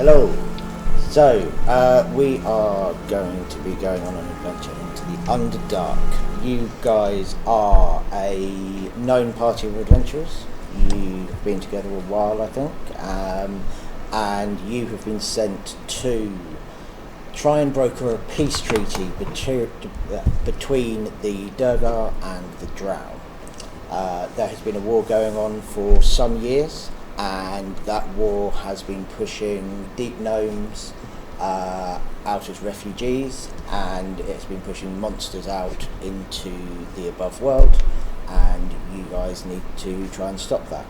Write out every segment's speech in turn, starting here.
Hello. So, we are going to be going on an adventure into the Underdark. You guys are a known party of adventurers. You've been together a while, I think, and you have been sent to try and broker a peace treaty between the Durgar and the Drow. There has been a war going on for some years, and that war has been pushing deep gnomes out as refugees, and it's been pushing monsters out into the above world, and you guys need to try and stop that.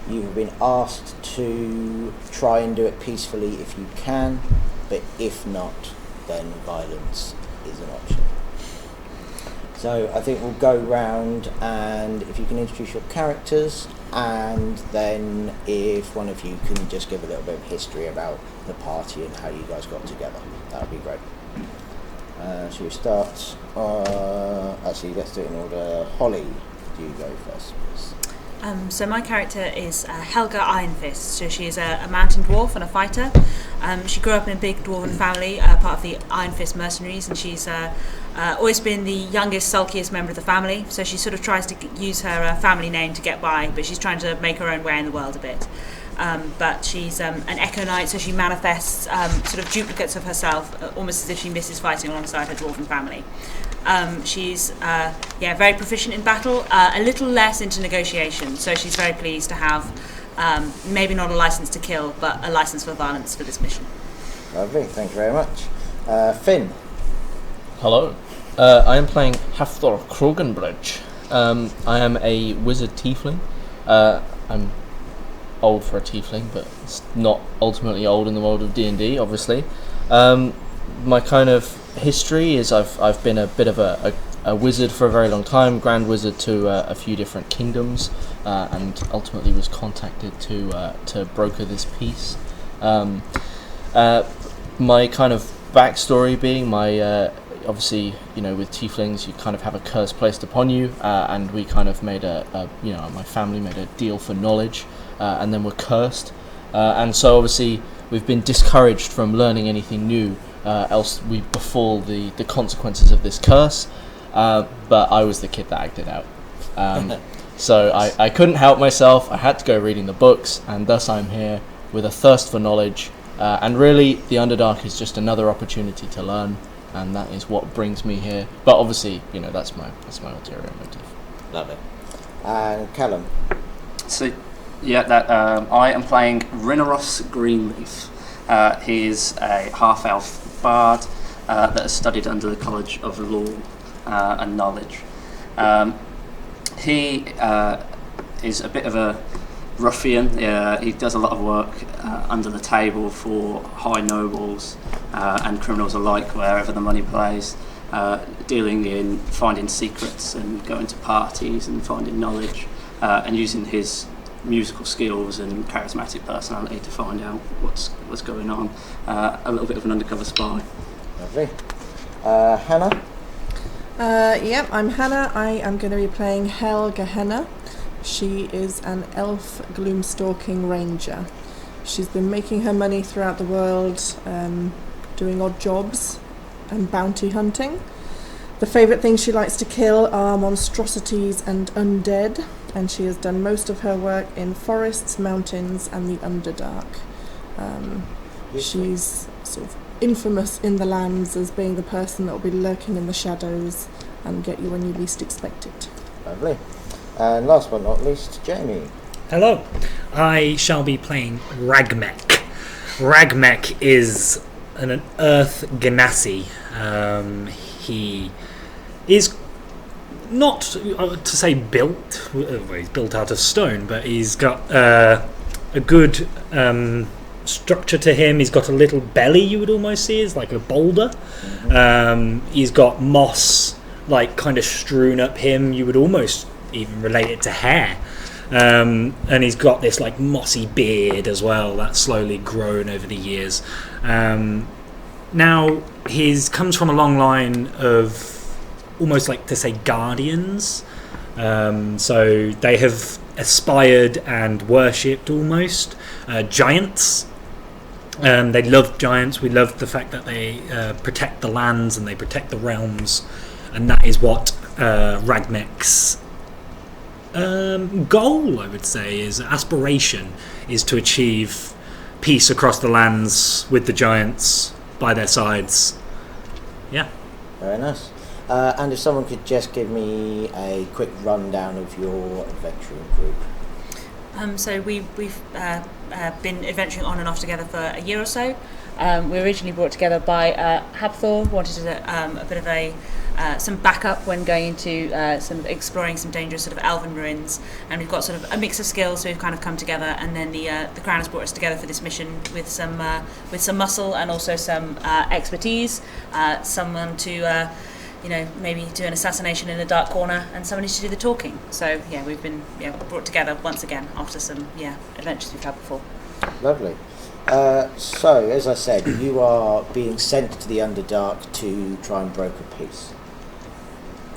You have been asked to try and do it peacefully if you can, but if not, then violence is an option. So I think we'll go round, and if you can introduce your characters, and then if one of you can just give a little bit of history about the party and how you guys got together, that would be great. Shall we start? Actually, let's do it in order. Holly, do you go first, please? So my character is Helga Ironfist. So she is a mountain dwarf and a fighter. She grew up in a big dwarven family, part of the Ironfist mercenaries, and she's always been the youngest, sulkiest member of the family. So she sort of tries to use her family name to get by, but she's trying to make her own way in the world a bit. But she's an Echo Knight, so she manifests sort of duplicates of herself, almost as if she misses fighting alongside her dwarven family. She's very proficient in battle, a little less into negotiation, so she's very pleased to have maybe not a license to kill, but a license for violence for this mission. Lovely, thank you very much. Finn. Hello, I am playing Hafthor Krogenbridge. I am a wizard tiefling. I'm old for a tiefling, but it's not ultimately old in the world of D&D, obviously. My kind of history is I've been a bit of a wizard for a very long time, grand wizard to a few different kingdoms, and ultimately was contacted to broker this peace. My kind of backstory being obviously, with tieflings you kind of have a curse placed upon you, and we kind of made my family made a deal for knowledge, and then we're cursed, and so obviously we've been discouraged from learning anything new, else we befall the consequences of this curse, but I was the kid that acted out. So I couldn't help myself, I had to go reading the books, and thus I'm here with a thirst for knowledge, and really the Underdark is just another opportunity to learn, and that is what brings me here. But obviously, that's my ulterior motive. Love it. And Callum. So, I am playing Rhinoros Greenleaf. He is a half-elf bard that has studied under the College of Law and Knowledge. He is a bit of a ruffian. He does a lot of work under the table for high nobles and criminals alike, wherever the money plays, dealing in finding secrets and going to parties and finding knowledge, and using his musical skills and charismatic personality to find out what's going on. A little bit of an undercover spy. Lovely. Hannah? I'm Hannah. I am going to be playing Helga Henna. She is an elf gloomstalking ranger. She's been making her money throughout the world, doing odd jobs and bounty hunting. The favourite things she likes to kill are monstrosities and undead, and she has done most of her work in forests, mountains and the Underdark. She's sort of infamous in the lands as being the person that will be lurking in the shadows and get you when you least expect it. Lovely. And last but not least, Jamie. Hello, I shall be playing Ragmek. Ragmek is an earth ganassi. He is not to say built, he's built out of stone, but he's got a good structure to him. He's got a little belly, you would almost see, is like a boulder. He's got moss kind of strewn up him. You would almost even relate it to hair. And he's got this mossy beard as well that's slowly grown over the years. Now he comes from a long line of almost to say guardians, so they have aspired and worshipped almost giants, They love giants. We love the fact that they protect the lands and they protect the realms, and that is what Ragmek's goal, I would say, is aspiration, is to achieve peace across the lands with the giants by their sides. Yeah. Very nice. And if someone could just give me a quick rundown of your adventuring group. So we've been adventuring on and off together for a year or so. We were originally brought together by Habthor, wanted a bit of some backup when going into exploring some dangerous sort of elven ruins, and we've got sort of a mix of skills, so we've kind of come together, and then the Crown has brought us together for this mission with some muscle and also some expertise, someone to maybe do an assassination in a dark corner, and somebody to do the talking. So yeah, we've been brought together once again after some adventures we've had before. Lovely. So, as I said, you are being sent to the Underdark to try and broker peace.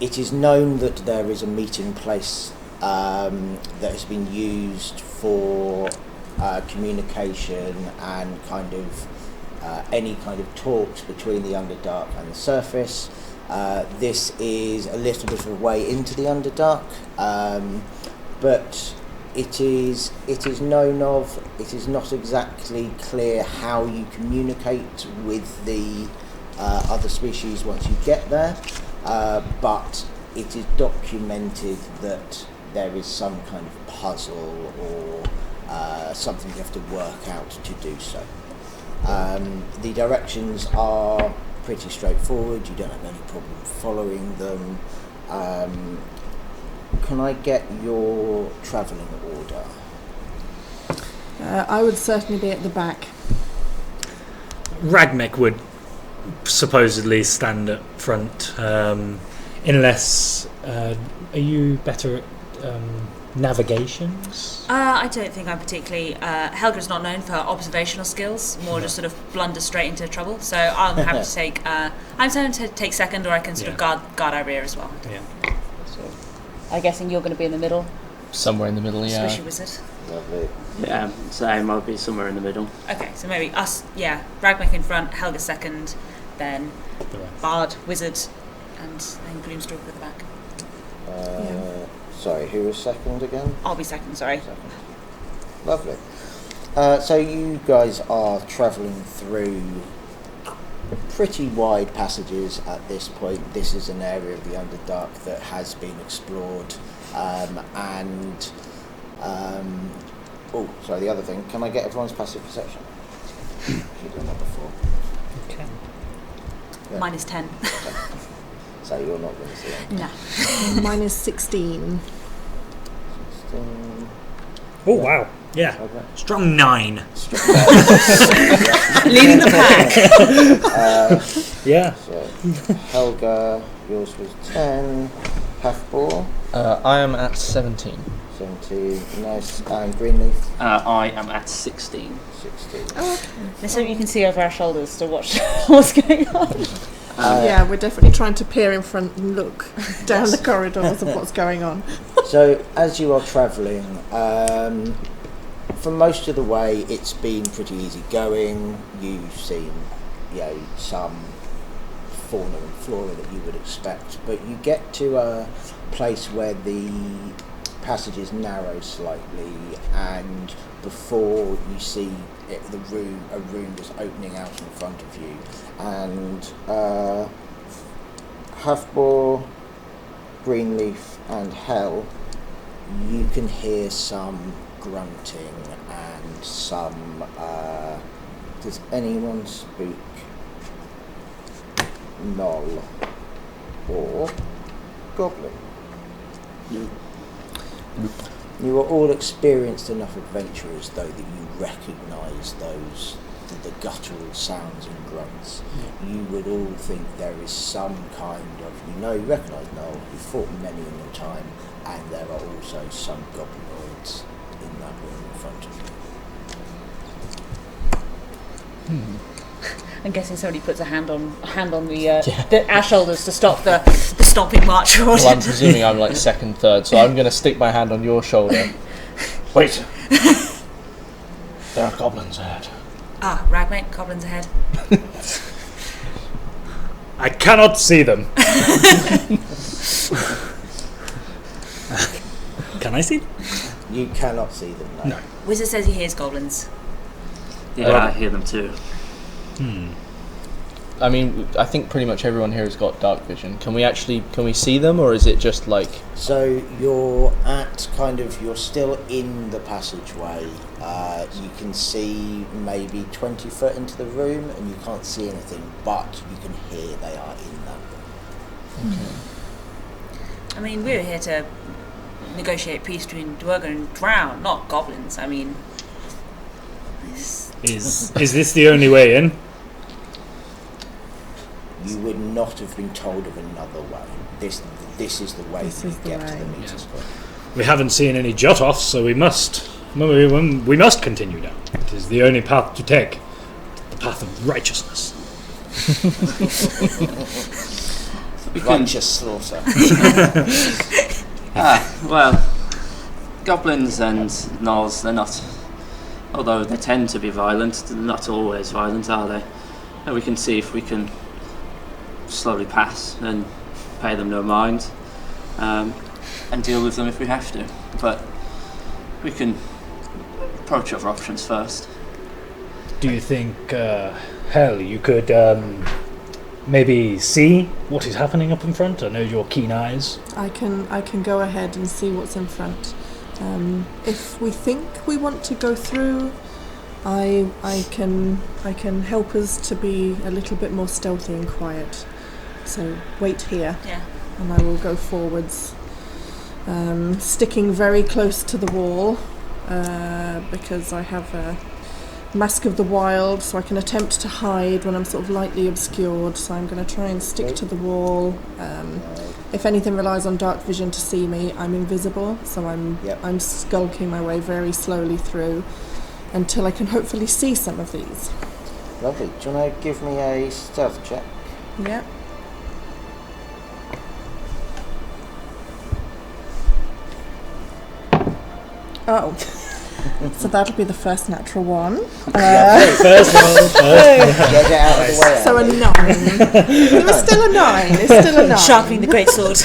It is known that there is a meeting place that has been used for communication and kind of any kind of talks between the Underdark and the surface. This is a little bit of a way into the Underdark, but it is known of. It is not exactly clear how you communicate with the other species once you get there, but it is documented that there is some kind of puzzle or something you have to work out to do so. The directions are pretty straightforward. You don't have any problem following them. Can I get your travelling order? I would certainly be at the back. Ragmek would supposedly stand up front, unless are you better at navigations? I don't think I'm particularly. Helga's not known for her observational skills, more just sort of blunder straight into trouble. So I'm happy to take. I'm happy to take second, or I can sort of guard our rear as well. Yeah. So, I'm guessing you're going to be in the middle. Somewhere in the middle, yeah. Squishy wizard. lovely. Yeah, same. I'll be somewhere in the middle. Okay, so maybe us. Yeah, Ragmek in front, Helga second, then The rest. Bard, wizard, and then Gloomstalker at the back. Sorry, who was second again? I'll be second. Sorry. Second. Lovely. So you guys are travelling through pretty wide passages at this point. This is an area of the Underdark that has been explored, the other thing, can I get everyone's passive perception? You've done that before. Okay. Yeah. Minus 10. So you're not going to see it. No. Mine is 16. 16. Oh wow! Yeah, Okay. strong 9. Leading the pack. Yeah. So Helga, yours was 10. Halfball, I am at 17. 17. Nice. And Greenleaf, I am at 16. 16. There's something you can see over our shoulders to watch what's going on. Yeah, we're definitely trying to peer in front and look down the corridors of what's going on. So as you are travelling, for most of the way it's been pretty easy going. You've seen, some fauna and flora that you would expect, but you get to a place where the passages narrow slightly, and before you see it, a room is opening out in front of you, and Halfbore, Greenleaf and Hell, you can hear some grunting and some does anyone speak Knoll or Goblin? You are all experienced enough adventurers, though, that you recognise the guttural sounds and grunts. You would all think there is some kind of, you recognise Noel, you've fought many in your time, and there are also some goblinoids in that room in front of you. I'm guessing somebody puts a hand on our shoulders to stop the stomping march. Well, I'm presuming I'm like second, third, so I'm going to stick my hand on your shoulder. Wait. There are goblins ahead. Ragmate, goblins ahead. I cannot see them. Can I see them? You cannot see them, no. Wizard says he hears goblins. Yeah, I hear them too. I mean, I think pretty much everyone here has got dark vision. Can we see them, or is it just like... So you're you're still in the passageway. You can see maybe 20 foot into the room, and you can't see anything, but you can hear they are in that room. Okay. I mean, we're here to negotiate peace between Dwergen and Drow, not goblins. I mean... Is this the only way in? You would not have been told of another way. This is the way to get to the meter square. We haven't seen any jut-offs, so we must continue down. It is the only path to take. The path of righteousness. Righteous slaughter. Well, goblins and gnolls, they're not... Although they tend to be violent, they're not always violent, are they? And we can see if we can slowly pass and pay them no mind, and deal with them if we have to. But we can approach other options first. Do you think, Hell, you could maybe see what is happening up in front? I know your keen eyes. I can go ahead and see what's in front. If we think we want to go through, I can help us to be a little bit more stealthy and quiet. So wait here, and I will go forwards, sticking very close to the wall, because I have a Mask of the Wild, so I can attempt to hide when I'm sort of lightly obscured. So I'm going to try and stick to the wall. If anything relies on dark vision to see me, I'm invisible, so I'm skulking my way very slowly through until I can hopefully see some of these. Lovely. Do you want to give me a stealth check? Yeah. Oh. So that'll be the first natural one. First one. Get it out of the way. So a 9. It was still a 9. It's still a 9. Sharpening the greatsword.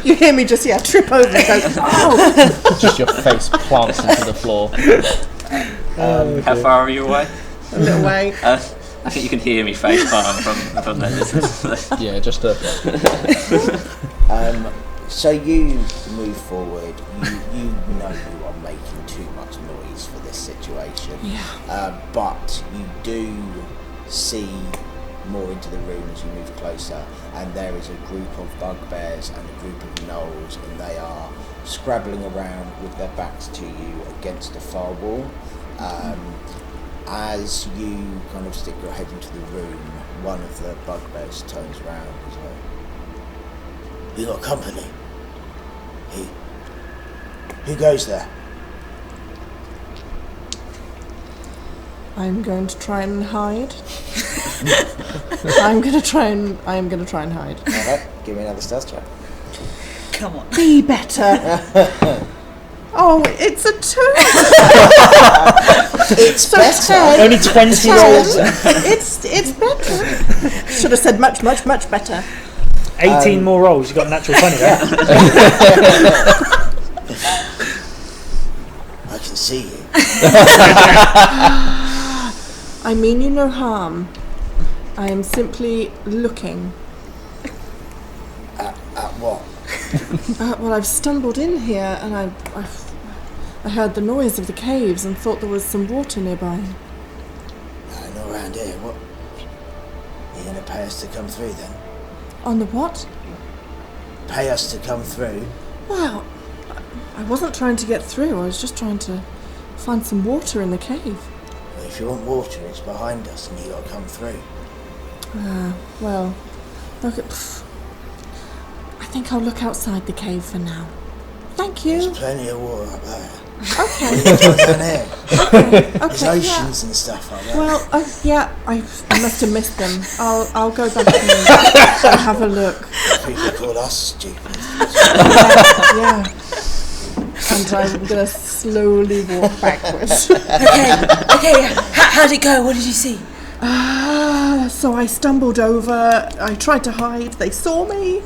You hear me just trip over and go, oh! Just your face plants into the floor. How far are you away? A little way. I think you can hear me face palm from that distance. Yeah, just a... So you move forward. You know you are making too much noise for this situation. Yeah. But you do see more into the room as you move closer, and there is a group of bugbears and a group of gnolls, and they are scrabbling around with their backs to you against the far wall. As you kind of stick your head into the room, one of the bugbears turns around and is like, "You got company? Who goes there?" I'm going to try and hide. I am going to try and hide. Alright, give me another stealth check. Come on. Be better. Oh, it's a 2. It's So better. 10. Only 20 rolls. It's better. Should have said much better. 18 more rolls. You got a natural 20 there. I can see you. I mean you no harm. I am simply looking. At what? Well, I've stumbled in here and I heard the noise of the caves and thought there was some water nearby. Not around here. What? You're going to pay us to come through then? On the what? Pay us to come through? Well, I wasn't trying to get through. I was just trying to find some water in the cave. Well, if you want water, it's behind us and you got to come through. Well, look at... I think I'll look outside the cave for now. Thank you. There's plenty of water up there. Okay. Down here. Okay. There's oceans and stuff like that. Well, I must have missed them. I'll go back and have a look. People call us stupid. Yeah. and I'm going to slowly walk backwards. Okay. How'd it go? What did you see? So I stumbled over. I tried to hide. They saw me.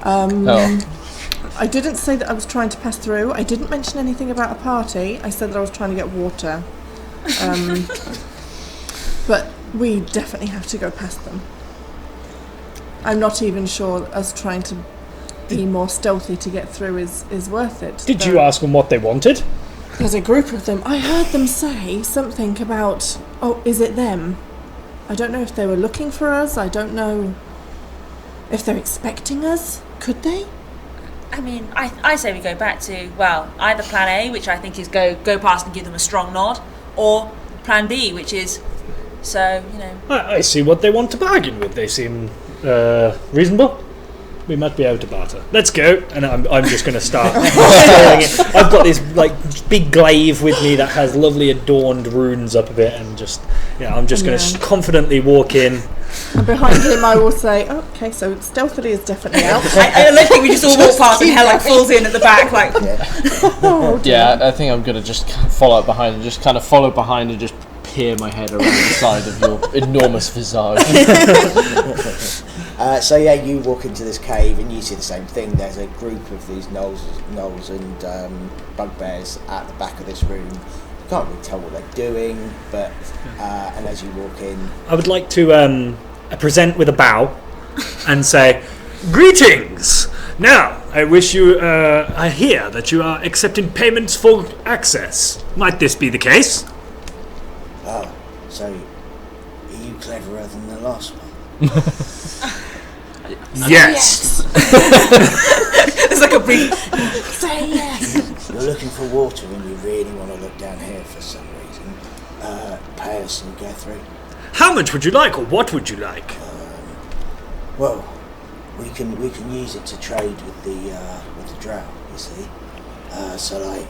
I didn't say that I was trying to pass through. I didn't mention anything about a party. I said that I was trying to get water. But we definitely have to go past them. I'm not even sure us trying to be more stealthy to get through is worth it. Did you ask them what they wanted? There's a group of them. I heard them say something about, oh, is it them? I don't know if they were looking for us. I don't know if they're expecting us. Could they? I mean, I say we go back to, well, either plan A, which I think is go past and give them a strong nod, or plan B, which is, so, you know... I see what they want to bargain with. They seem reasonable. We might be able to barter. Let's go. And I'm just going to start exploring it. I've got this like big glaive with me that has lovely adorned runes up a bit, and just I'm just going to confidently walk in. And behind him, I will say, oh, "Okay, so stealthily is definitely out." I don't think we just all walk past and Hell like falls in at the back, like. I think I'm going to just follow up behind and just kind of follow behind and just peer my head around the side of your enormous visage. So you walk into this cave and you see the same thing. There's a group of these gnolls and bugbears at the back of this room. You can't really tell what they're doing, but and as you walk in, I would like to present with a bow and say, "Greetings! Now, I wish you. I hear that you are accepting payments for access. Might this be the case?" Oh, so are you cleverer than the last one? Yes. It's like a brief. Say yes. You're looking for water and you really want to look down here for some reason. Pay us and go through. How much would you like, or what would you like? Well, we can use it to trade with the drow. You see, so like,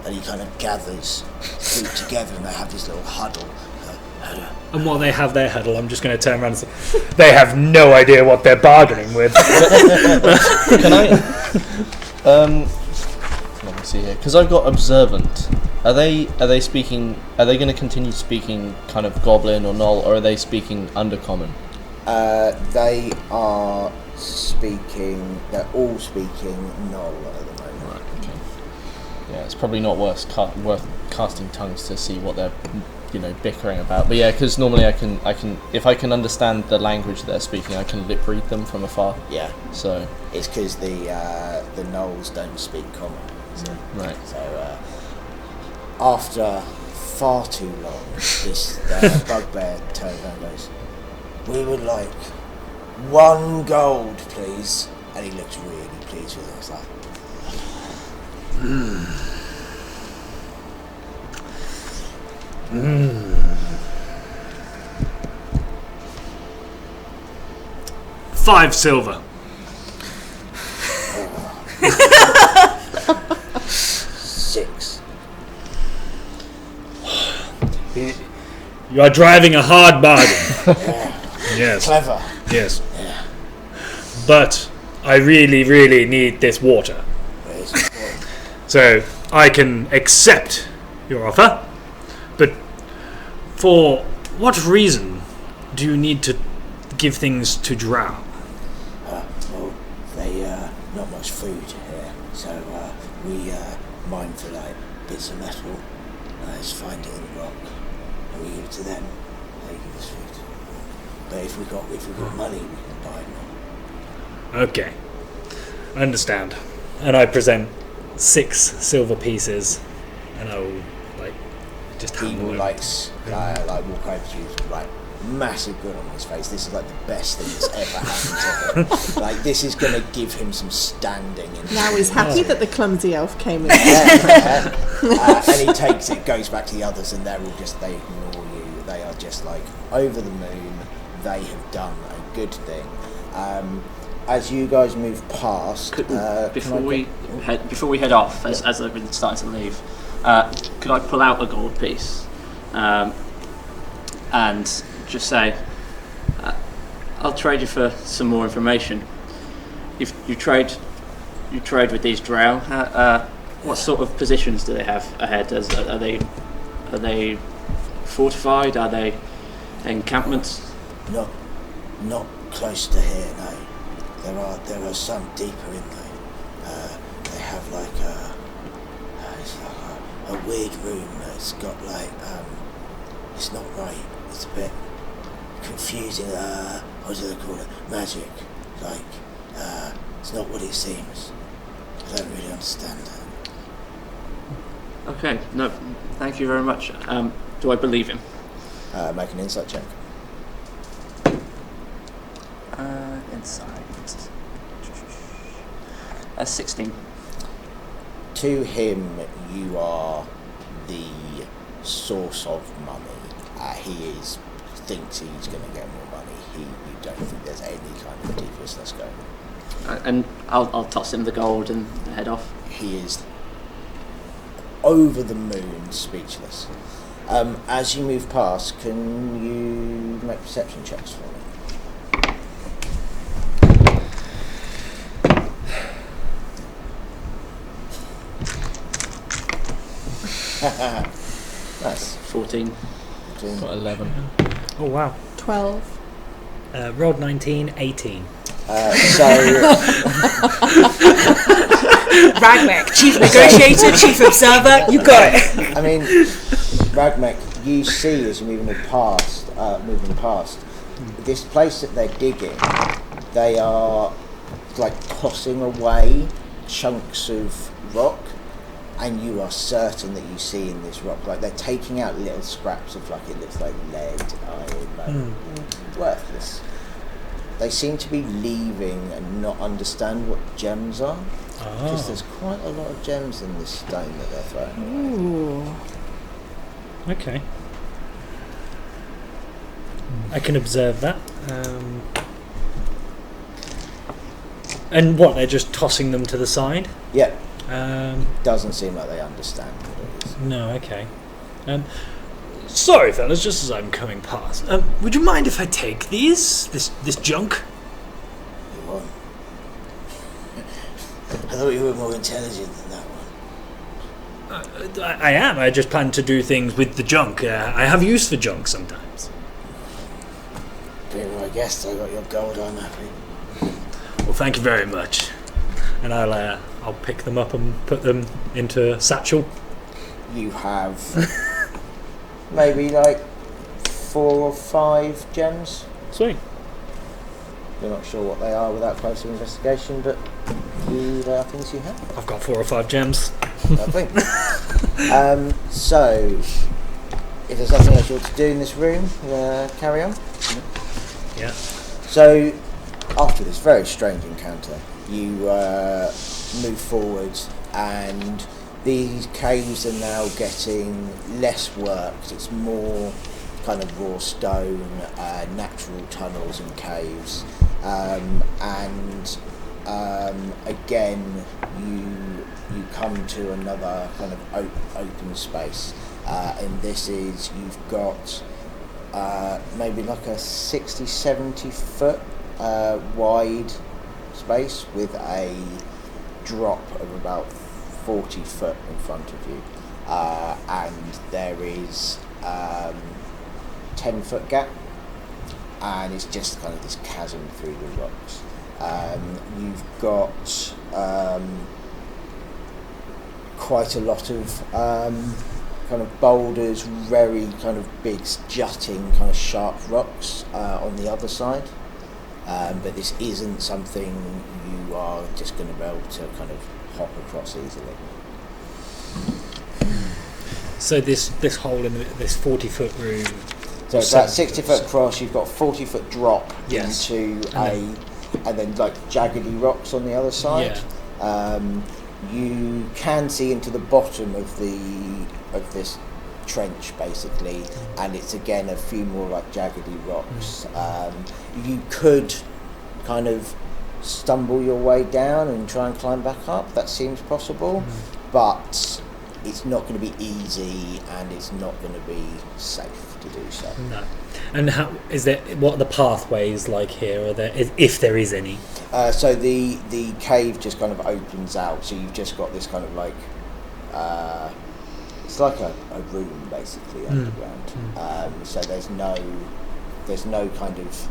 and he kind of gathers food together, and they have this little huddle. And while they have their huddle, I'm just going to turn around and say, they have no idea what they're bargaining with. Can I? Let me see here, because I've got observant. Are they speaking? Are they going to continue speaking kind of goblin or gnoll, or are they speaking undercommon? They are speaking. They're all speaking gnoll at the moment. Right. Okay. Yeah, it's probably not worth casting tongues to see what they're bickering about. But yeah, because normally I can if I can understand the language they're speaking, I can lip read them from afar. Yeah. So it's because the gnolls don't speak common. So, right. So after far too long, this bugbear turns around and goes, "We would like 1 gold, please." And he looks really pleased with it. It's like, 5 silver. 6. You are driving a hard bargain. Yeah. Yes. Clever. Yes. Yeah. But I really, really need this water. Where's the point? So I can accept your offer, but for what reason do you need to give things to drow? Well, they not much food here, so we mine for like bits of metal. Just find it in the rock, and we give it to them. They give us food. But if we got money, we can buy more. Okay, I understand. And I present 6 silver pieces, and I will just He hand will them like over. walk over to you, like massive grin on his face. This is like the best thing that's ever happened to him. Like this is going to give him some standing. Now he's happy that the clumsy elf came in. And he takes it, goes back to the others, and they ignore you. They are just like over the moon. They have done a good thing. As you guys move past, before we head off, as they've been starting to leave, could I pull out a gold piece and just say, I'll trade you for some more information. If you trade you trade with these drow. What sort of positions do they have ahead? Are they fortified? Are they encampments? Not close to here, no. There are some deeper in there. They have like a weird room that's got like it's not right. It's a bit confusing. What do they call it? Magic. Like it's not what it seems. I don't really understand that. Okay, no, thank you very much. Do I believe him? Make an insight check. Insight. 16. To him, you are the source of money. He thinks he's going to get more money. You don't think there's any kind of deviousness going on. And I'll toss him the gold and head off. He is over the moon, speechless. As you move past, can you make perception checks for me? Nice. 14. Got 11. Oh wow. 12. Rolled 19, 18. Ragmek, chief negotiator, chief observer, you got it. I mean, Ragmek, you see as you're moving past, this place that they're digging, they are like tossing away chunks of rock, and you are certain that you see in this rock, like they're taking out little scraps of, like, it looks like lead, iron, worthless. They seem to be leaving and not understand what gems are, because there's quite a lot of gems in this stone that they're throwing away. Ooh. Okay. I can observe that. And what, they're just tossing them to the side? Yeah. Doesn't seem like they understand what it is. No, okay. Sorry, fellas, just as I'm coming past. Would you mind if I take this junk? You won't. I thought you were more intelligent than that one. I am. I just plan to do things with the junk. I have use for junk sometimes. Well, I guess I got your gold, I'm happy. Well, thank you very much. And I'll pick them up and put them into a satchel. You have maybe like 4 or 5 gems. Sweet. You're not sure what they are without closer investigation, but they are things you have. I've got 4 or 5 gems. Lovely. So, if there's nothing else you want to do in this room, carry on. Yeah. So, after this very strange encounter, you move forward, and these caves are now getting less worked. It's more kind of raw stone, natural tunnels and caves, and again you come to another kind of open space, and this is, you've got maybe like a 60-70 foot wide space with a drop of about 40 foot in front of you, and there is 10-foot gap, and it's just kind of this chasm through the rocks. You've got quite a lot of kind of boulders, very kind of big jutting kind of sharp rocks on the other side. But this isn't something you are just going to be able to kind of hop across easily. So this hole in this 40-foot room. So it's that 60-foot cross. You've got 40-foot drop Yes. into and then like jaggedy rocks on the other side. Yeah. You can see into the bottom of this trench basically, and it's again a few more like jaggedy rocks. You could kind of stumble your way down and try and climb back up. That seems possible, but it's not going to be easy, and it's not going to be safe to do so. No. And how is there? What are the pathways like here? Are there, if there is any? So the cave just kind of opens out. So you've just got this kind of like it's like a room basically underground. So there's no kind of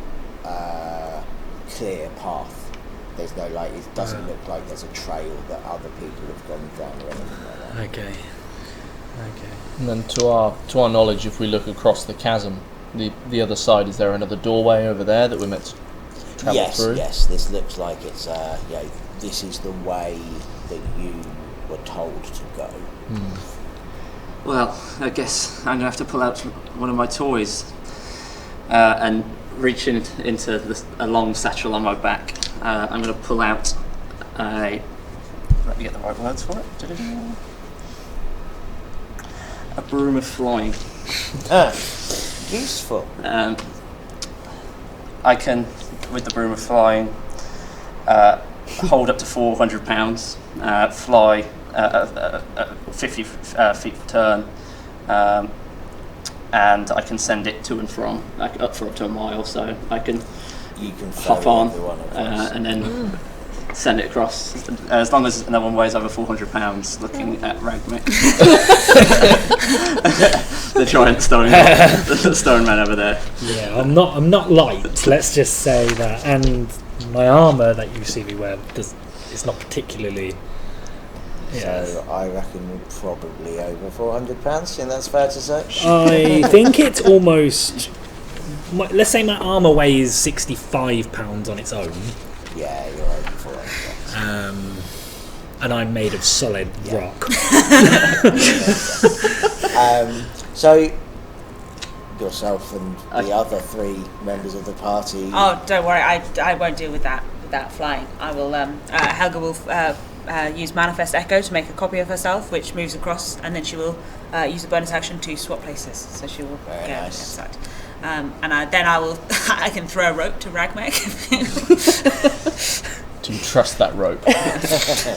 clear path. There's no like. It doesn't look like there's a trail that other people have gone down or anything like that. Okay. And then to our knowledge, if we look across the chasm, the other side, is there another doorway over there that we're meant to travel through? Yes. This looks like it's this is the way that you were told to go. Well, I guess I'm going to have to pull out one of my toys and reach into a long satchel on my back. I'm going to pull out let me get the right words for it. A broom of flying. Useful. I can, with the broom of flying, hold up to 400 pounds, fly 50 feet per turn, and I can send it to and from, like up to a mile, so I can hop on and then send it across, as long as no one weighs over 400 pounds, looking at Ragmick. The giant stone man over there. Yeah, I'm not light. Let's just say that, and my armour that you see me wear is not particularly. So I reckon we're probably over £400, and that's fair to say. I think it's almost. Let's say my armour weighs £65 on its own. Yeah, you're over £400. And I'm made of solid rock. So yourself and the other 3 members of the party. Oh, don't worry, I won't deal with that flying. I will. Helga will use Manifest Echo to make a copy of herself, which moves across, and then she will use a bonus action to swap places. So she will Very go nice. outside. Then I will. I can throw a rope to Ragmek. Do you trust that rope?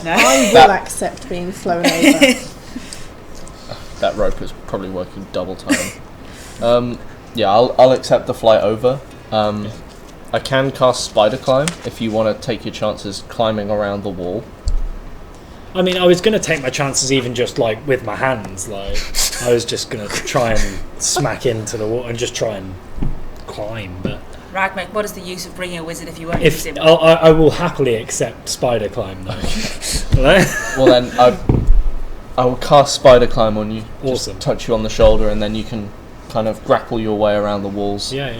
No. I will accept being flown over. That rope is probably working double time. I'll accept the flight over. I can cast Spider Climb if you want to take your chances climbing around the wall. I mean, I was going to take my chances even just like with my hands. Like I was just going to try and smack into the wall and just try and climb. But Ragmek, what is the use of bringing a wizard if you won't use him? I will happily accept Spider Climb though. Well then, I will cast Spider Climb on you. Awesome. Just touch you on the shoulder, and then you can kind of grapple your way around the walls. Yeah.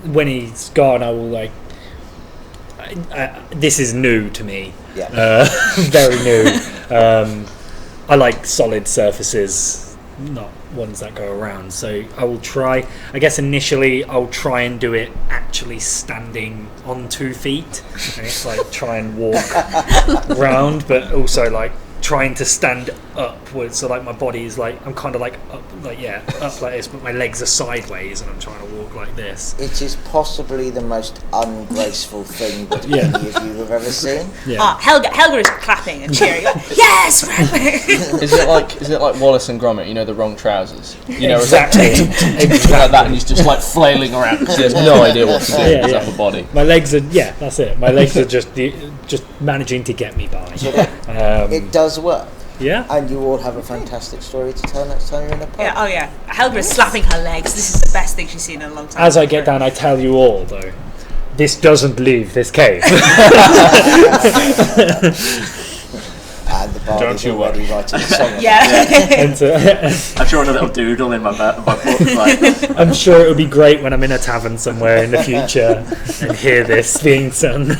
When he's gone, I will like. This is new to me. Yeah. Very new. I like solid surfaces, not ones that go around. So I will try. I guess initially I'll try and do it actually standing on 2 feet, and it's like try and walk round, but also like trying to stand upwards. So like my body is like I'm kind of like up like this, but my legs are sideways, and I'm trying to walk like this. It is possibly the most ungraceful thing that any of you have ever seen. Yeah. Helga is clapping and cheering. Like, yes, Ragmek! Is it like Wallace and Gromit? You know, the wrong trousers. You know, Exactly. It's like that, and he's just like flailing around because he has no idea what to do with his upper body. My legs are that's it. My legs are just managing to get me by. It does work. Yeah. And you all have a fantastic story to tell next time you're in a pub. Yeah, oh yeah. Helga is slapping her legs. This is the best thing she's seen in a long time. As I get down, I tell you all though, this doesn't leave this cave. And the bard Don't is you already worry. writing a song. Yeah. I've drawn a little doodle in my book. Like, I'm sure it would be great when I'm in a tavern somewhere in the future and hear this being sung.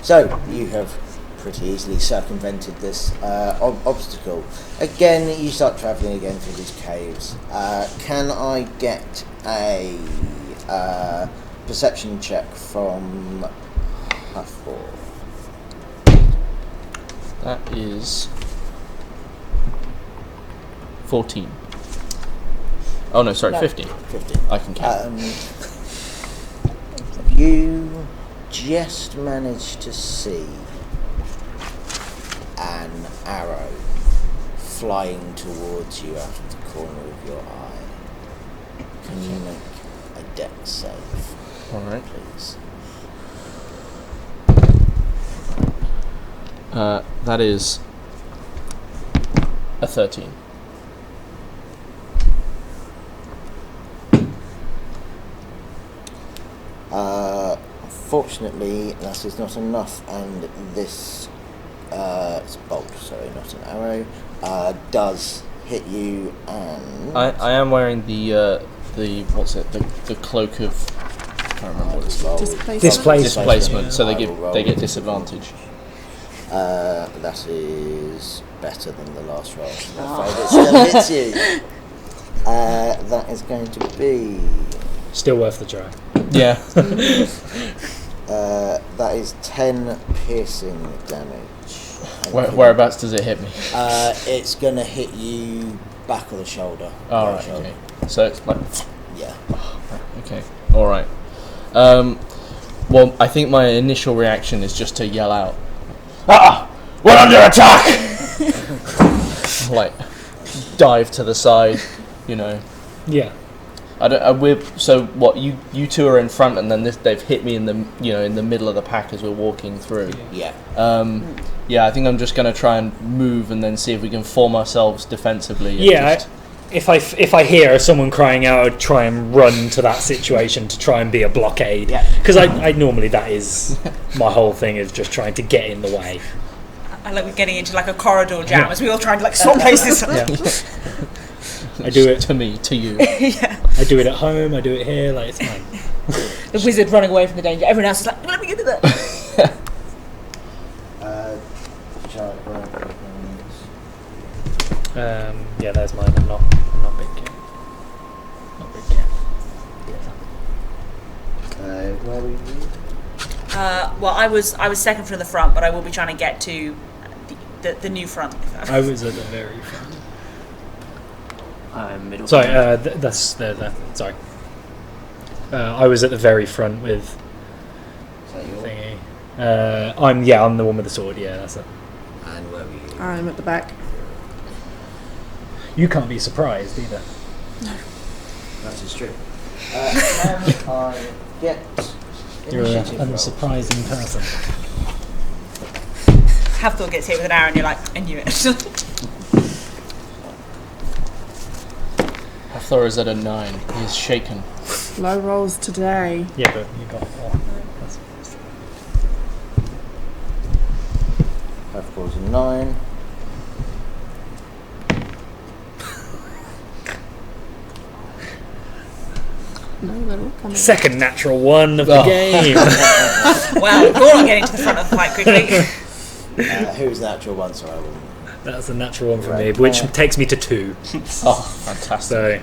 So you have pretty easily circumvented this obstacle. Again, you start travelling again through these caves. Can I get a perception check from Huffle? That is 14. Oh no, sorry, 15. 15. I can count. You just managed to see and flying towards you out of the corner of your eye. Can you make a dex save? Alright. Please. That is a 13. Unfortunately, that is not enough, and this it's a bolt, sorry, not an arrow, does hit you, and I am wearing the what's it, the cloak of, I can't remember what it's called. Displacement, so they get disadvantage. That is better than the last roll. I'm afraid it still hits you. That is going to be Still worth the try. Yeah. that is 10 piercing damage. Whereabouts does it hit me? It's going to hit you back of the shoulder. All right. Shoulder. Okay. So it's like. Yeah. Okay. All right. Well, I think my initial reaction is just to yell out, "Ah! We're under attack!" Like, dive to the side, you know. Yeah. So what? You two are in front, and then they've hit me in the in the middle of the pack as we're walking through. Yeah. Yeah. I think I'm just gonna try and move, and then see if we can form ourselves defensively. Yeah. If I hear someone crying out, I'd try and run to that situation to try and be a blockade. Yeah. Because I normally, that is my whole thing, is just trying to get in the way. I like we're getting into like a corridor jam as we all try and like swap places. Yeah. I do it to me, to you. Yeah. I do it at home. I do it here. Like, it's fine. The wizard running away from the danger. Everyone else is like, let me get to that. Yeah, there's mine. I'm not big yet. Not big yet. Where were you? Well, I was second from the front, but I will be trying to get to the new front. I was at the very front. Middle. Sorry, that's there. Sorry. I was at the very front with Is that your? thingy. I'm the one with the sword. Yeah, that's it. And where were you? I'm at the back. You can't be surprised either. That is true. Can I get You're an initiative roll? unsurprising person. Havthor gets hit with an arrow, and you're like, I knew it. Hathor is at a 9. He is shaken. Low rolls today. Yeah, but you got. Oh, that's Of course, 9. No, they're all coming. second natural one of the game. Well, you're not getting to the front of the fight quickly. Who's the actual one? Sorry, I wasn't. That's a natural one for me, Right. which takes me to 2. Oh, fantastic. So,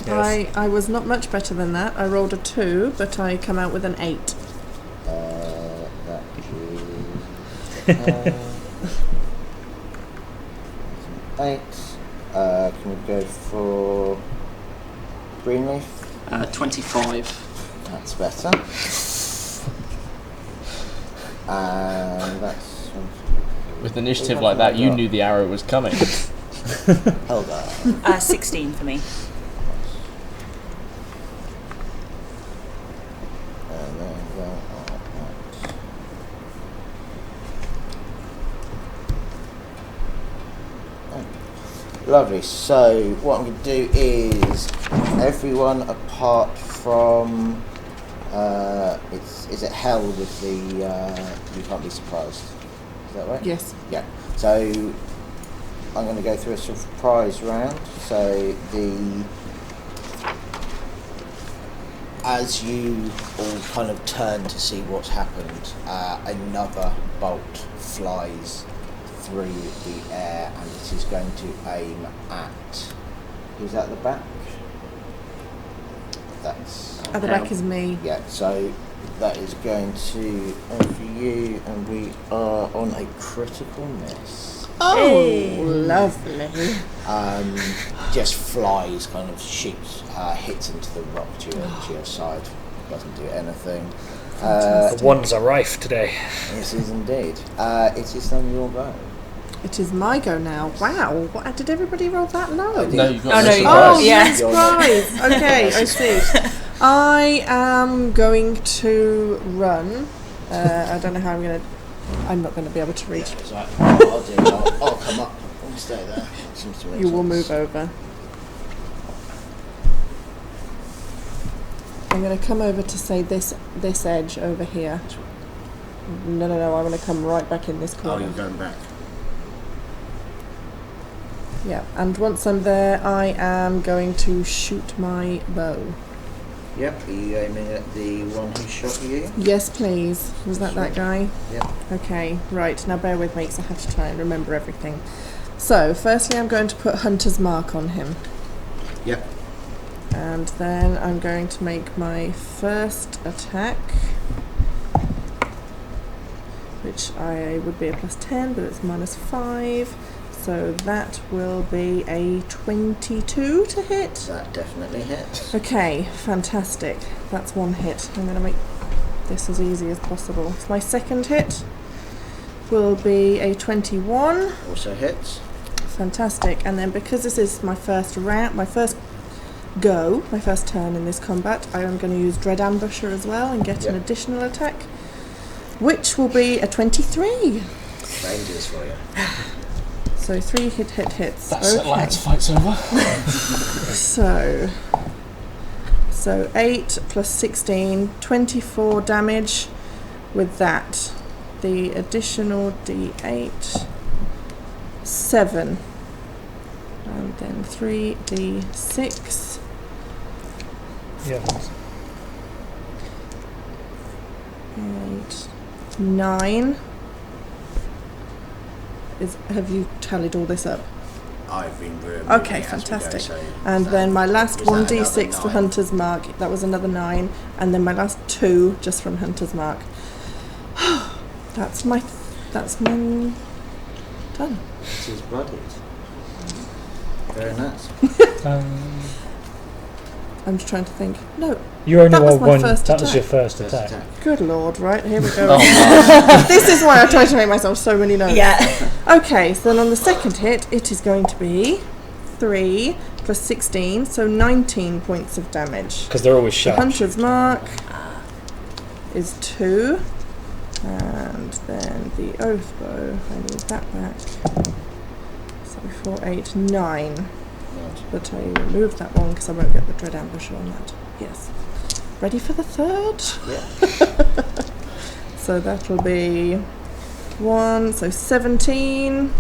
yes. I was not much better than that. I rolled a 2, but I come out with an 8. That is 8. Can we go for Greenleaf? 25. That's better. And that's With initiative like that, you knew the arrow was coming. Helga. 16 for me. And then go on that. Lovely. So what I'm going to do is everyone apart from is it Hell with the you can't be surprised. Is that right? Yes. Yeah. So I'm going to go through a surprise round. So as you all kind of turn to see what's happened, another bolt flies through the air, and it is going to aim at who's at the back. That's At the back is me. yeah. So that is going to aim for you, and we are on a critical miss. Oh, Hey. lovely. Just flies, kind of shoots, hits into the rock to your side. Doesn't do anything. The ones are rife today. This is indeed. It is on your go. It is my go now. Wow, what, did everybody roll that low? No, you got Oh, no, you Oh, got- yeah. surprise! Okay, I see. I am going to run. I don't know how I'm not going to be able to reach. It's like, what I'll do, I'll come up and stay there. Seems to make You will sense. move over. I'm going to come over to say this edge over here. No, I want to come right back in this Oh, corner. you're going back. Yeah, and once I'm there, I am going to shoot my bow. Yep, are you aiming at the one who shot you? Yes, please. Was that guy? Yep. Okay, right. Now bear with me because I have to try and remember everything. So, firstly I'm going to put Hunter's Mark on him. Yep. And then I'm going to make my first attack, which I would be a +10, but it's -5. So that will be a 22 to hit. That definitely hits. Okay, fantastic. That's one hit. I'm going to make this as easy as possible. So my second hit will be a 21. Also hits. Fantastic. And then because this is my first round, my first turn in this combat, I am going to use Dread Ambusher as well and get an additional attack, which will be a 23. Rangers for you. So 3 hits. That's okay. it, lads. Fight's over. So 8 plus 16, 24 damage with that. The additional D8, 7. And then 3d6. Yeah. 8, 9. Have you tallied all this up? I've been brewing. Okay, fantastic. And then my last 1d6 for Hunter's Mark, that was another 9. And then my last 2 just from Hunter's Mark. That's my done. This is bloodied. Very nice. I'm just trying to think. No, You only That was rolled my one. first That was your attack. first First attack. attack. good lord, right, here we go. Oh, This is why I try to make myself so many notes. Yeah. Okay, so then on the second hit, it is going to be 3 plus 16, so 19 points of damage. Because they're always The sharp. Hunter's Mark is 2, and then the Oath Bow, I need that back. So 4, 8, 9. But I removed that one because I won't get the Dread Ambusher on that. Yes. Ready for the third? Yeah. So that will be 1, so 17.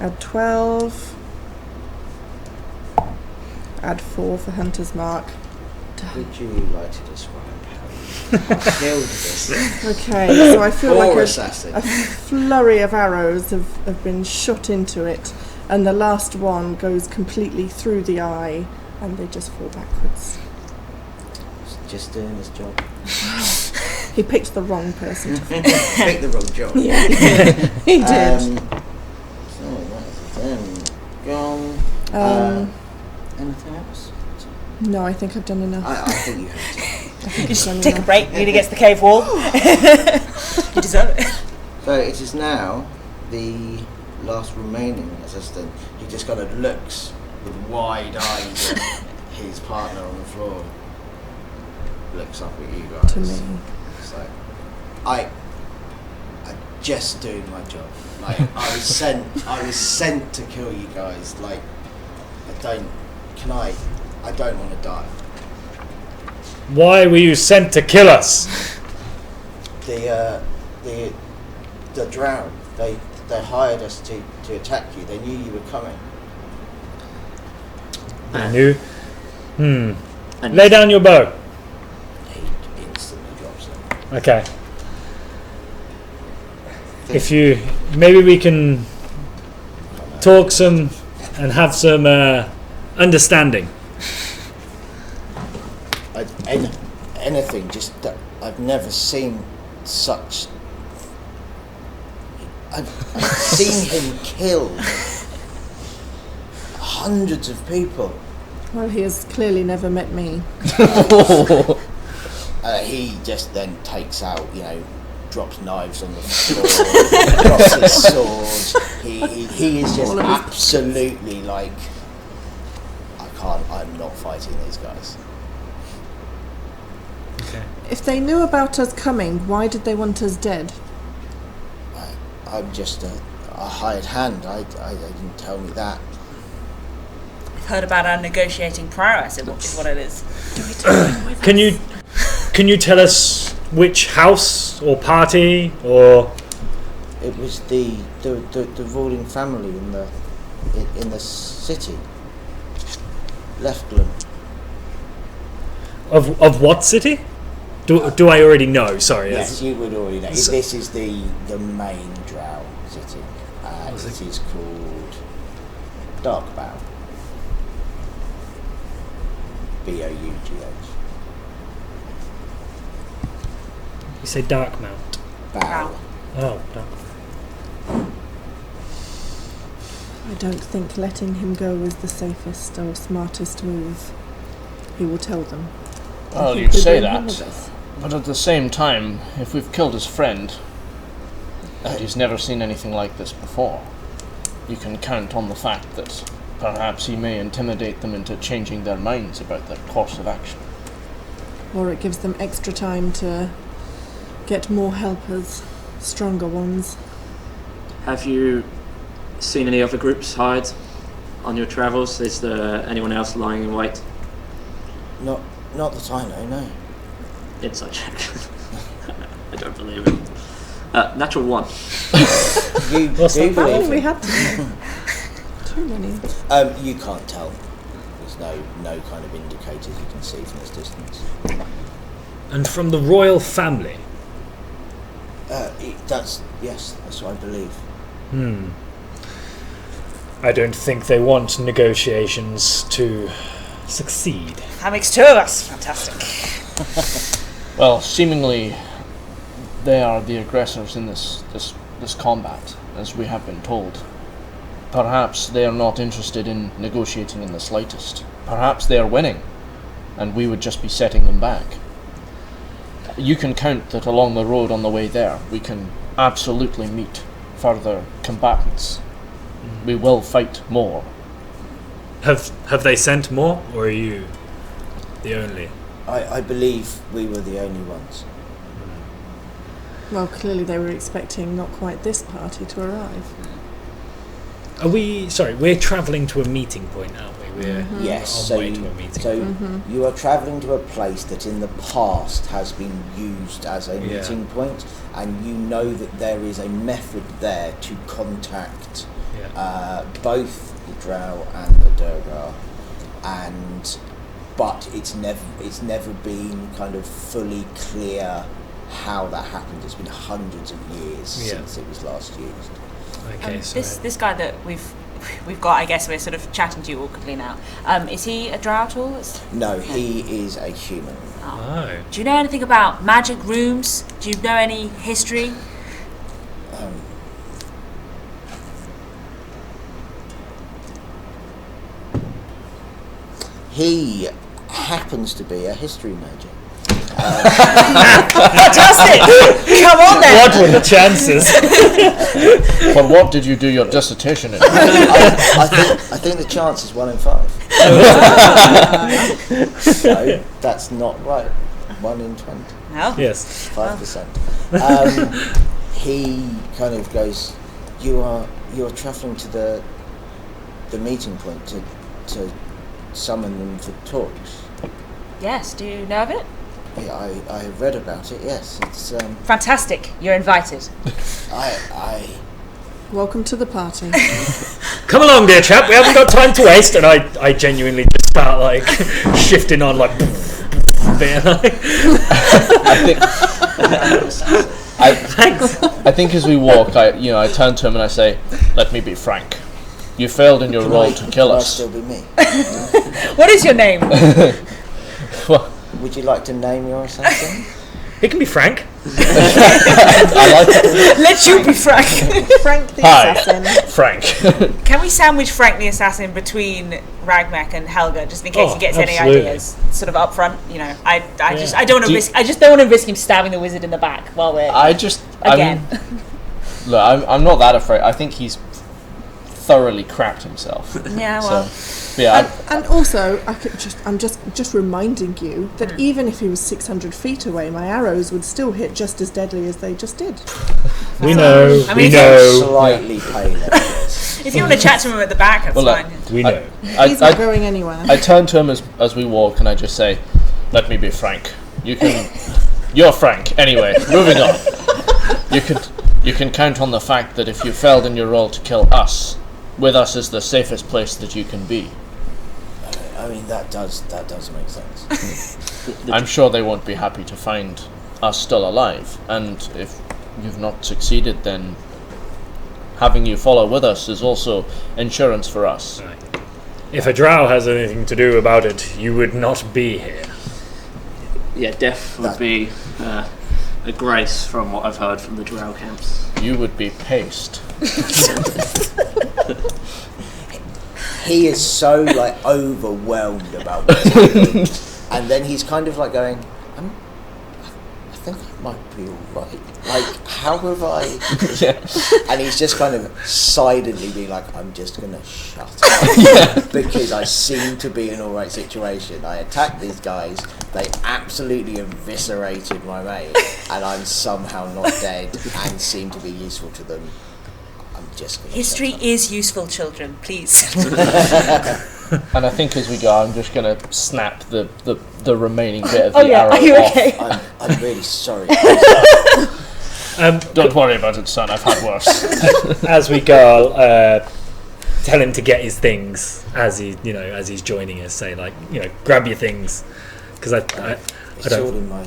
Add 12. Add 4 for Hunter's Mark. Would you like to describe how you killed this Okay, so I feel like poor a assassin? flurry of arrows have been shot into it, and the last one goes completely through the eye, and they just fall backwards. He's just doing his job. He picked the wrong person to Picked the wrong job. Yeah, he did. So that is them gone. Anything else? No, I think I've done enough. I think you have to. I think I've done Take a enough. break, lean against the cave wall. You deserve it. So it is now the last remaining assistant. He just kind of looks with wide eyes at his partner on the floor. Looks up at you guys. To me. It's like, I'm just doing my job. Like I was sent to kill you guys. Like I don't want to die. Why were you sent to kill us? The drow. They hired us to attack you. They knew you were coming. I knew. Lay down your bow. He instantly drops it. Okay. If you, maybe we can talk some and have some understanding. Anything, just that I've never seen such. I've seen him kill hundreds of people. Well, he has clearly never met me. He just then takes out, drops knives on the floor, drops his sword. He is just absolutely like, I'm not fighting these guys. Okay. If they knew about us coming, why did they want us dead? I'm just a hired hand. I didn't tell me that. I've heard about our negotiating prowess, is what it is. Can you tell us which house or party or? It was the ruling family in the city. Leftglen. Of what city? Do I already know? Sorry. Yes, you would already know. This is the main Drow city. It is called Darkbow. Bough. You say Darkmount. Bow. Oh, Dark. I don't think letting him go is the safest or smartest move. He will tell them. Well, think you'd we say bring him that, with us. but at the same time, if we've killed his friend, and he's never seen anything like this before, you can count on the fact that perhaps he may intimidate them into changing their minds about their course of action. Or it gives them extra time to get more helpers, stronger ones. Have you seen any other groups hide on your travels? Is there anyone else lying in wait? Not that I know, no. Insight check. I don't believe it. Natural 1. You What's do that? How many believe we it. had today? Too many. You can't tell. There's no kind of indicators you can see from this distance. And from the royal family. That's what I believe. I don't think they want negotiations to succeed. That makes 2 of us. Fantastic. Well, seemingly they are the aggressors in this combat, as we have been told. Perhaps they are not interested in negotiating in the slightest. Perhaps they are winning, and we would just be setting them back. You can count that along the road on the way there, we can absolutely meet further combatants. We will fight more. Have they sent more, or are you the only? I believe we were the only ones. Well, clearly they were expecting not quite this party to arrive. Are we? Sorry, we're travelling to a meeting point, aren't we? We're Yes, on way to a meeting. so you are travelling to a place that in the past has been used as a meeting point, and you know that there is a method there to contact both the Drow and the Durgar, but it's never been kind of fully clear how that happened. It's been hundreds of years since it was last used. Okay, so This guy that we've got, I guess we're sort of chatting to you awkwardly now. Is he a drow at all? No, he is a human. Oh. Do you know anything about magic rooms? Do you know any history? He happens to be a history major. Fantastic! Come on then! What were the chances? For what did you do your dissertation in? I think the chance is 1 in 5. So that's not right. 1 in 20. No? Yes. 5%. He kind of goes, you're travelling to the meeting point to summon them for talks. Yes, do you know of it? Yeah, I have read about it, yes. It's Fantastic, you're invited. Welcome to the party. Come along, dear chap. We haven't got time to waste. And I genuinely just start like shifting on like. I think as we walk, I turn to him and I say, "Let me be frank. You failed in your role to kill us." Still be me. What is your name? Well, Would you like to name your assassin? It can be Frank. I like it. Let you be Frank. Frank the Hi. assassin. Frank. Can we sandwich Frank the assassin between Ragmek and Helga, just in case he gets any absolutely. ideas, sort of up front? You know, I just don't want Do to you- risk. I just don't want to risk him stabbing the wizard in the back while we're again. Look, I'm not that afraid. I think he's thoroughly crapped himself. Yeah, well. So, yeah, And also, I'm just reminding you that even if he was 600 feet away, my arrows would still hit just as deadly as they just did. We know. I mean, We if know. Slightly paler. Yes. If you want to chat to him at the back, that's Well, fine. We know. He's not going anywhere. I turn to him as we walk, and I just say, "Let me be Frank. You're Frank. Anyway, moving on. You can count on the fact that if you failed in your role to kill us, with us is the safest place that you can be. I mean, that does make sense. I'm sure they won't be happy to find us still alive, and if you've not succeeded, then having you follow with us is also insurance for us." If a drow has anything to do about it, you would not be here. Yeah, death would be a grace from what I've heard from the drow camps. You would be paced. He is so like overwhelmed about what's happening, and then he's kind of like going, I think I might be all right. Like, how have I? And he's just kind of silently being like, I'm just gonna shut up because I seem to be in all right situation. I attacked these guys, they absolutely eviscerated my mate, and I'm somehow not dead and seem to be useful to them. I'm just gonna History shut up. is useful, children. Please. And I think as we go, I'm just going to snap the remaining bit of Oh, the yeah. arrow Are you off. okay? I'm really sorry. Don't worry about it, son. I've had worse. As we go, I'll tell him to get his things as he's joining us. Say grab your things, because I It's all in my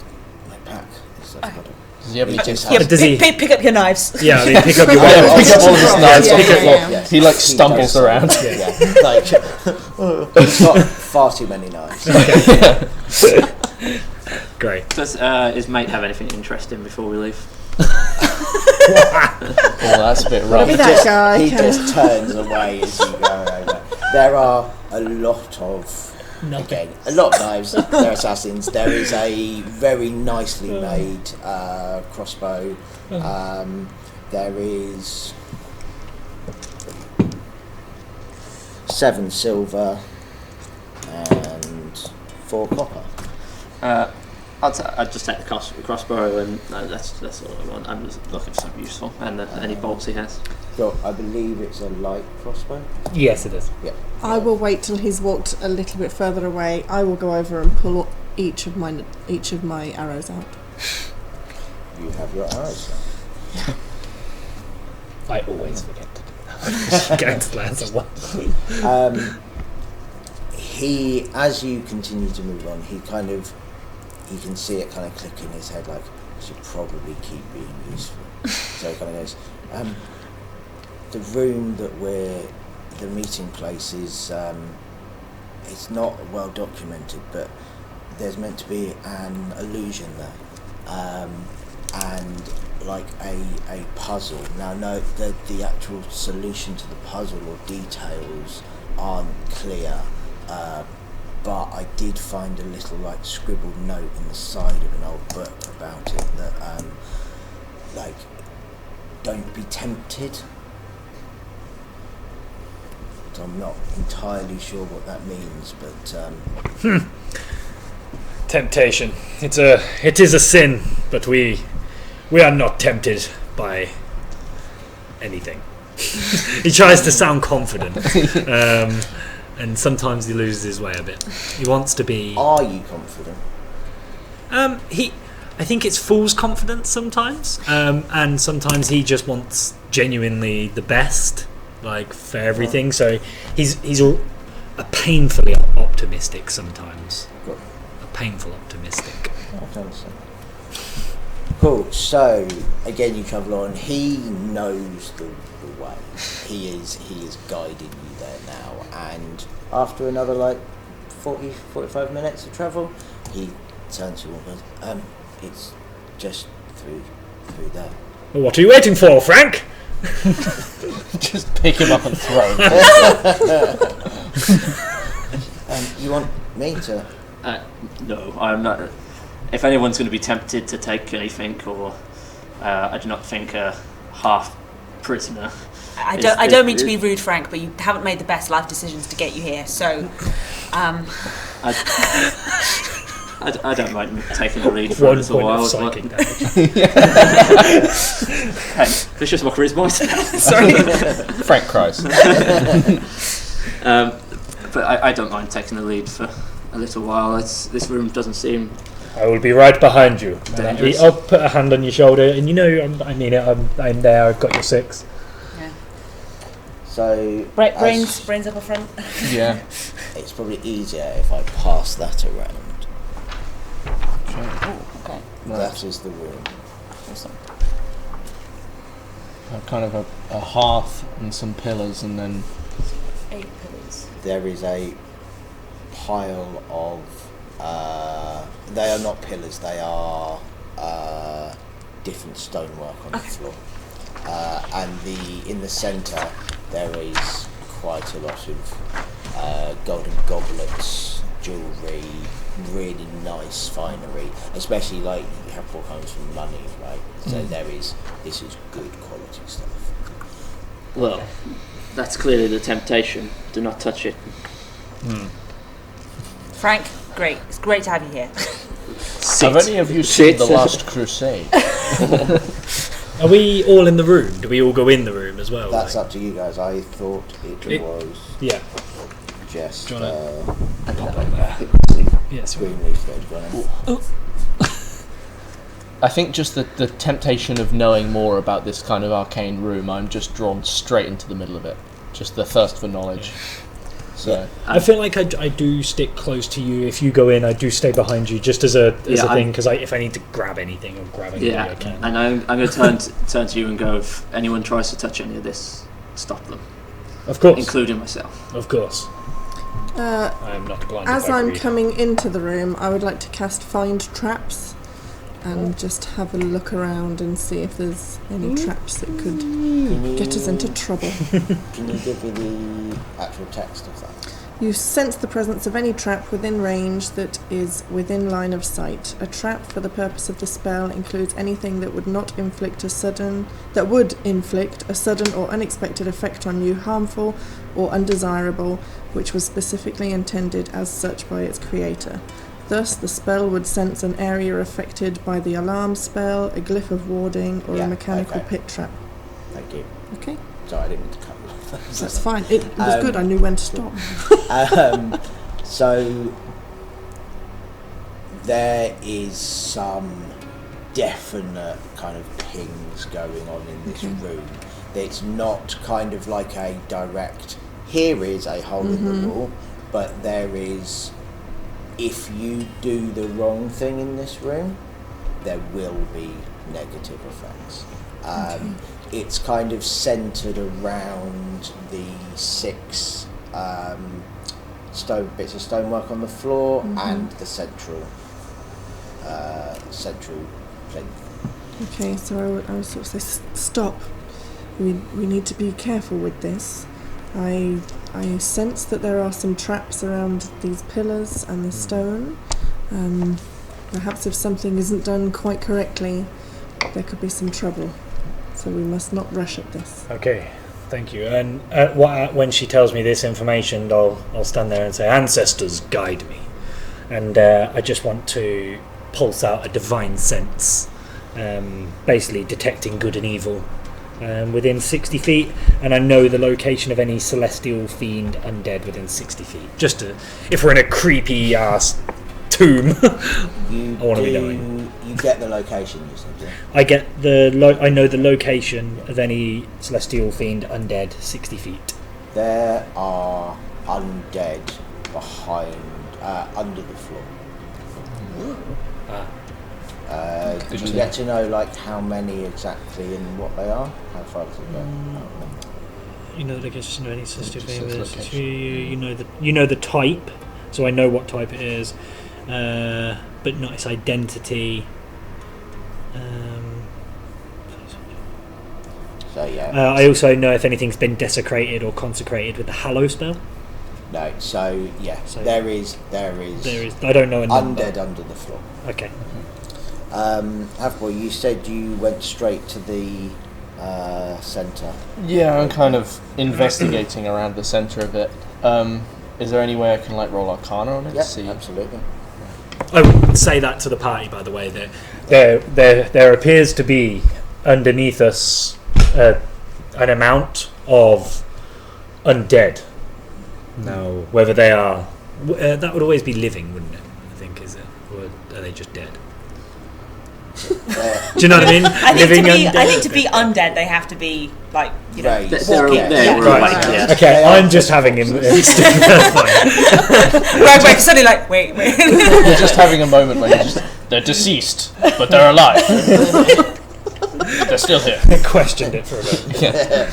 pack. So I've got it. Does he have anything? Yeah, Does he- pick up your knives. yeah, I mean, pick up your Yeah, weapons. pick up all of his knives. Yeah, off the yeah, floor. yeah. He like stumbles does. around. Yeah, like he's got far too many knives. Great. Does his mate have anything interesting before we leave? Oh, that's a bit rough. Maybe that guy He can- just turns away as you go over. There are a lot of knives. They're assassins. There is a very nicely made crossbow. There is 7 silver and 4 copper. I'd just take the crossbow, and that's all I want. I'm just looking for something useful, and any bolts he has. So I believe it's a light crossbow. Yes, it is. Yeah. I will wait till he's walked a little bit further away. I will go over and pull each of my arrows out. You have your arrows. I always forget to do that. Going to land at once. He, as you continue to move on, he can see it kind of click in his head, like, I should probably keep being useful. So he kind of goes, the room that the meeting place is, it's not well documented, but there's meant to be an illusion there, and like a puzzle. Now, no, the actual solution to the puzzle or details aren't clear, but I did find a little like scribbled note in the side of an old book about it that like, don't be tempted. So I'm not entirely sure what that means, but Temptation. It is a sin, but we are not tempted by anything. He tries to sound confident, and sometimes he loses his way a bit. He wants to be. are you confident? I think it's fool's confidence sometimes, and sometimes he just wants genuinely the best, like for everything. So he's a painfully optimistic sometimes. Good. A painful optimistic. I can understand. Cool. So again, you travel on. He knows the way. He is guiding you there now. And after another like 45 minutes of travel, he turns to you and goes, "It's just through there. Well, what are you waiting for, Frank? Just pick him up and throw him. You want me to? No, I'm not. If anyone's going to be tempted to take anything, or I do not think a half prisoner. I don't mean to be rude, Frank, but you haven't made the best life decisions to get you here. So, I don't mind taking the lead for a little while. Psychic damage. Hey, vicious mockery is my style. sorry. Frank cries. But I don't mind taking the lead for a little while. This room doesn't seem. I will be right behind you. Dangerous. I'll put a hand on your shoulder, and you know, I mean it. I'm there. I've got your 6. Yeah. So Brains up a front. Yeah. it's probably easier if I pass that around. Okay. That is the room. Awesome. Kind of a hearth and some pillars, and then 8 pillars. There is a pile of. They are not pillars. They are different stonework on the floor. And in the centre there is quite a lot of golden goblets, jewellery, really nice finery, especially like you have all kinds of money, right? So this is good quality stuff. Well, that's clearly the temptation. Do not touch it. Frank, great. It's great to have you here. Have any of you seen The Last Crusade? Are we all in the room? Do we all go in the room as well? That's up to you guys. I thought it was Yeah. just Do you wanna- Yes. Greenleaf that had gone in. I think just the temptation of knowing more about this kind of arcane room, I'm just drawn straight into the middle of it. Just the thirst for knowledge. So I feel like I do stick close to you. If you go in, I do stay behind you, just as a thing, because if I need to grab anything or grab anything, I can. And I'm going to turn to you and go, if anyone tries to touch any of this, stop them. Of course. Including myself. Of course. I am not blinded As by I'm greed. coming into the room, I would like to cast Find Traps and just have a look around and see if there's any traps that could get us into trouble. Can you give me the actual text of that? You sense the presence of any trap within range that is within line of sight. A trap for the purpose of the spell includes anything that would inflict a sudden or unexpected effect on you, harmful or undesirable, which was specifically intended as such by its creator. Thus, the spell would sense an area affected by the alarm spell, a glyph of warding, or a mechanical pit trap. Thank you. Okay, Sorry, I didn't mean to cut you off. that's fine. It was good. I knew when to stop. So there is some definite kind of pings going on in this room. It's not kind of like a direct, here is a hole in the wall, but there is, if you do the wrong thing in this room, there will be negative effects. It's kind of centred around the 6 bits of stonework on the floor and the central plinth. Okay, so I would sort of say, stop. We need to be careful with this. I sense that there are some traps around these pillars and the stone. Perhaps if something isn't done quite correctly, there could be some trouble. So we must not rush at this. Okay, thank you. And when she tells me this information, I'll stand there and say, "Ancestors, guide me." And I just want to pulse out a divine sense, basically detecting good and evil within 60 feet. And I know the location of any celestial, fiend, undead within 60 feet. Just if we're in a creepy ass tomb, I want to be knowing. You get the location, you said, yeah? I get I know the location of any celestial, fiend, undead 60 feet. There are undead behind, under the floor. Did you get to know like how many exactly and what they are? How far does it go? You know the location of any celestial, It just says fiend. You know the type, so I know what type it is, but not its identity. So yeah. I also know if anything's been desecrated or consecrated with the Hallow spell. No. So yeah. So there is. There is. I don't know a number. Undead under the floor. Okay. Halfboy, you said you went straight to the centre. Yeah, I'm kind of investigating around the centre of it. Is there any way I can roll Arcana on it? Yeah, to see? absolutely. I would say that to the party, by the way. That there appears to be underneath us an amount of undead. Now, whether they are that would always be living, wouldn't it? I think, is it, or are they just dead? Do you know what I mean? I think to be undead, they have to be Right. walking. Right. Okay, I'm just having him. Wait, suddenly wait. You're just having a moment where they're deceased, but they're alive. They're still here. I questioned it for a moment. Yeah.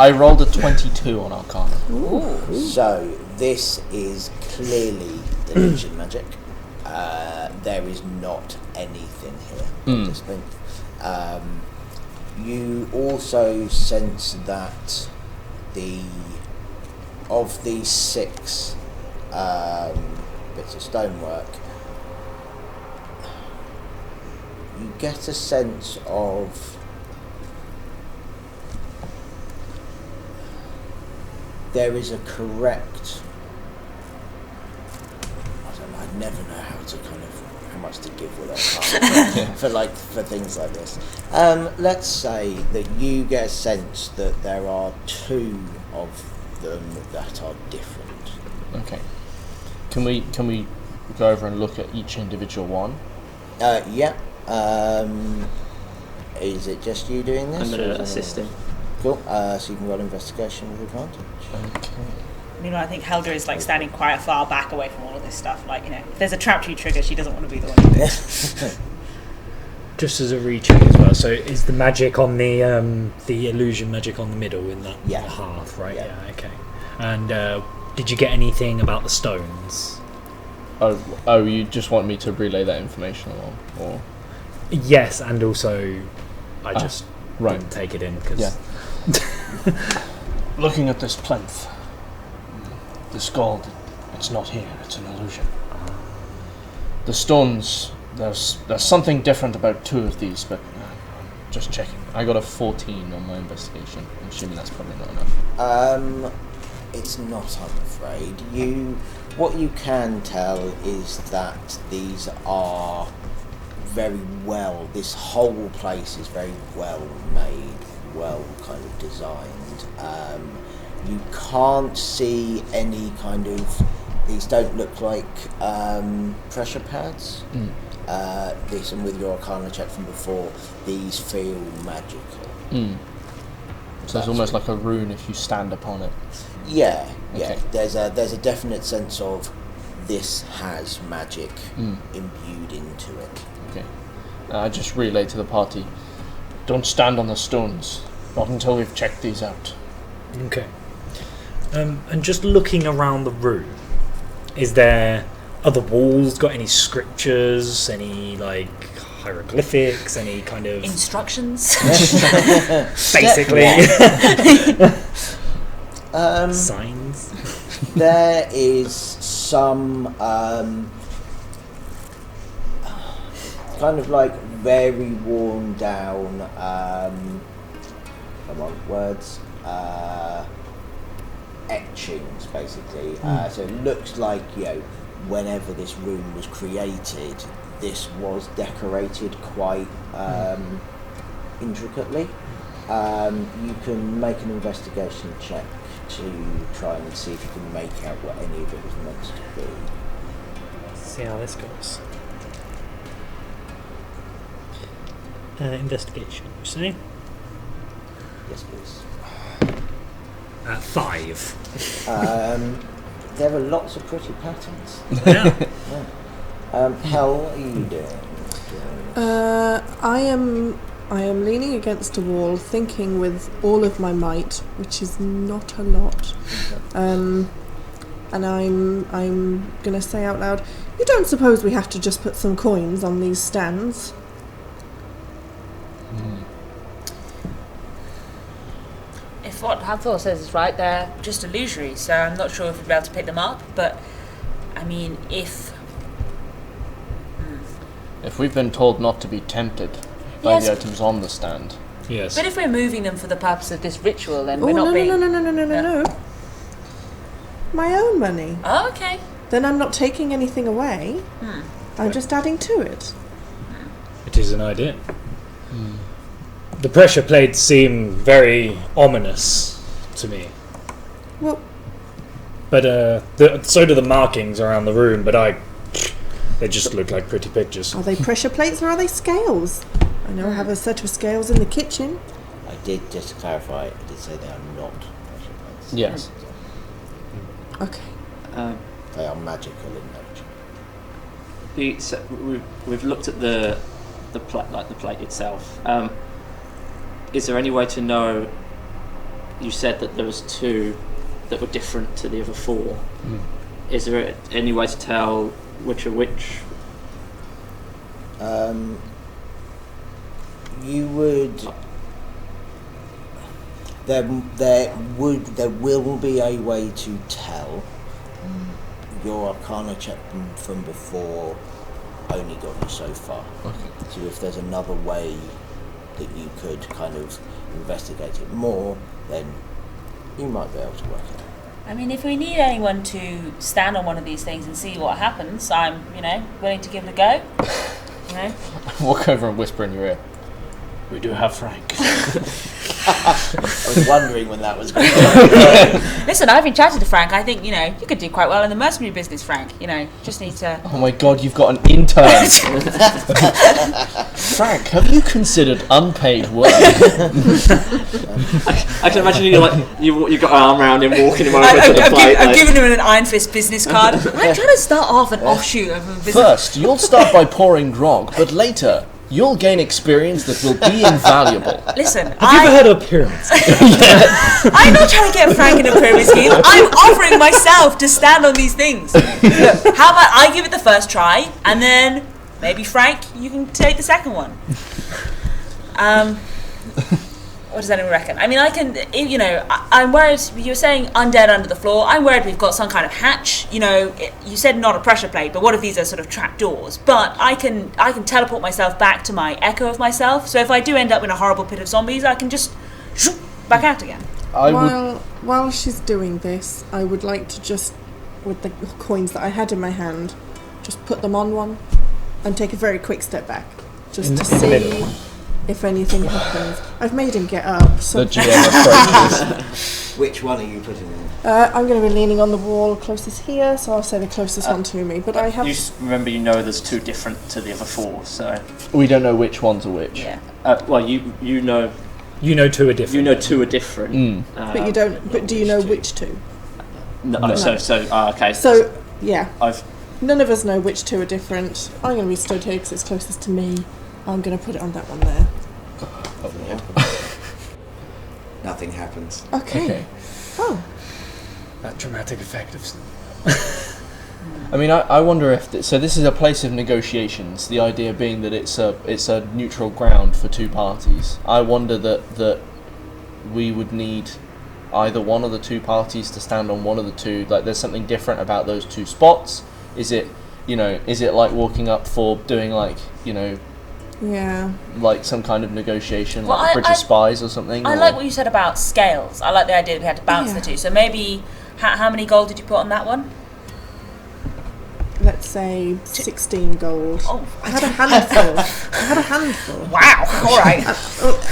I rolled a 22 on Arcana. Ooh. So this is clearly illusion magic. There is not anything here at this point. You also sense that of these 6 bits of stonework, you get a sense of there is a correct. I never know how much to give with for things like this. Let's say that you get a sense that there are 2 of them that are different. Okay. Can we go over and look at each individual one? Yeah. Is it just you doing this? I'm going to assist him. Cool. So you can roll investigation with advantage. Okay. Meanwhile, I think Helga is standing quite far back away from all of this stuff. If there's a trap to trigger, she doesn't want to be the one who does it. Just as a recheck as well. So is the magic on the illusion magic on the middle in that half, right? Yeah. Okay. And did you get anything about the stones? Oh, you just want me to relay that information along, or? Yes, and also I just didn't take it in because. Yeah. Looking at this plinth. The gold, it's not here, it's an illusion. The stones, there's something different about 2 of these, but just checking. I got a 14 on my investigation. I'm assuming that's probably not enough. It's not, I'm afraid. What you can tell is that these are this whole place is very well made, well kind of designed. You can't see any these don't look like pressure pads. This, and with your Arcana check from before, these feel magical. So it's almost like a rune if you stand upon it. Yeah. Okay. There's a definite sense of this has magic imbued into it. Okay. I just relayed to the party, don't stand on the stones, not until we've checked these out. Okay. And just looking around the room, is there other walls got any scriptures, any hieroglyphics, any kind of instructions? Basically. Signs. There is some very worn down etchings, basically. So it looks like, whenever this room was created, this was decorated quite intricately. You can make an investigation check to try and see if you can make out what any of it was meant to be. Let's see how this goes. Investigation, you say? Yes, please. 5. There are lots of pretty patterns. Yeah. How are you doing? I am leaning against a wall, thinking with all of my might, which is not a lot. And I'm gonna say out loud, you don't suppose we have to just put some coins on these stands? if what Hathor says is right, they're just illusory, so I'm not sure if we'll be able to pick them up, but, I mean, if we've been told not to be tempted by Yes. the items on the stand. Yes. But if we're moving them for the purpose of this ritual, then Oh, we're not no, being... no. My own money. Oh, okay. Then I'm not taking anything away. I'm just adding to it. It is an idea. The pressure plates seem very ominous to me. Well, But so do the markings around the room, but they just look like pretty pictures. are they pressure plates or are they scales? I know I have a set of scales in the kitchen. I did, just to clarify, I did say they are not pressure plates. Yes. Okay. They are magical in nature. So we've looked at the plate itself. Is there any way to know? You said that there was 2 that were different to the other 4. Is there any way to tell which are which? You would. There will be a way to tell. Your Arcana check from before only got you so far. Okay. So if there's another way that you could kind of investigate it more, then you might be able to work it out. I mean, if we need anyone to stand on one of these things and see what happens, I'm, willing to give it a go. Walk over and whisper in your ear. We do have Frank. I was wondering when that was going to Listen, I've been chatting to Frank. I think, you could do quite well in the mercenary business, Frank. Just need to... Oh my god, you've got an intern! Frank, have you considered unpaid work? I can imagine you've got an arm around him, walking him over to the plate. I've given him an Iron Fist business card. I'm trying to start off an offshoot of a business. First, you'll start by pouring grog, but later, you'll gain experience that will be invaluable. Listen, Have you ever heard of pyramids? I'm not trying to get Frank in a pyramid scheme. I'm offering myself to stand on these things. Look, how about I give it the first try, and then maybe Frank, you can take the second one. What does anyone reckon? I mean, I can, I'm worried, you were saying undead under the floor. I'm worried we've got some kind of hatch. You said not a pressure plate, but what if these are sort of trap doors? But I can teleport myself back to my echo of myself. So if I do end up in a horrible pit of zombies, I can just back out again. While she's doing this, I would like to just, with the coins that I had in my hand, just put them on one and take a very quick step back, just to see if anything happens. I've made him get up. So The GM approaches. Which one are you putting in? I'm going to be leaning on the wall closest here, so I'll say the closest one to me. But I have. Remember, there's 2 different to the other 4, so. We don't know which ones are which. Yeah. Well, you know. You know 2 are different. You know 2 are different. But you don't. But do you know which 2? No. No. Okay. So yeah, I've. none of us know which 2 are different. I'm going to be stood here because it's closest to me. I'm going to put it on that one there. Oh, Lord. Nothing happens. Okay. Oh. That dramatic effect of... I mean, I wonder if... so this is a place of negotiations, the idea being that it's a neutral ground for 2 parties. I wonder that we would need either one of the 2 parties to stand on one of the 2. Like, there's something different about those 2 spots. Is it like walking up for doing Yeah. like some kind of negotiation, Well, like the British spies or something? I or? like what you said about scales. I like the idea that we had to balance the 2. So maybe, how many gold did you put on that one? Let's say 16 gold. Oh, I had a handful. Wow. All right.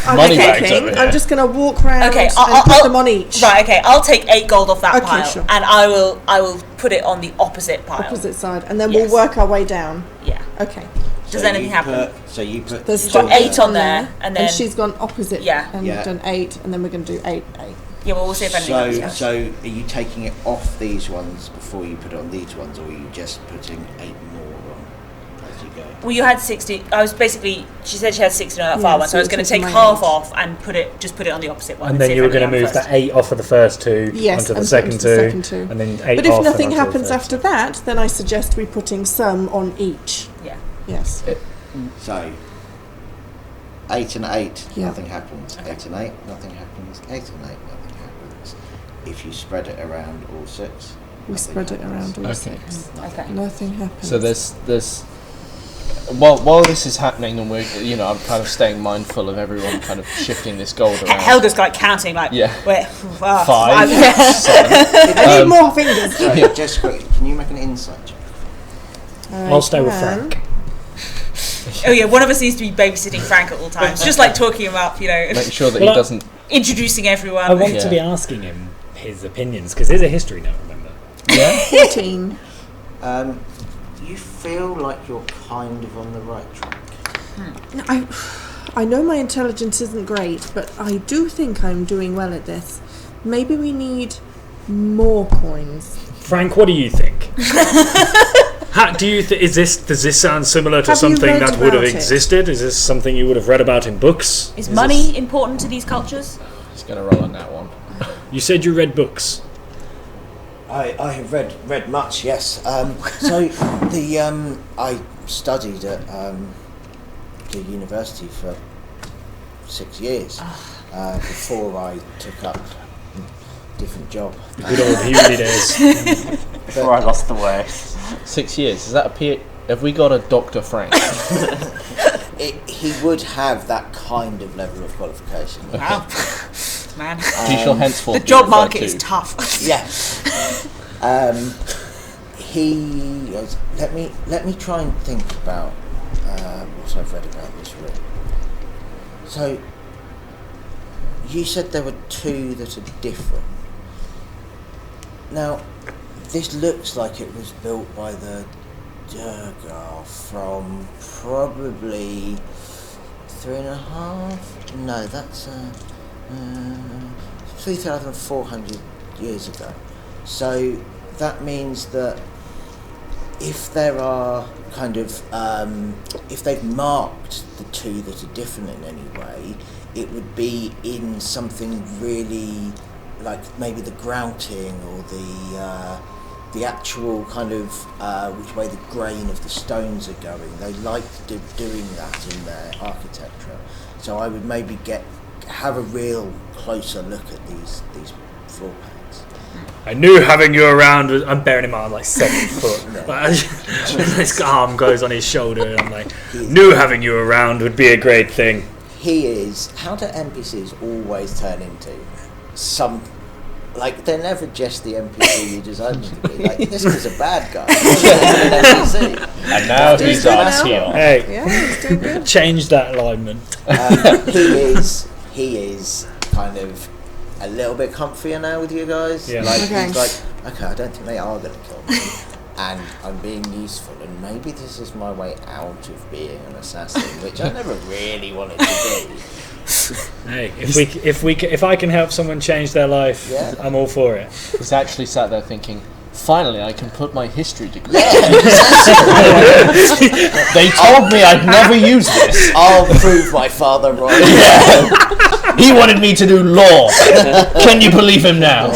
I'm Money bags thinking, over here. I'm just going to walk around Okay, and put them on each. Right. Okay. I'll take 8 gold off that Okay, pile, sure. and I will put it on the opposite pile. Opposite side, and then Yes. we'll work our way down. Yeah. Okay. Does anything happen? So you put. There's You've got still 8 on there, and then she's gone opposite. Yeah. And Yeah. done 8, and then we're going to do 8. yeah. Well, we'll see if anything happens. So are you taking it off these ones before you put it on these ones, or are you just putting 8 more on as you go? Well, you had 60. I was basically. She said she had 60 on that far Yeah, one, so so I was it's going to take my half 8. off and put it on the opposite one. And then see you if were going to anything move the happens 8 off of the first 2 Yes, onto the and second onto the second 2, 2. and then 8 But if off nothing and onto the happens third. after that, then I suggest we putting some on each. Yeah. Yes. So 8 and 8, Yeah. nothing happens. 8 and 8, nothing happens. 8 and 8, nothing happens. if you spread it around all 6. We spread it around all 6. Okay. Nothing happens. So there's while this is happening, and we're, I'm kind of staying mindful of everyone kind of shifting this gold around. Helga's like counting, like, Yeah. wait, 5, 7. I need more fingers. So, just quickly, can you make an insight check? I'll stay with Frank. Oh yeah, one of us needs to be babysitting Frank at all times, just like talking him up, Make sure that Well, he doesn't. introducing everyone. I want to Yeah. be asking him his opinions because there's a history note. Remember? Yeah. 14. You feel like you're kind of on the right track. I know my intelligence isn't great, but I do think I'm doing well at this. Maybe we need more coins. Frank, what do you think? How do you does this sound similar to Have you something read that would have about it? existed? Is this something you would have read about in books? Is money important to these cultures? He's gonna roll on that one. You said you read books. I have read much, yes. So I studied at the university for 6 years before I took up a different job. Good old uni days. Before I lost the way. 6 years. Is that a have we got a Dr. Frank? He would have that kind of level of qualification. Wow, man. He shall henceforth The be job referred market to. is tough. Yeah. He goes, let me try and think about what I've read about this room. So you said there were 2 that are different. Now this looks like it was built by the Durgar from probably 3.5. No, that's 3,400 years ago. So that means that if there are kind of if they've marked the 2 that are different in any way, it would be in something really like maybe the grouting or the actual kind of which way the grain of the stones are going. They like doing that in their architecture. So I would maybe have a real closer look at these floor plans. I knew having you around was. I'm bearing in mind I'm like 7 foot. This arm goes on his shoulder, and I'm like, knew having you around would be a great thing. He is. How do NPCs always turn into some? Like they're never just the NPC you design them to be. Like this was a bad guy. An NPC. And now he's good our now. heel. Hey, Yeah, it's doing good. change that alignment. He is kind of a little bit comfier now with you guys. Yeah. Like Okay. he's like, okay, I don't think they are going to kill me, and I'm being useful, and maybe this is my way out of being an assassin, which I never really wanted to be. Hey, if I can help someone change their life, Yeah. I'm all for it. He's actually sat there thinking, finally I can put my history degree. They told me I'd never use this. I'll prove my father wrong. He wanted me to do law. Can you believe him now?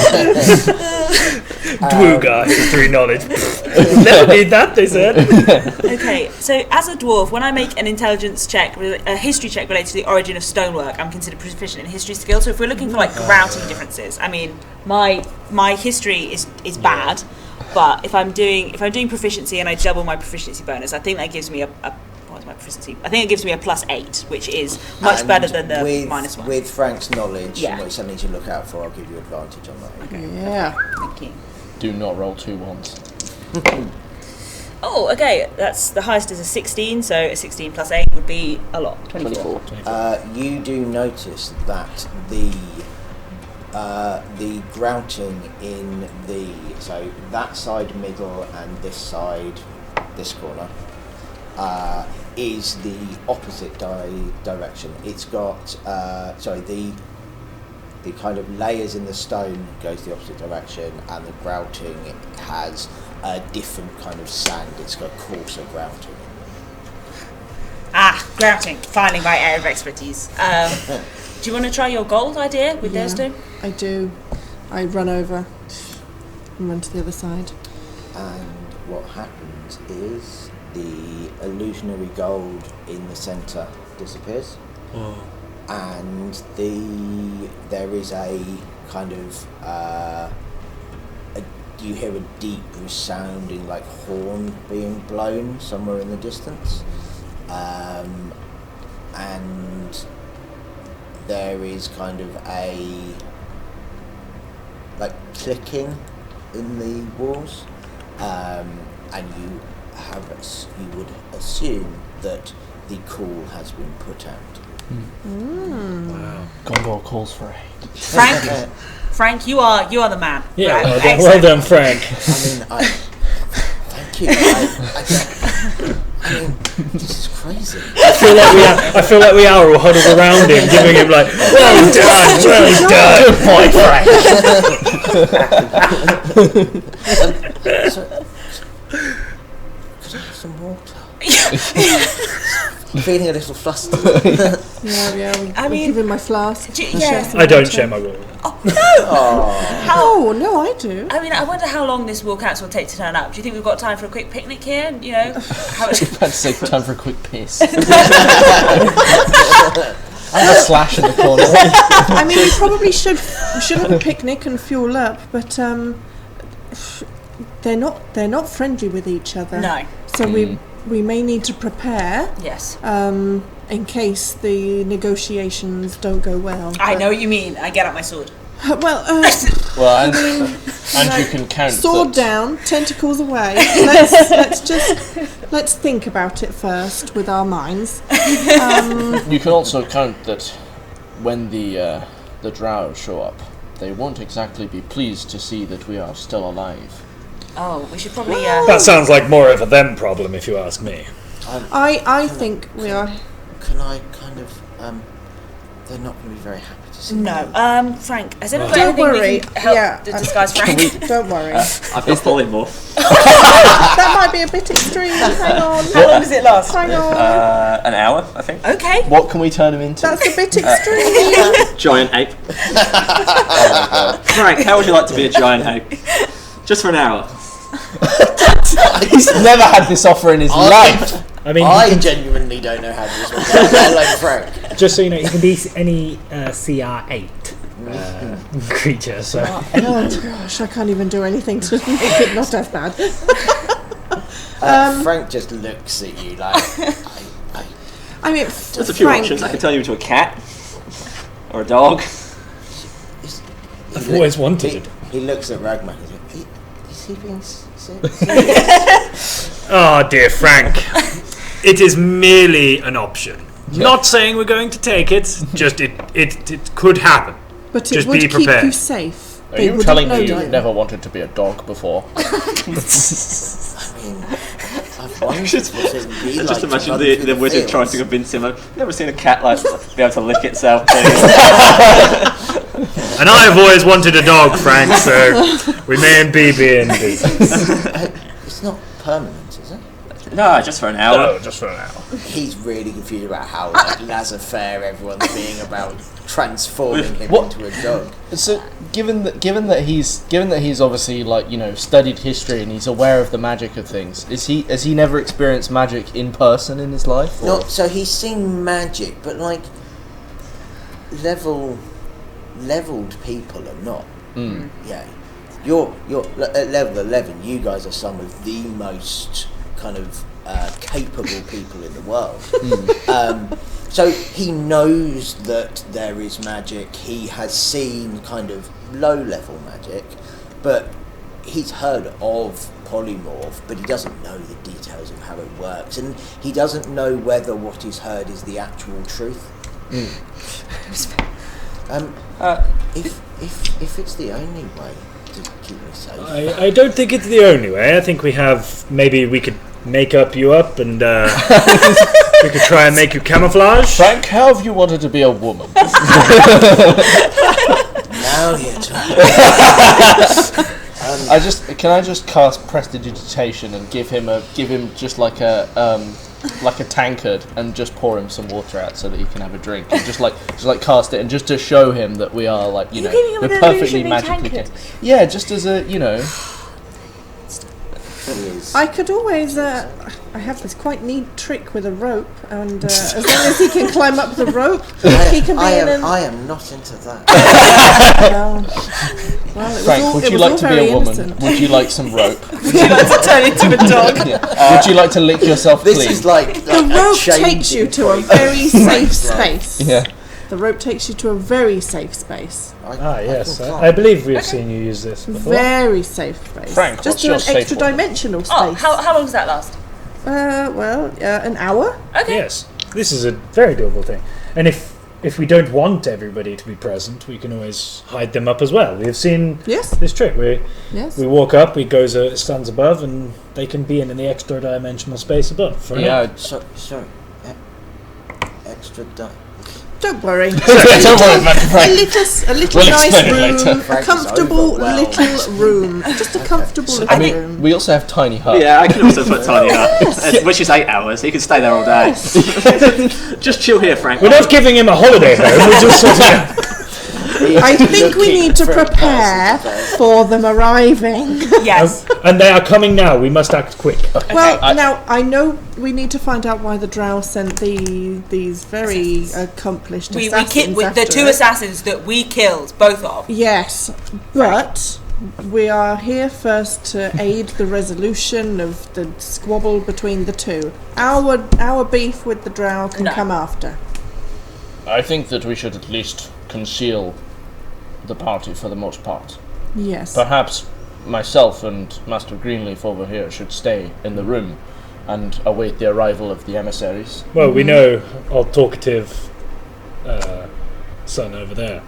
Dwuga, history knowledge. Never need that, they said. Okay, so as a dwarf, when I make an intelligence check, a history check related to the origin of stonework, I'm considered proficient in history skills. So if we're looking for like grouting differences, I mean, my history is bad, but if I'm doing proficiency and I double my proficiency bonus, I think that gives me what's my proficiency? I think it gives me a +8, which is much And better than the with, -1. With Frank's knowledge, Yeah. and it's something to look out for, I'll give you advantage on that. Yeah. Thank you. Do not roll 2 ones. Oh, okay. That's the highest is a 16, so a 16 + 8 would be a lot. 24. You do notice that the grouting in so that side middle and this side, this corner, is the opposite direction. It's got the kind of layers in the stone goes the opposite direction, and the grouting has a different kind of sand. It's got coarser grouting. Ah, grouting. Finally, my area of expertise. Do you want to try your gold idea with those two? I do. I run over and run to the other side. And what happens is the illusionary gold in the centre disappears, and the there is a kind of you hear a deep resounding like horn being blown somewhere in the distance, and there is kind of a like clicking in the walls, and you would assume that the call has been put out. Wow. Gondor calls for aid. Frank, you are the man. Yeah, Right, well done, Frank. Thank you. I mean, this is crazy. I feel like we are all huddled around him, giving him like, well done, good point, Frank. So, could I have some water? I'm feeling a little flustered. I mean, give him my flask. I don't share my water. Oh no! Oh no, I do. I mean, I wonder how long this walkout will take to turn up. Do you think we've got time for a quick picnic here? You know, I'd say time for a quick piss. And a slash in the corner. I mean, we probably should have a picnic and fuel up, but they're not friendly with each other. No. So we may need to prepare. Yes. In case the negotiations don't go well. I know what you mean. I get out my sword. Well, and you can count. Sword down, tentacles away. Let's think about it first with our minds. You can also count that when the drow show up, they won't exactly be pleased to see that we are still alive. Oh, we should probably. That sounds like more of a them problem, if you ask me. I think we are. Can I kind of they're not going to be very happy to see me. No. Frank, has anyone Don't got anything worry. we can help to disguise Frank? Don't worry. I've got polymorph. That might be a bit extreme. Hang on. How long does it last? Hang on. An hour, I think. Okay. What can we turn him into? That's a bit extreme. Giant ape. Frank, how would you like to be a giant ape? Just for an hour. He's never had this offer in his life. I mean, I genuinely don't know how this works. I like Frank. just so you know, he can be any CR8 creature. So. Oh gosh, I can't even do anything to make it not as bad. Frank just looks at you like. I mean, There's a few options. I can turn you into a cat or a dog. I've always wanted it. He looks at Ragman and he's like, is he being sick? Oh dear Frank, it is merely an option. Not saying we're going to take it. Just it could happen. but it Just would be keep prepared. you safe. Are They you wouldn't telling know me you. you've never wanted to be a dog before? I mean, I've wondered what it would be like. Just to imagine run the through wizard fields. trying to convince him. I've never seen a cat like be able to lick itself. And I've always wanted a dog, Frank. So we may be in business. It's not permanent, is it? No, just for an hour. No, just for an hour. He's really confused about how like, laissez-faire everyone's being about transforming him What? into a dog. So, given that he's obviously studied history and he's aware of the magic of things, has he never experienced magic in person in his life? Or? Not so he's seen magic, but like leveled people are not. Yeah, you're at level 11. You guys are some of the most kind of capable people in the world. So he knows that there is magic. He has seen kind of low-level magic, but he's heard of polymorph, but he doesn't know the details of how it works, and he doesn't know whether what he's heard is the actual truth. If it's the only way to keep me safe, I don't think it's the only way. I think maybe we could make you up and we could try and make you camouflage. Frank, how have you wanted to be a woman? now you're talking. Can I just cast prestidigitation and give him just like a tankard and just pour him some water out so that he can have a drink and just cast it and just to show him that we are giving him we're an perfectly illusionary magically tankard? yeah, just as a I could always I have this quite neat trick with a rope, and as long as he can climb up the rope, he can be I am not into that. Well, it Frank, was all, would it you was like all to be very a woman? innocent. Would you like some rope? Would you like to turn into a dog? Would you like to lick yourself This clean? is like The rope takes you to a very safe space. Yeah. The rope takes you to a very safe space. Yes. I believe we've seen you use this before. Very safe space. Frank, just what's to your an safe extra one? dimensional space. Oh, how long does that last? An hour. Okay. Yes, this is a very doable thing. And if we don't want everybody to be present, we can always hide them up as well. We've seen Yes. this trick where Yes. we walk up, we go stands above, and they can be in the extra dimensional space above. For now. Sorry. Extra done. Don't worry. Don't worry about it, Frank. A little We'll nice explain it room, later. a Frank is comfortable overwhelmed. little room, just a comfortable I little mean, room. we also have tiny huts. Yeah, I can also put Tiny up, which is 8 hours. He can stay there all day. Just chill here, Frank. We're not giving him a holiday home. We're just sort of. I think we need to prepare for them arriving. Yes. And they are coming now. We must act quick. Well, now I know we need to find out why the Drow sent these very accomplished We assassins the after two it. assassins that we killed, both of. Yes, but we are here first to aid the resolution of the squabble between the two. Our beef with the Drow can No. come after. I think that we should at least conceal the party for the most part. Yes. Perhaps myself and Master Greenleaf over here should stay in the room and await the arrival of the emissaries. Well, we know our talkative son over there.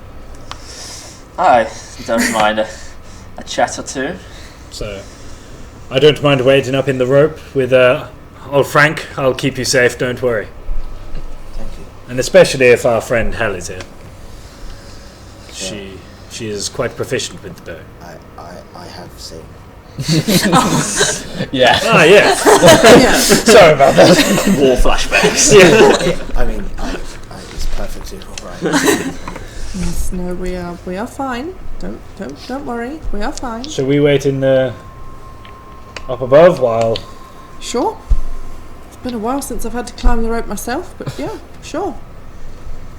I don't mind a chat or two. So I don't mind waiting up in the rope with old Frank. I'll keep you safe, don't worry. Thank you. And especially if our friend Hel is here. She is quite proficient with the bow. I have seen. Yeah. Ah, yes. Yeah. Sorry about that. War flashbacks. Yeah. I mean, it's perfectly all right. Yes, no, we are fine. Don't worry, we are fine. Shall we wait in the up above while? Sure. It's been a while since I've had to climb the rope myself, but yeah, sure.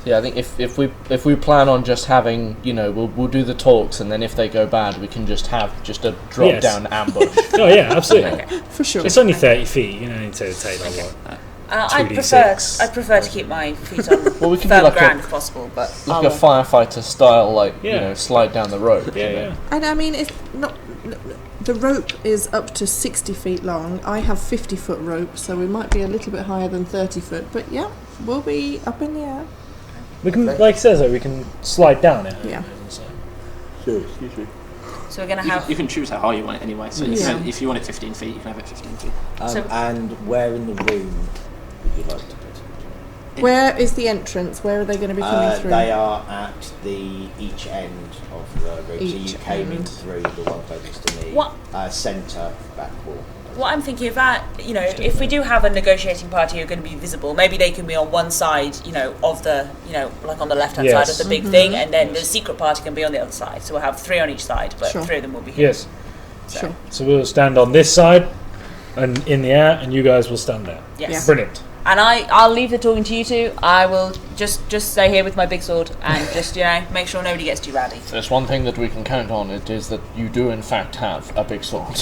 Yeah, I think if we plan on just having, we'll do the talks, and then if they go bad, we can just have a drop down ambush. Oh yeah, absolutely. For sure. It's only 30 feet. You don't need to take a lot. I'd 2d6. prefer to keep my feet on Well, we can do firm like ground if possible, but Like a firefighter style, Yeah. slide down the rope. Yeah. And I mean, it's not. The rope is up to 60 feet long. I have 50-foot rope, so we might be a little bit higher than 30 foot. But yeah, we'll be up in the air. We can, like it says, we can slide down it. Yeah. Sure, excuse me. so we're gonna have. You can choose how high you want it anyway. So Yeah. if you want it 15 feet, you can have it 15 feet. So- And where in the room would you like to put it? Where is the entrance? Where are they going to be coming through? They are at each end of the room. So Each you came in end. through the one closest to me. What? Centre back wall. What I'm thinking of that, if we do have a negotiating party who are going to be visible, maybe they can be on one side, of the, like on the left-hand side of the big thing, and then the secret party can be on the other side. So we'll have 3 on each side, but Sure. 3 of them will be here. Yes. Sure. So we'll stand on this side, and in the air, and you guys will stand there. Yes. Yeah. Brilliant. And I'll leave the talking to you two. I will just stay here with my big sword and just, make sure nobody gets too rowdy. There's one thing that we can count on, it is that you do in fact have a big sword.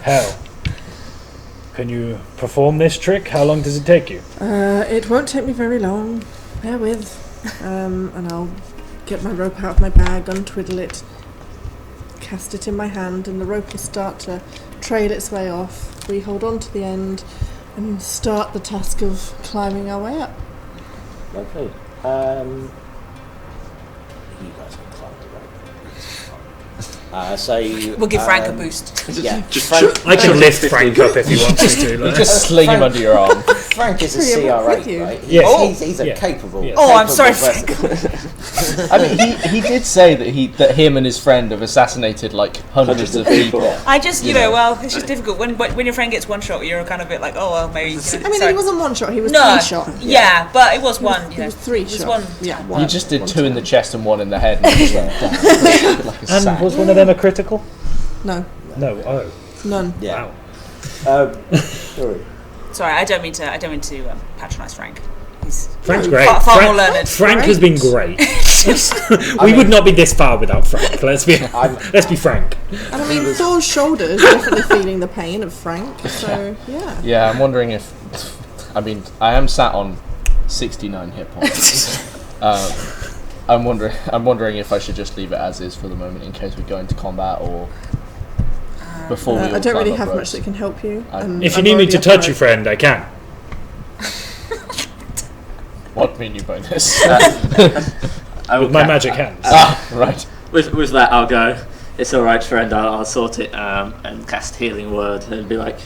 Hel, can you perform this trick? How long does it take you? It won't take me very long. Bear with. And I'll get my rope out of my bag, untwiddle it, cast it in my hand, and the rope will start to trail its way off. We hold on to the end and start the task of climbing our way up. Lovely. You guys can climb the rope. We'll give Frank a boost. Yeah, I can lift Frank up if he wants me to. You just sling him under your arm. Frank is a Pretty up with CR8, you. right? Yes. He's a capable. Yes. Oh, I'm sorry, capable person. I mean, he did say that him and his friend have assassinated like hundreds of people. I just, well, it's just difficult. When your friend gets one shot, you're kind of a bit like, oh, well, maybe. I mean, he wasn't one shot, he was no, 3 shot. Yeah, but it was one. He was 3 It was shot. one. Yeah, You just did 2 in the chest and 1 in the head. And just went down like a And sack. was one of them a critical? No, No. Oh. none. Yeah. Wow. Sorry. Sorry, I don't mean to patronise Frank. He's Frank's great. far more learned. Frank has been great. We would not be this far without Frank. Let's be frank. And I mean, Thor's shoulder is definitely feeling the pain of Frank. So yeah. Yeah, I'm wondering if. I mean, I am sat on 69 hit points. I'm wondering if I should just leave it as is for the moment in case we go into combat or before we. I don't really have ropes. much that can help you. If you need me to touch you, friend, I can. What mean you by this? With my magic hands. Right. With that, I'll go. It's all right, friend. I'll sort it and cast Healing Word and be like,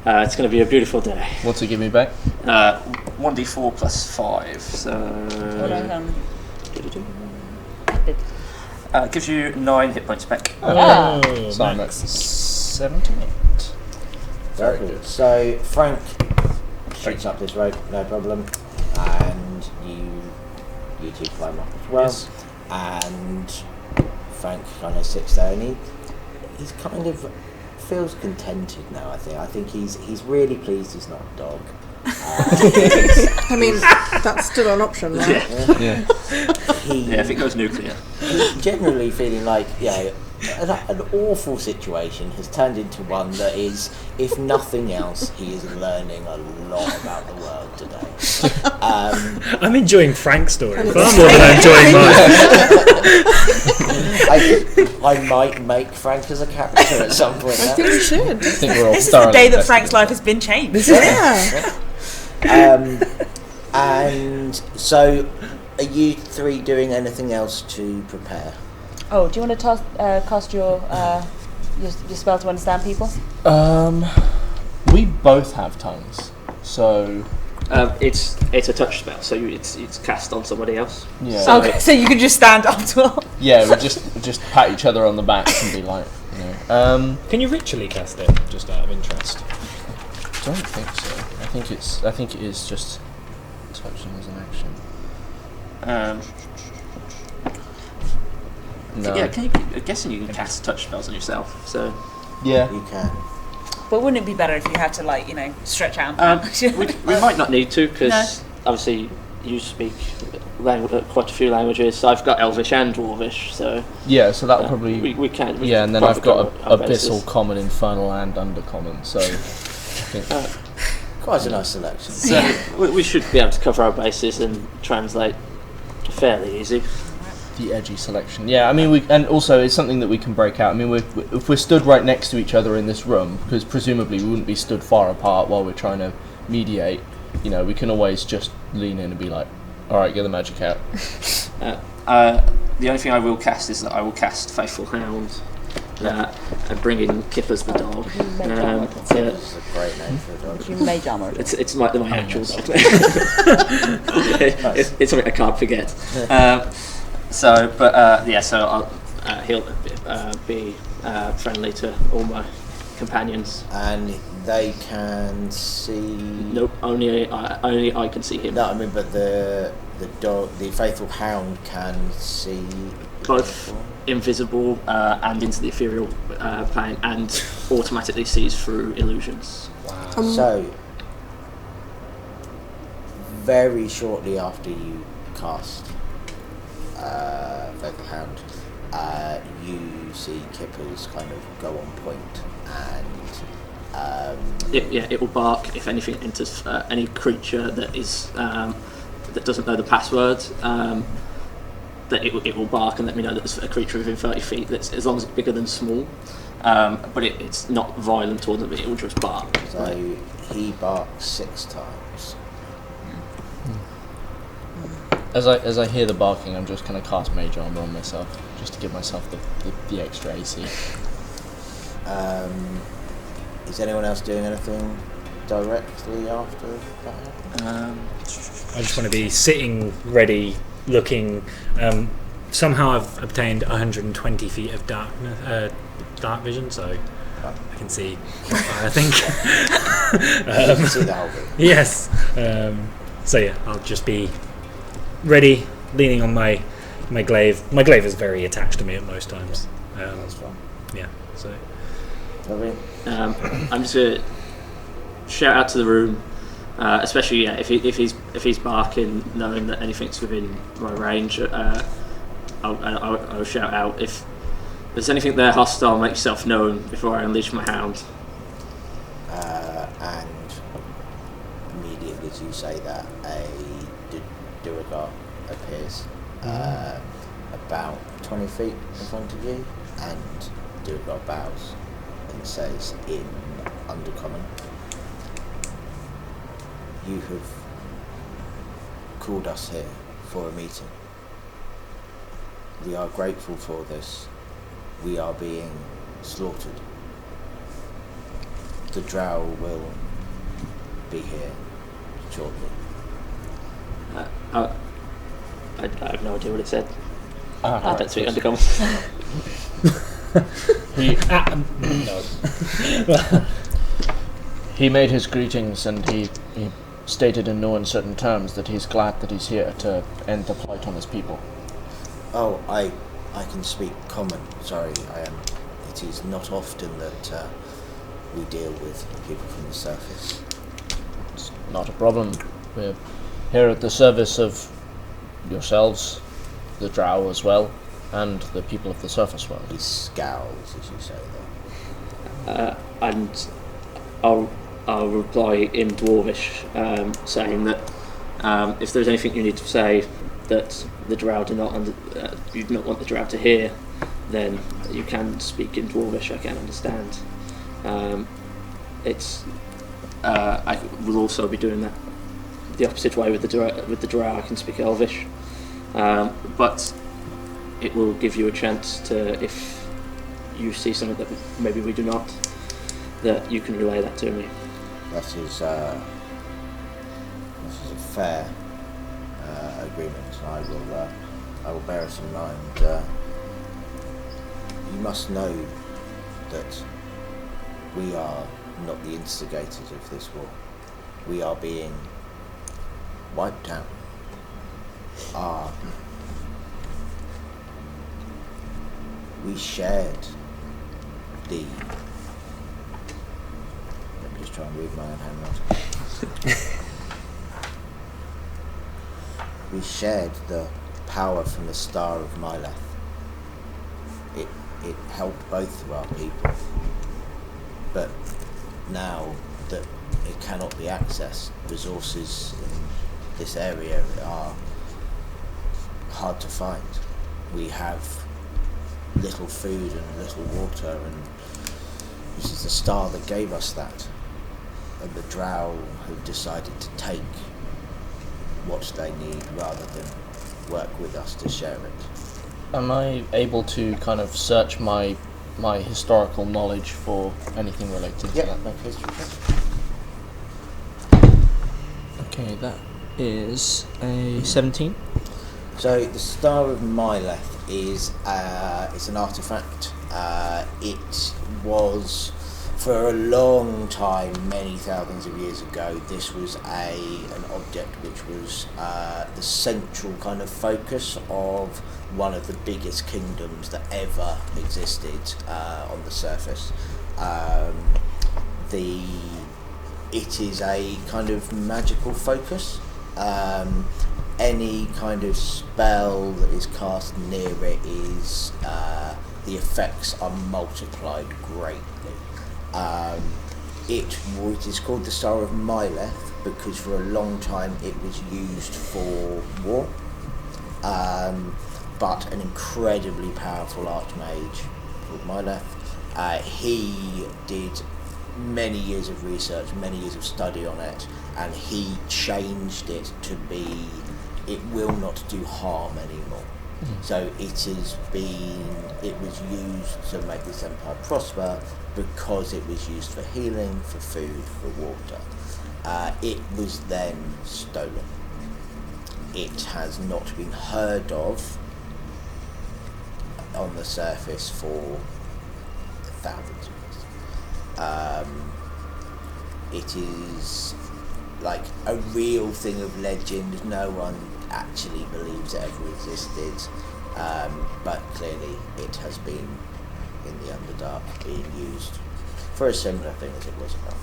it's going to be a beautiful day. What's it give me back? 1d4 plus 5. So gives you 9 hit points back. Oh, so I'm at 78. Very good. So Frank shoots up this rope, no problem, and you two climb up as well. Yes. And Frank kind of sits there, and he's kind of feels contented now. I think he's really pleased he's not a dog. I mean, that's still an option, right? Yeah. If it goes nuclear. He's generally feeling like, an awful situation has turned into one that is, if nothing else, he is learning a lot about the world today. I'm enjoying Frank's story far more than I'm enjoying mine. I might make Frank as a character at some point. I think you should. I think we're all This is the day that invested Frank's in life it. has been changed. Yeah. And so, are you three doing anything else to prepare? Oh, do you want to cast your spell to understand people? We both have tongues, so It's a touch spell, so it's cast on somebody else. yeah. So- Okay, so you can just stand up to her. Yeah, we just pat each other on the back and be like, Can you ritually cast it, just out of interest? I don't think so. I think it is just touching as an action. No. Yeah, I'm guessing you can cast touch spells on yourself. So Yeah. You can. But wouldn't it be better if you had to, stretch out? we might not need to because obviously you speak quite a few languages. So I've got Elvish and Dwarvish, so Yeah, so that'll probably. we can. Yeah, and then probably I've got cover our Abyssal, bases. Common, Infernal, and Undercommon. So I think Quite a nice selection. So we should be able to cover our bases and translate fairly easy. the edgy selection. Yeah, I mean, and also it's something that we can break out. I mean, if we're stood right next to each other in this room, because presumably we wouldn't be stood far apart while we're trying to mediate. We can always just lean in and be like, "All right, get the magic out." The only thing I will cast is that I will cast Faithful Hound and bring in Kippers the dog. That's a great name for a dog. You mage armor. It's my actual dog. It's something I can't forget. So he'll be friendly to all my companions. And they can see. Nope, only I can see him. No, I mean, but the dog, the faithful hound, can see Both invisible and into the ethereal plane, and automatically sees through illusions. Wow. So, very shortly after you cast faithful hound, you see Kippers kind of go on point and. It will bark if anything enters any creature that is that doesn't know the password. That it will bark and let me know that there's a creature within 30 feet. That's as long as it's bigger than small, but it's not violent towards them. It will just bark. So he barks 6 times. As I hear the barking, I'm just going to cast Mage Armor on myself, just to give myself the extra AC. Is anyone else doing anything directly after that happens? I just want to be sitting ready, looking. Somehow I've obtained 120 feet of dark vision, so I can see I think. You can see the whole thing. Yes. So yeah, I'll just be ready, leaning on my glaive. My glaive is very attached to me at most times. That's fun. Yeah. So. Lovely. I'm just going to shout out to the room, especially if he's barking, knowing that anything's within my range. I'll shout out if there's anything there hostile. Make yourself known before I unleash my hound. And immediately as you say that, a Duergar appears about 20 feet in front of you, and Duergar bows and says in Undercommon, "You have called us here for a meeting. We are grateful for this. We are being slaughtered. The drow will be here shortly." I have no idea what it said. I don't speak Undercommon. He made his greetings, and he stated in no uncertain terms that he's glad that he's here to end the plight on his people. Oh, I can speak common. Sorry, it is not often that we deal with people from the surface. It's not a problem. We're here at the service of yourselves, the drow as well, and the people of the surface world. He scowls as you say that. And I'll reply in Dwarvish, saying that if there's anything you need to say that the drow you do not want the drow to hear, then you can speak in Dwarvish. I can understand. I will also be doing that the opposite way with the drow. I can speak Elvish, but it will give you a chance to, if you see something that maybe we do not, that you can relay that to me. That is a fair agreement. I will bear it in mind. You must know that we are not the instigators of this war. We are being wiped out. We shared the... Let me just try and read my own handwriting. We shared the power from the Star of Myleth. It helped both of our people. But now that it cannot be accessed, resources in this area are hard to find. We have little food and little water, and this is the star that gave us that. And the drow have decided to take what they need rather than work with us to share it. Am I able to kind of search my historical knowledge for anything related to that? Make history check. Okay, that is a 17. So the Star of Myleth is it's an artifact. It was, for a long time, many thousands of years ago, this was an object which was the central kind of focus of one of the biggest kingdoms that ever existed on the surface. It is a kind of magical focus. Any kind of spell that is cast near it is the effects are multiplied greatly. It is called the Star of Myleth because for a long time it was used for war. But an incredibly powerful archmage called Myleth, he did many years of research, many years of study on it, and he changed it to be, it will not do harm anymore. So it was used to make this empire prosper because it was used for healing, for food, for water. It was then stolen. It has not been heard of on the surface for thousands of years. It is like a real thing of legend. No one actually believes it ever existed, but clearly it has been in the Underdark being used for a similar thing as it was above.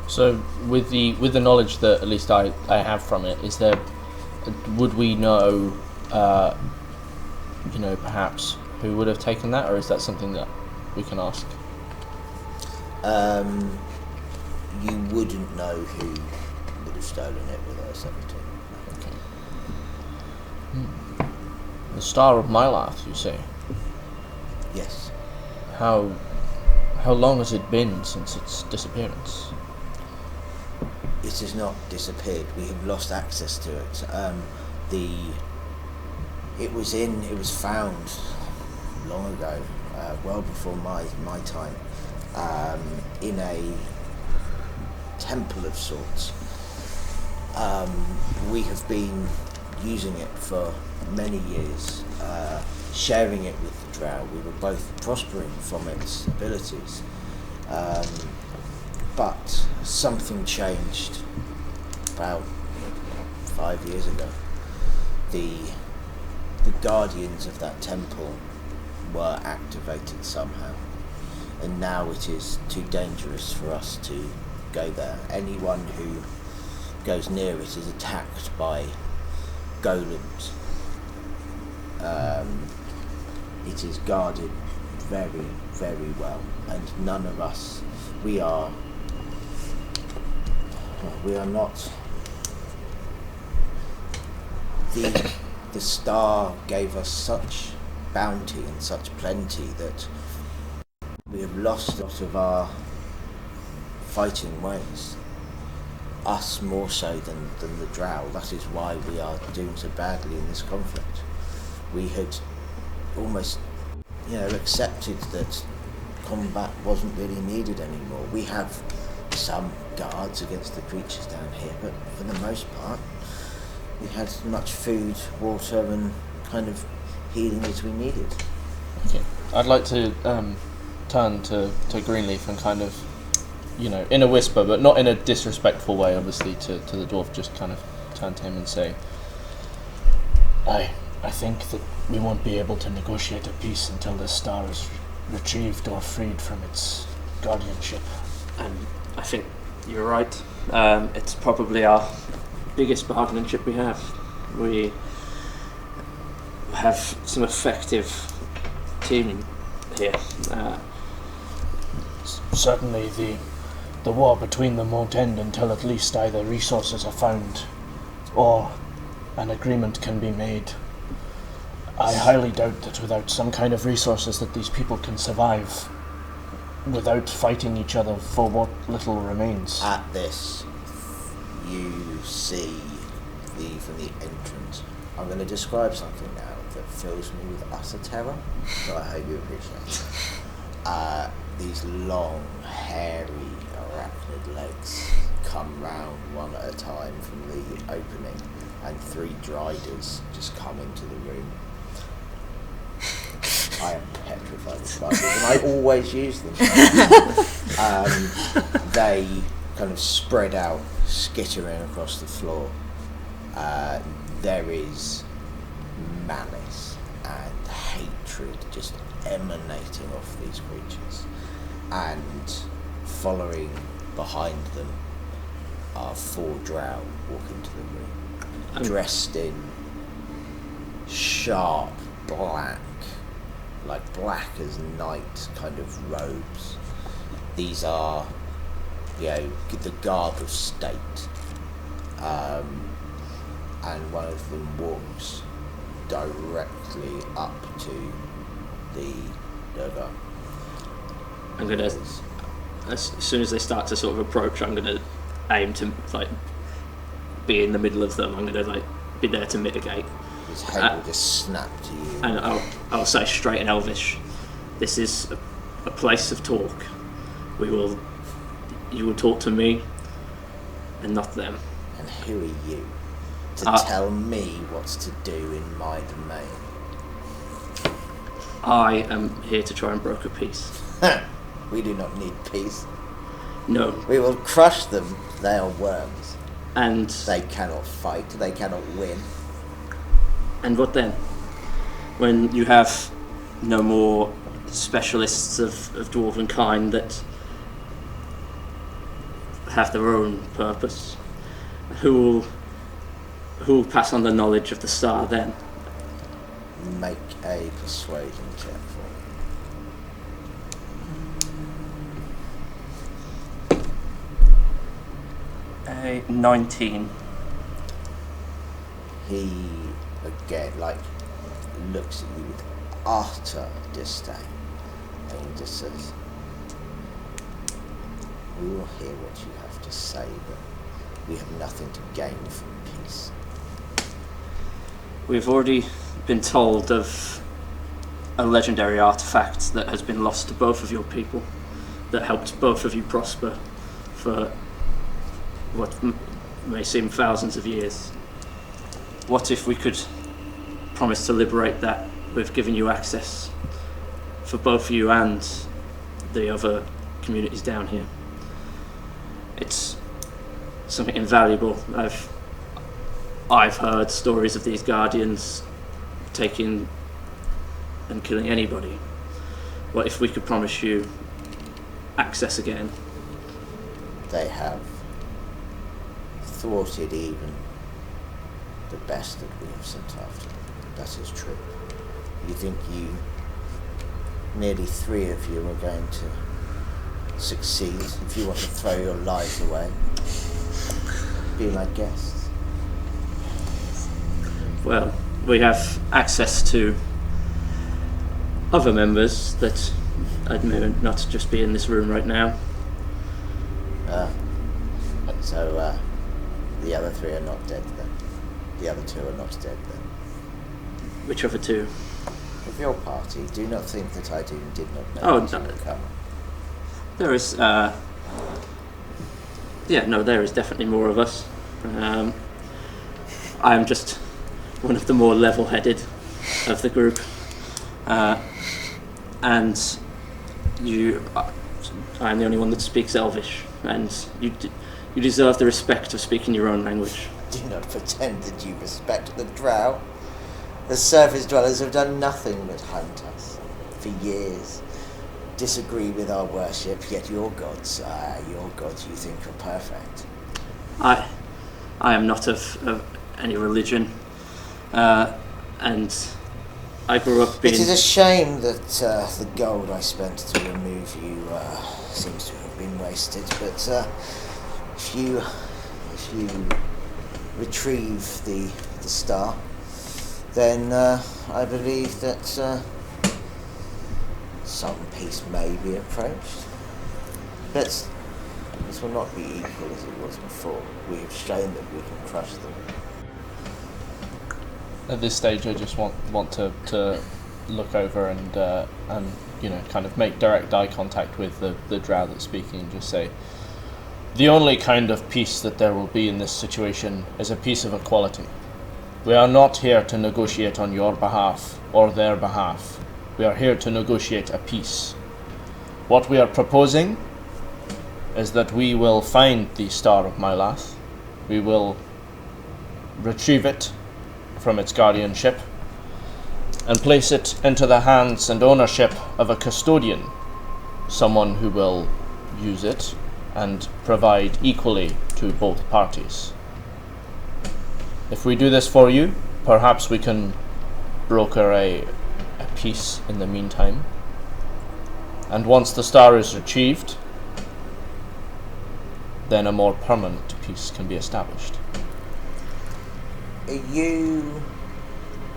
So with the knowledge that at least I have from it, would we know, perhaps who would have taken that, or is that something that we can ask? You wouldn't know who would have stolen it with her 17. Okay. The star of my life, you say? Yes. How long has it been since its disappearance? It has not disappeared. We have lost access to it. It was found long ago, well before my time, in a temple of sorts. We have been using it for many years, sharing it with the drow. We were both prospering from its abilities, but something changed about 5 years ago. The guardians of that temple were activated somehow, and now it is too dangerous for us to go there. Anyone who goes near it is attacked by golems. It is guarded very, very well, and none of us, we are not. The star gave us such bounty and such plenty that we have lost a lot of our fighting ways. Us more so than the drow. That is why we are doing so badly in this conflict. We had almost, accepted that combat wasn't really needed anymore. We have some guards against the creatures down here, but for the most part, we had as much food, water, and kind of healing as we needed. Okay. I'd like to turn to Greenleaf and kind of, in a whisper, but not in a disrespectful way, obviously, to the dwarf, just kind of turn to him and say, I think that we won't be able to negotiate a peace until the star is retrieved or freed from its guardianship. And I think you're right. It's probably our biggest bargaining chip we have. We have some effective team here. Certainly the war between them won't end until at least either resources are found or an agreement can be made. I highly doubt that without some kind of resources that these people can survive without fighting each other for what little remains. At this, you see from the entrance. I'm going to describe something now that fills me with utter terror, so I hope you appreciate it. These long, hairy, arachnid legs come round one at a time from the opening, and 3 driders just come into the room. I am petrified of spiders, and I always use them. They kind of spread out, skittering across the floor. There is malice and hatred just emanating off these creatures. And following behind them are 4 drow walking into the room, dressed in sharp black, like black as night kind of robes. These are, the garb of state. And one of them walks directly up to the Durga. I'm gonna, as soon as they start to sort of approach, I'm gonna aim to be in the middle of them. I'm gonna be there to mitigate. His head will just snap to you. And I'll say straight in Elvish, this is a place of talk. You will talk to me and not them. And who are you to tell me what's to do in my domain? I am here to try and broker peace. We do not need peace. No. We will crush them. They are worms. And they cannot fight. They cannot win. And what then? When you have no more specialists of dwarven kind that have their own purpose. Who will pass on the knowledge of the star then? Make a persuasion check for me. A 19. He again looks at you with utter disdain, and he just says, "We will hear what you have to say, but we have nothing to gain from peace." We've already been told of a legendary artifact that has been lost to both of your people, that helped both of you prosper for what may seem thousands of years. What if we could promise to liberate that with giving you access for both you and the other communities down here? It's something invaluable. I've heard stories of these guardians taking and killing anybody. What if we could promise you access again? They have thwarted even the best that we have sent after them. That is true. You think nearly 3 of you are going to succeed if you want to throw your lives away? Be my guests. Well, we have access to other members that may not just be in this room right now. So the other 3 are not dead then? The other 2 are not dead then? Which other 2? Of your party, do not think that I did not know Oh, that you no. would come. There is, there is definitely more of us. I am just one of the more level-headed of the group. And I'm the only one that speaks Elvish, and you deserve the respect of speaking your own language. Do not pretend that you respect the Drow. The surface dwellers have done nothing but hunt us for years, disagree with our worship, yet your gods you think are perfect. I am not of any religion, and I grew up being... It is a shame that the gold I spent to remove you seems to have been wasted, but if you retrieve the star, then I believe that some peace may be approached. But this will not be equal as it was before. We have shown that we can crush them. At this stage, I just want to look over and kind of make direct eye contact with the drow that's speaking and just say, the only kind of peace that there will be in this situation is a peace of equality. We are not here to negotiate on your behalf or their behalf. We are here to negotiate a peace. What we are proposing is that we will find the Star of Mylath. We will retrieve it from its guardianship and place it into the hands and ownership of a custodian, someone who will use it and provide equally to both parties. If we do this for you, perhaps we can broker a peace in the meantime. And once the star is retrieved, then a more permanent peace can be established. Are you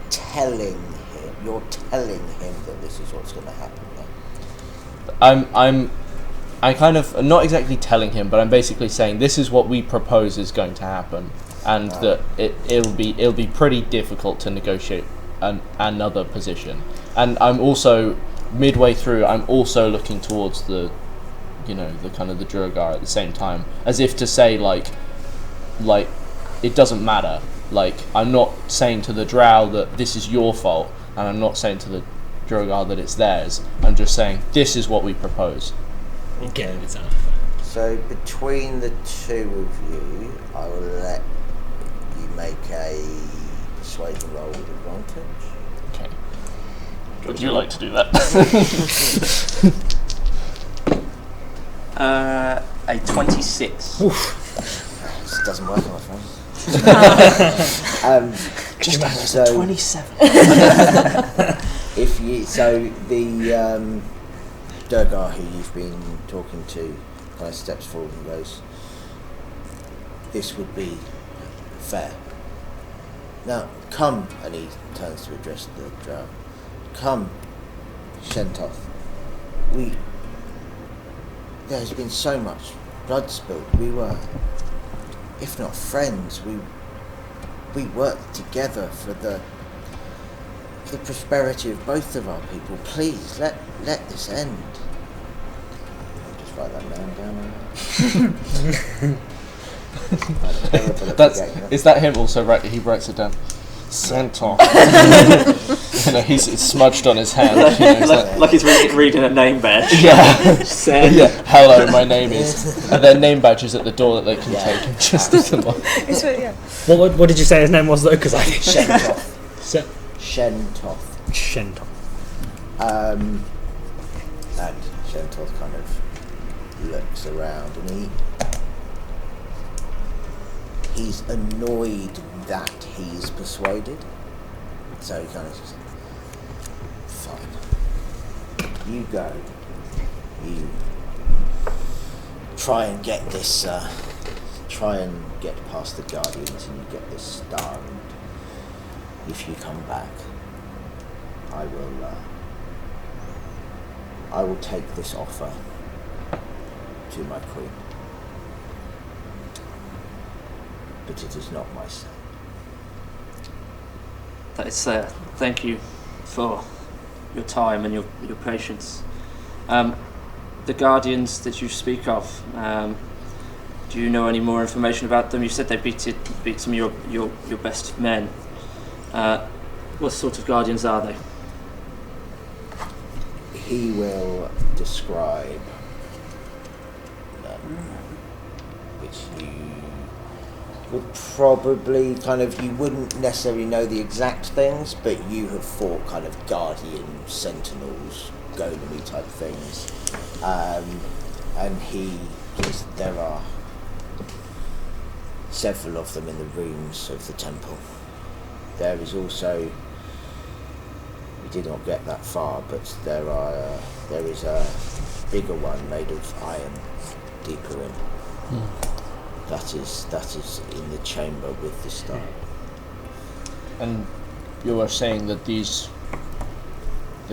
telling him? You're telling him that this is what's going to happen then? I kind of, not exactly telling him, but I'm basically saying this is what we propose is going to happen, and that it'll be pretty difficult to negotiate another position. And I'm also midway through. I'm also looking towards the kind of the Duergar at the same time, as if to say like it doesn't matter. Like, I'm not saying to the Drow that this is your fault, and I'm not saying to the Duergar that it's theirs. I'm just saying this is what we propose. Again, it's out. So between the 2 of you, I will let you make a persuasion roll with advantage. Okay. Would you like to do that? a 26. This doesn't work on my phone. So 27. The Durgar who you've been talking to kind of steps forward and goes, "This would be fair. Now, come," and he turns to address the drow. "Come, Shentoth. There's been so much blood spilled. We were, if not friends, we worked together for the prosperity of both of our people. Please, let this end." I'll just write that name down. Is that him also? Right, he writes it down. Centaur. He's it's smudged on his hand. Like he's reading a name badge. Yeah. Yeah. Hello, my name is. And their name badges at the door that they can take and just stick them on. What did you say his name was though? Because I Shentoth. Shentoth. And Shentoth kind of looks around and he's annoyed that he's persuaded. So he kind of just, "Fine. You go. You try and get this, try and get past the Guardians and you get this star, and if you come back, I will take this offer to my queen. But it is not my say." That is, thank you for your time and your patience. The Guardians that you speak of, do you know any more information about them? You said they beat some of your best men. What sort of Guardians are they? He will describe which you would probably you wouldn't necessarily know the exact things, but you have fought kind of Guardian, Sentinels, Golem-y type things. And there are several of them in the rooms of the temple. There is also, we did not get that far, but there is a bigger one made of iron deeper in. That is in the chamber with the star. And you were saying that they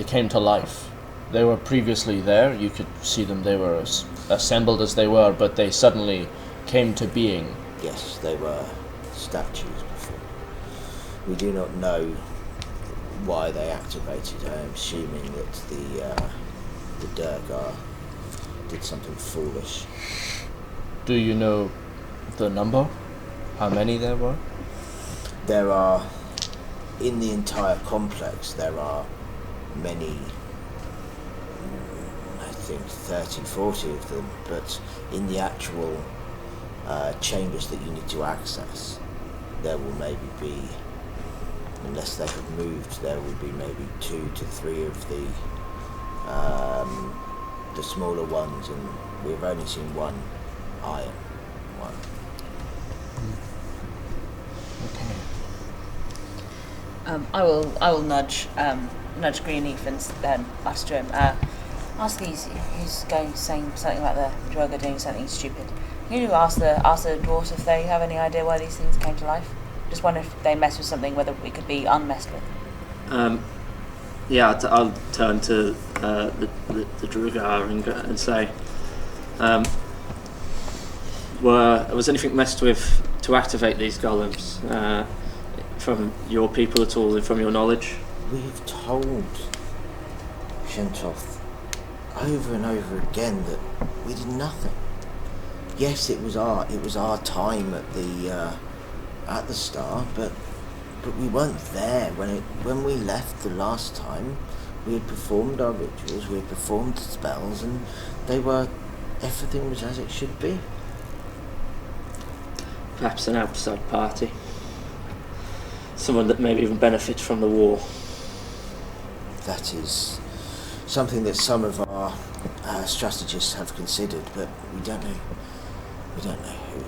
came to life. They were previously there. You could see them. They were assembled as they were, but they suddenly came to being. Yes, they were statues before. We do not know why they activated. I am assuming that the Durgar did something foolish. Do you know the number? How many there were? There are, in the entire complex, there are many, I think 30, 40 of them, but in the actual chambers that you need to access, there will maybe be, unless they have moved, there will be maybe 2 to 3 of the smaller ones, and we've only seen one iron one. I will nudge Greenleaf and then ask him. Ask he's saying something about the Droga doing something stupid. Can you ask the dwarves if they have any idea why these things came to life? Just wonder if they mess with something, whether we could be unmessed with. I'll turn to the Drugar and say, was anything messed with to activate these golems from your people at all, from your knowledge? We've told Shentoth over and over again that we did nothing. Yes, it was our time at the Star, but we weren't there when we left the last time. We had performed our rituals, we had performed the spells, and everything was as it should be. Perhaps an outside party. Someone that maybe even benefits from the war. That is something that some of our strategists have considered, but we don't know. We don't know who.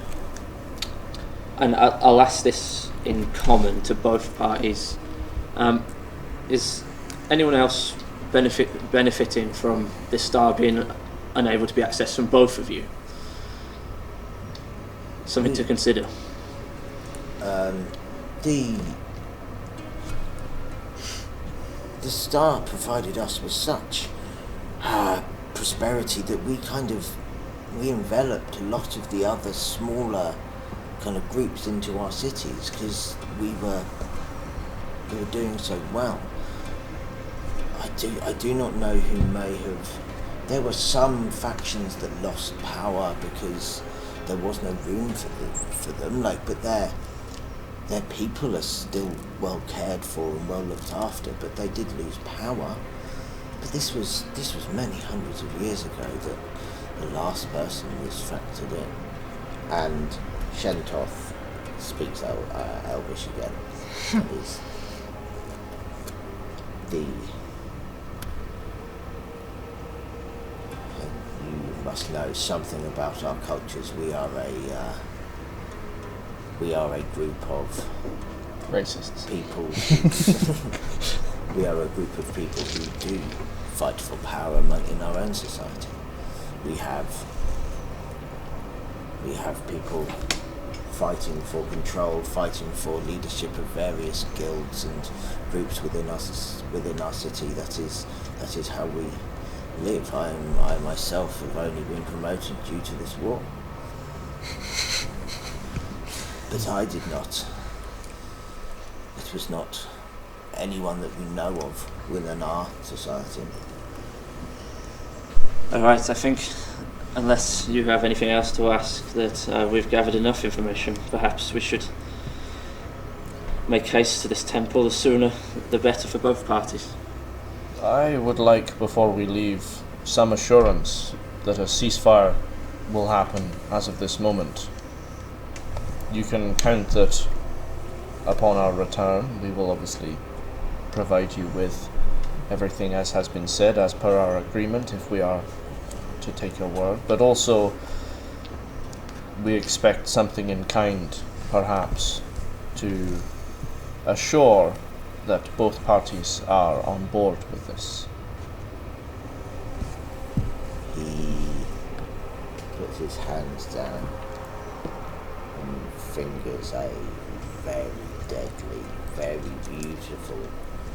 And I'll ask this in common to both parties. Is anyone else benefiting from this star being unable to be accessed from both of you? Something to consider. The star provided us with such prosperity that we enveloped a lot of the other smaller kind of groups into our cities because we were doing so well. I do not know who may have. There were some factions that lost power because there was no room for them. But their people are still well cared for and well looked after. But they did lose power. But this was many hundreds of years ago that the last person was factored in. And Shentoth speaks Elvish again. Is you must know something about our cultures. We are a group of racists people. We are a group of people who do fight for power in our own society. We have people fighting for control, fighting for leadership of various guilds and groups within our city. That is how we live. I myself have only been promoted due to this war. But I did not. It was not anyone that we know of within our society. Alright, I think, unless you have anything else to ask, that we've gathered enough information. Perhaps we should make haste to this temple. The sooner, the better for both parties. I would like, before we leave, some assurance that a ceasefire will happen as of this moment. You can count that upon our return, we will obviously provide you with everything as has been said, as per our agreement, if we are to take your word. But also, we expect something in kind, perhaps, to assure that both parties are on board with this. He puts his hands down and fingers a very deadly, very beautiful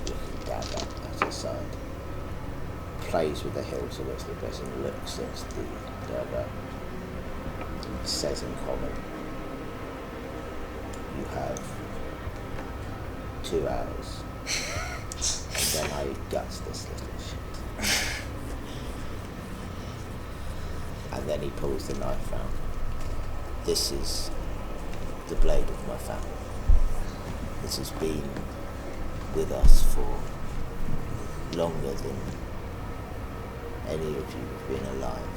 looking dagger at his side. Plays with the hilt a little bit and looks at the dagger. Says in common, you have 2 hours. And then I guts this little shit. And then he pulls the knife out. This is the blade of my family. This has been with us for longer than any of you have been alive.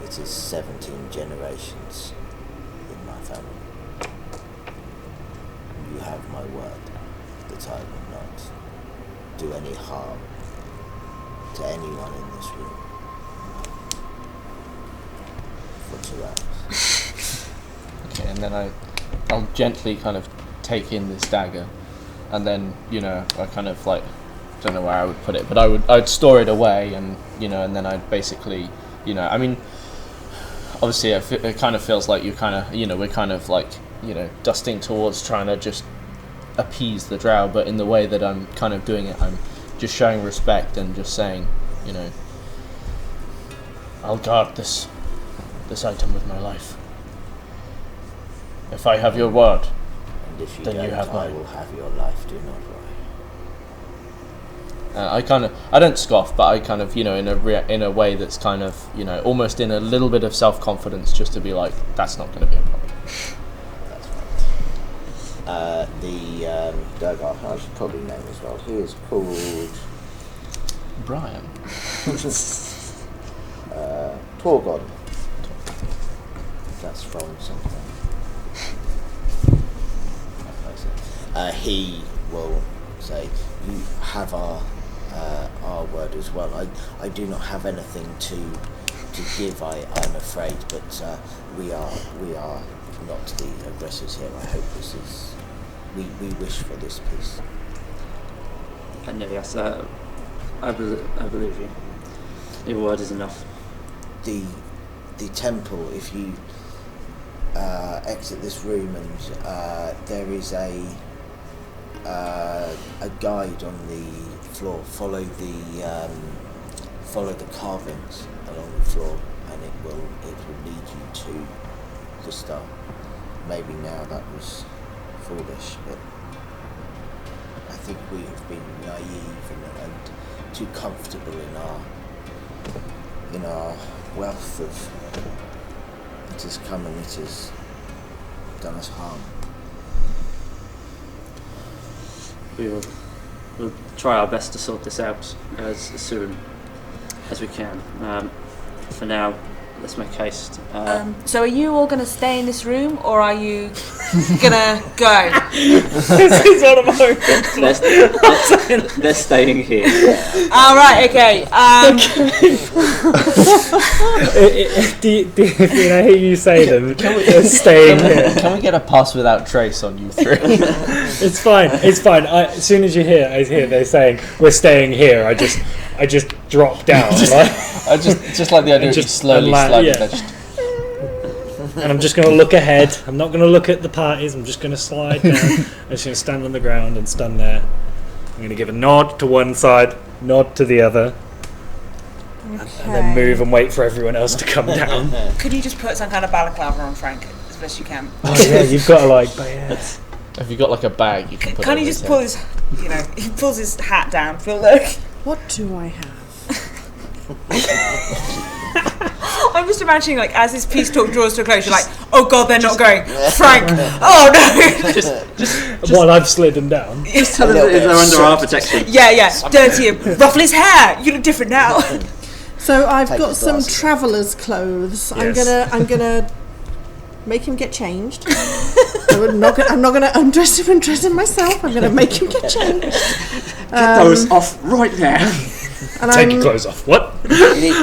It is 17 generations in my family. You have my word that I will not do any harm to anyone in this room for 2 hours. Okay, and then I'll gently kind of take in this dagger, and then, I kind of don't know where I would put it, but I'd store it away, and and then I'd basically, obviously it kind of feels like we're kind of dusting towards trying to just appease the drow, but in the way that I'm kind of doing it, I'm just showing respect and just saying, I'll guard this item with my life. If I have your word, And if you then don't, you have I mine. will have your life, do not worry. I don't scoff, but I kind of, in a way that's kind of, almost in a little bit of self-confidence, just to be like, that's not going to be a problem. That's right. The Durgar, I should probably name as well. He is called Brian. Torgon. That's from something. He will say, you have our our word as well. I do not have anything to give, I'm afraid, but we are not the aggressors here. I hope this is. We wish for this peace. And yes, I believe you. Your word is enough. The temple, if you exit this room, and there is a guide on the floor. Follow the carvings along the floor, and it will lead you to the star. Maybe now that was foolish, but I think we have been naive and too comfortable in our wealth of it has come and it has done us harm. We'll try our best to sort this out as soon as we can. For now, let's make haste. So are you all going to stay in this room, or are you going to go? This is one of my They're staying here. All right, okay. I hear you say them. They're staying here. Can we get a pass without trace on you three? It's fine. As soon as I hear they're saying we're staying here, I just drop down. I just like the idea of you slowly sliding. Yeah. And I'm just going to look ahead. I'm not going to look at the parties. I'm just going to slide down. I'm just going to stand on the ground and stand there. I'm going to give a nod to one side, nod to the other, and then move and wait for everyone else to come down. Could you just put some kind of balaclava on Frank as best you can? Oh yeah, you've got to Have you got like a bag you can put? Can't he just pull his, he pulls his hat down? Feel like. What do I have? I'm just imagining, like, as this peace talk draws to a close, you're like, oh god, they're not going. Frank, oh no. just while I've slidden down. Just tell them that they're under our protection. Yeah. Dirty him. Ruffle his hair. You look different now. So I've got some traveller's clothes. Yes. I'm gonna make him get changed. I'm not gonna undress him and dress him myself. I'm gonna make him get changed. Get those off right now. And Take your clothes off. What?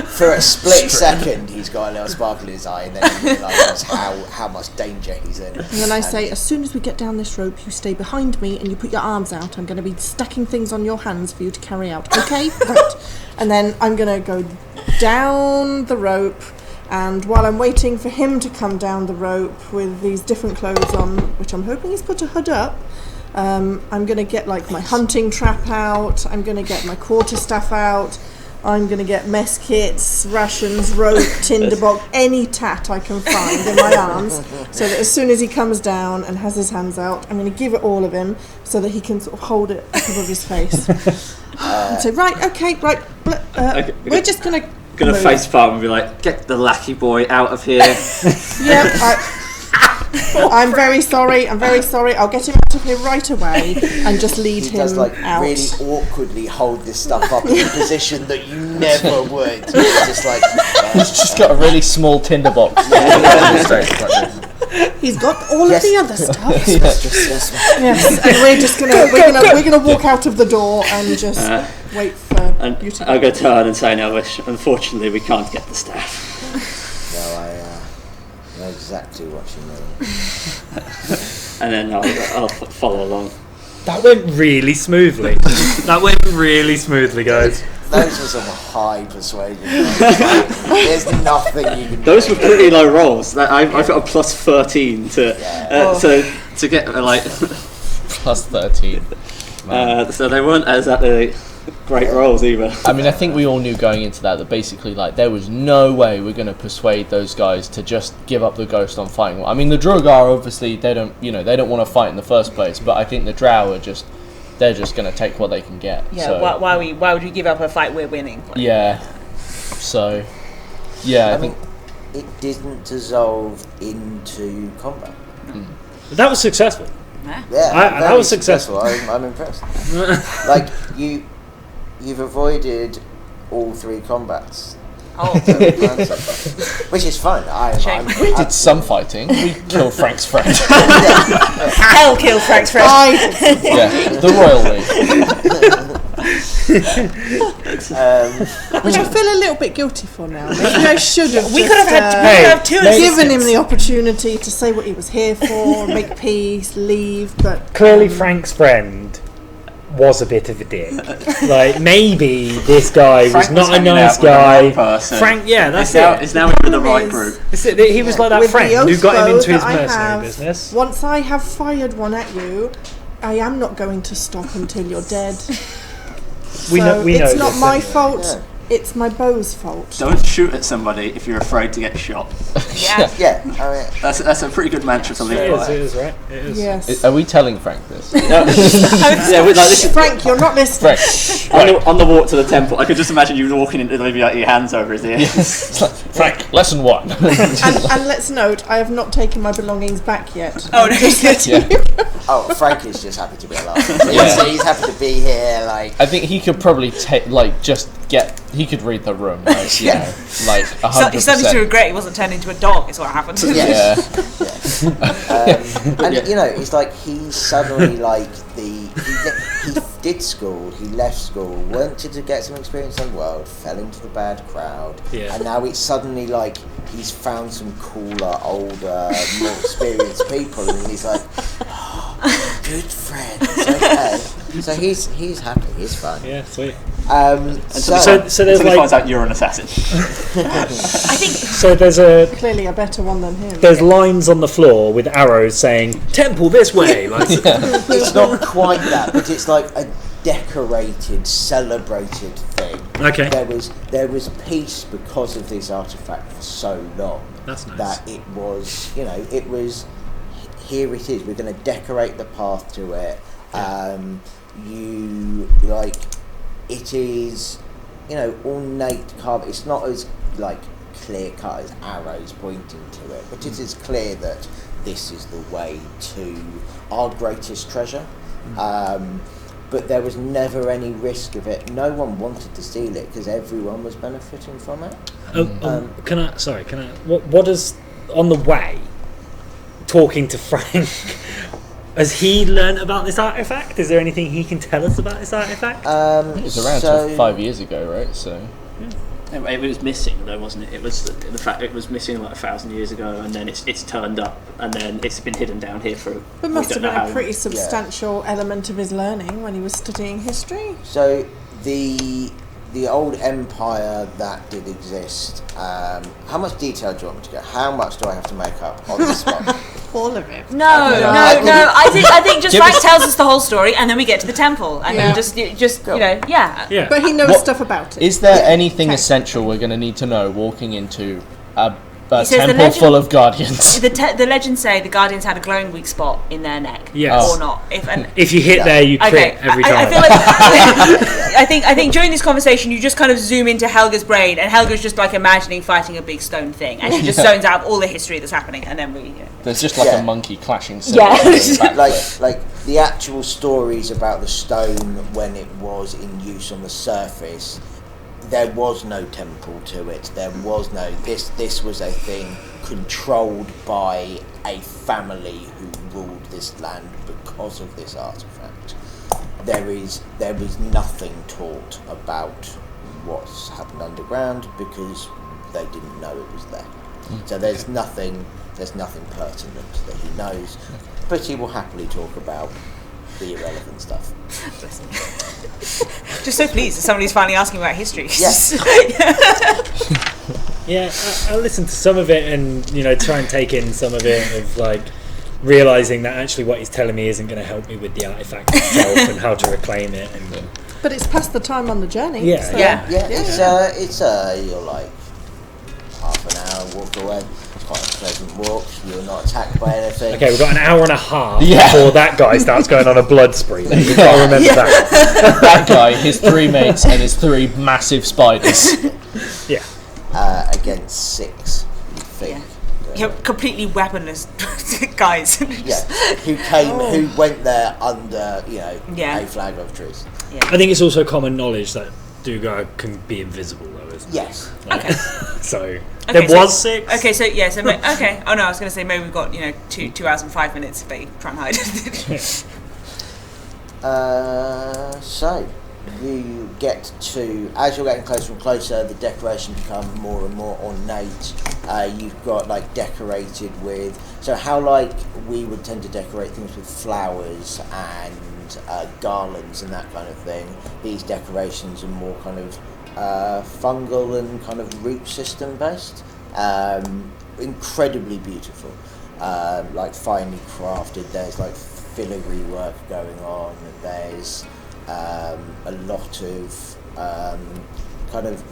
For a split second, he's got a little sparkle in his eye, and then he realises how much danger he's in. And then I say, as soon as we get down this rope, you stay behind me and you put your arms out. I'm going to be stacking things on your hands for you to carry out. Okay? Right. And then I'm going to go down the rope, and while I'm waiting for him to come down the rope with these different clothes on, which I'm hoping he's put a hood up, I'm going to get like my hunting trap out, I'm going to get my quarterstaff out, I'm going to get mess kits, rations, rope, tinderbox, any tat I can find in my arms, so that as soon as he comes down and has his hands out, I'm going to give it all of him so that he can sort of hold it up above his face. And say, we're just going to... Gonna face palm and be like, get the lackey boy out of here. I'm very sorry. I'll get him out of here right away and just lead him does, like, out. really awkwardly hold this stuff up in a position that you never would. Just like he's just got a really small tinderbox. He's got all of the other stuff. Yes, and we're gonna walk out of the door and just wait for you to. I'll go turn and say, no, unfortunately we can't get the staff. No, I know exactly what you mean. And then I'll follow along. That went really smoothly. Guys. Those were some high persuasion. There's nothing you can do. Those were pretty low rolls. I've got a plus 13 to get like Plus 13. so they weren't exactly great rolls either. I mean, I think we all knew going into that basically, like, there was no way we're going to persuade those guys to just give up the ghost on fighting. I mean, the Drogar obviously they don't want to fight in the first place, but I think the Drow they're just going to take what they can get. Yeah. So, Why would we give up a fight we're winning? Like, yeah. So, yeah, I think it didn't dissolve into combat. That was successful. Yeah, that was successful. I'm impressed. Like you've avoided all three combats. Oh, which is fun. we did some fighting. We killed Frank's friend. Hell killed Frank's friend. Yeah, the Royal League. Which I feel a little bit guilty for now. Maybe I should have. We could have had two given him the opportunity to say what he was here for, make peace, leave. But clearly, Frank's friend was a bit of a dick. Like, maybe this guy was not a nice guy. Frank, yeah, that's it. It's now in the right group. He was like that with friend the who got him into his oath that I mercenary have, business. Once I have fired one at you, I am not going to stop until you're dead. We know it's not this my anyway. fault. Yeah. It's my bow's fault. Don't shoot at somebody if you're afraid to get shot. Yeah. I mean, That's a pretty good mantra to live It by. is, right? It is. Yes. Are we telling Frank this? This is Frank, you're not listening. Frank. on the walk to the temple. I could just imagine you walking into the living out your hands over his ears. Frank, lesson 1. And let's note, I have not taken my belongings back yet. Oh no! oh, Frank is just happy to be alive. Yeah. He's happy to be here. Like, I think he could probably he could read the room, like, you know, like 100%. He's starting to regret he wasn't turned into a dog. Is what happened. Yeah. And you know, it's like he suddenly like he did school, he left school, wanted to get some experience in the world, fell into the bad crowd, and now it's suddenly like he's found some cooler, older, more experienced people, and he's like, oh, good friends. Okay, so he's happy, he's fine. Yeah, sweet. So there's Until he like, finds out you're an assassin. I think so there's a Clearly a better one than him. there's lines on the floor with arrows saying "Temple this way." Like, It's not quite that, but it's like a decorated, celebrated thing. Okay. There was peace because of this artifact for so long. That's nice. That it was, you know, it was. Here it is. We're going to decorate the path to it. You like. It is, you know, ornate carving. It's not as like clear cut as arrows pointing to it, but it is clear that this is the way to our greatest treasure. But there was never any risk of it. No one wanted to steal it because everyone was benefiting from it. Can I? What does on the way? Talking to Frank. Has he learned about this artifact? Is there anything he can tell us about this artifact? it was around till 5 years ago, right? So It was missing though, wasn't it? It was the fact it was missing like 1,000 years ago, and then it's turned up, and then it's been hidden down here for. But must have been a pretty substantial element of his learning when he was studying history. So the old empire that did exist. How much detail do you want me to go? How much do I have to make up on the spot? All of it. No. I think just Frank tells us the whole story, and then we get to the temple, and then just Cool. you know, Yeah. But he knows stuff about it. is there anything essential we're going to need to know walking into a He says the temple legend- full of guardians? The legends say the guardians had a glowing weak spot in their neck, Yes. or not. If you hit there, you crit every time. I feel like I think during this conversation you just kind of zoom into Helga's brain, and Helga's just like imagining fighting a big stone thing, and she just zones out all the history that's happening, and then we. You know. There's just like Yeah. a monkey clashing. like the actual stories about the stone when it was in use on the surface. There was no temple to it. There was no this was a thing controlled by a family who ruled this land because of this artifact. There is nothing taught about what's happened underground because they didn't know it was there. So there's nothing pertinent that he knows, but he will happily talk about the irrelevant stuff. Just so pleased that somebody's finally asking about history. Yes. Yeah, I'll listen to some of it and, you know, try and take in some of it of like realising that actually what he's telling me isn't going to help me with the artifact itself and how to reclaim it. And But it's past the time on the journey. Yeah. so- Yeah. It's you're like half an hour walk away. It's quite a pleasant walk. You're not attacked by anything. okay, we've got an hour and a half Yeah. before that guy starts going on a blood spree. We've got to remember that. That guy, his 3 mates, and his 3 massive spiders. Yeah. Against 6, you think. You're completely weaponless guys. Who went there under, Yeah. a flag of truce. I think it's also common knowledge that Dugar can be invisible, though, isn't it? Yes. Okay. So Okay, there was 6. Okay, so yeah, okay. Oh no, I was going to say maybe we've got 2 hours and 5 minutes if they try and hide. So you get to, as you're getting closer and closer, the decorations become more and more ornate. You've got like decorated with, so how like we would tend to decorate things with flowers and garlands and that kind of thing, these decorations are more kind of fungal and kind of root system based. Incredibly beautiful, like finely crafted. There's like filigree work going on. There's a lot of kind of,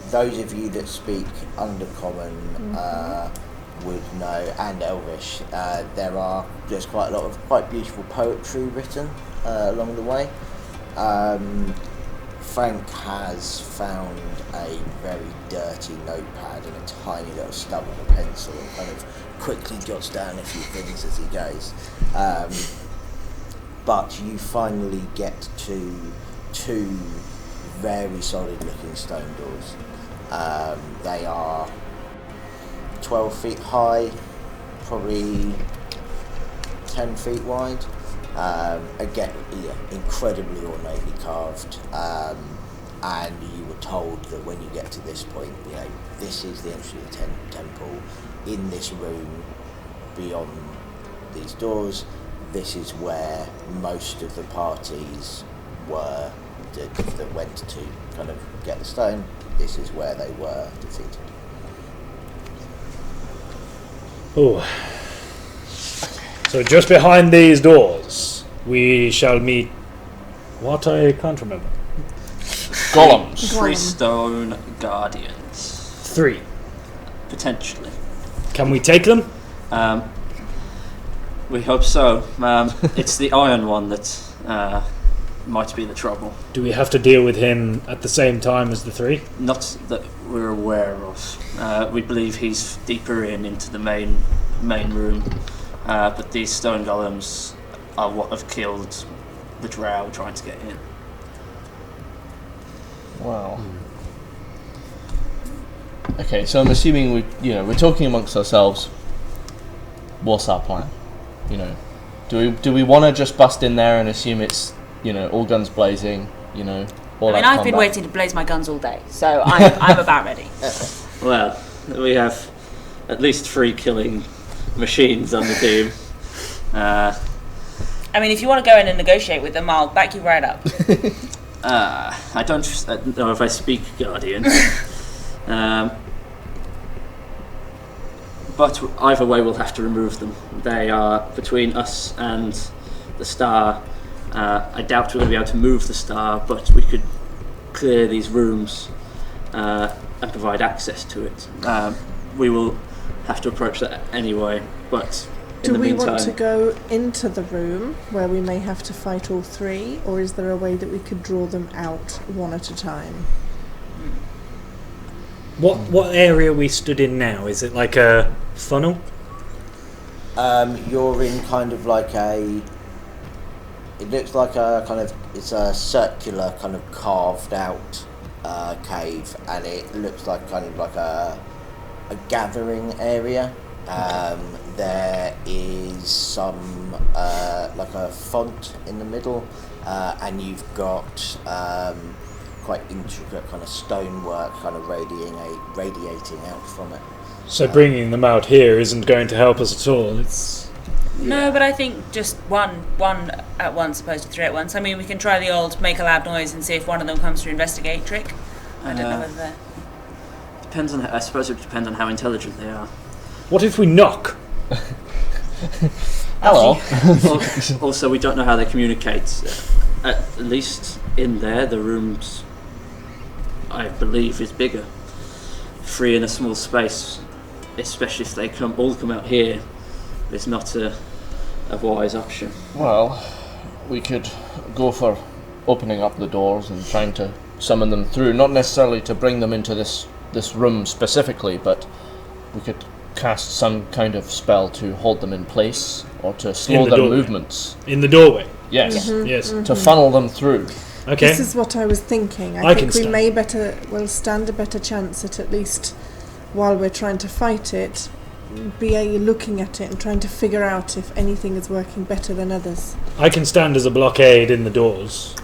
those of you that speak Undercommon would know, and Elvish. There's quite a lot of quite beautiful poetry written along the way. Frank has found a very dirty notepad and a tiny little stub of a pencil and kind of quickly jots down a few things as he goes. But you finally get to two very solid looking stone doors. They are 12 feet high, probably 10 feet wide. Again, incredibly ornately carved, and you were told that when you get to this point, this is the entry to the temple. In this room, beyond these doors, this is where most of the parties were that went to kind of get the stone. This is where they were defeated. Oh. So just behind these doors, we shall meet what I can't remember. Golems. 3 stone guardians. 3. Potentially. Can we take them? We hope so. It's the iron one that might be the trouble. Do we have to deal with him at the same time as the 3? Not that we're aware of. We believe he's deeper into the main room. But these stone golems are what have killed the drow trying to get in. Wow. Okay, so I'm assuming we're talking amongst ourselves. What's our plan? Do we want to just bust in there and assume it's all guns blazing? All out I've been combat? waiting to blaze my guns all day, so I'm about ready. Well, we have at least 3 killing machines on the team. If you want to go in and negotiate with them, I'll back you right up. I don't know if I speak Guardian. But either way, we'll have to remove them. They are between us and the star. I doubt we're going to be able to move the star, but we could clear these rooms and provide access to it. We will have to approach that anyway, but in Do the we meantime, want to go into the room where we may have to fight all 3, or is there a way that we could draw them out one at a time? What area we stood in now? Is it like a funnel? You're in kind of like it looks like it's a circular kind of carved out cave, and it looks like kind of like a gathering area. There is some like a font in the middle, and you've got quite intricate kind of stonework kind of radiating out from it. So bringing them out here isn't going to help us at all. No, but I think just one at once opposed to 3 at once. We can try the old make a loud noise and see if one of them comes to investigate trick. I don't know whether they're... depends on. I suppose it depends on how intelligent they are. What if we knock? Hello. Also, we don't know how they communicate. At least in there, the rooms, I believe, is bigger. 3 in a small space, especially if they all come out here, is not a wise option. Well, we could go for opening up the doors and trying to summon them through, not necessarily to bring them into this room specifically, but we could cast some kind of spell to hold them in place or to slow their movements. In the doorway? Yes. Yes. To funnel them through. Okay. This is what I was thinking. I think we may stand a better chance at least while we're trying to fight it, be looking at it and trying to figure out if anything is working better than others. I can stand as a blockade in the doors.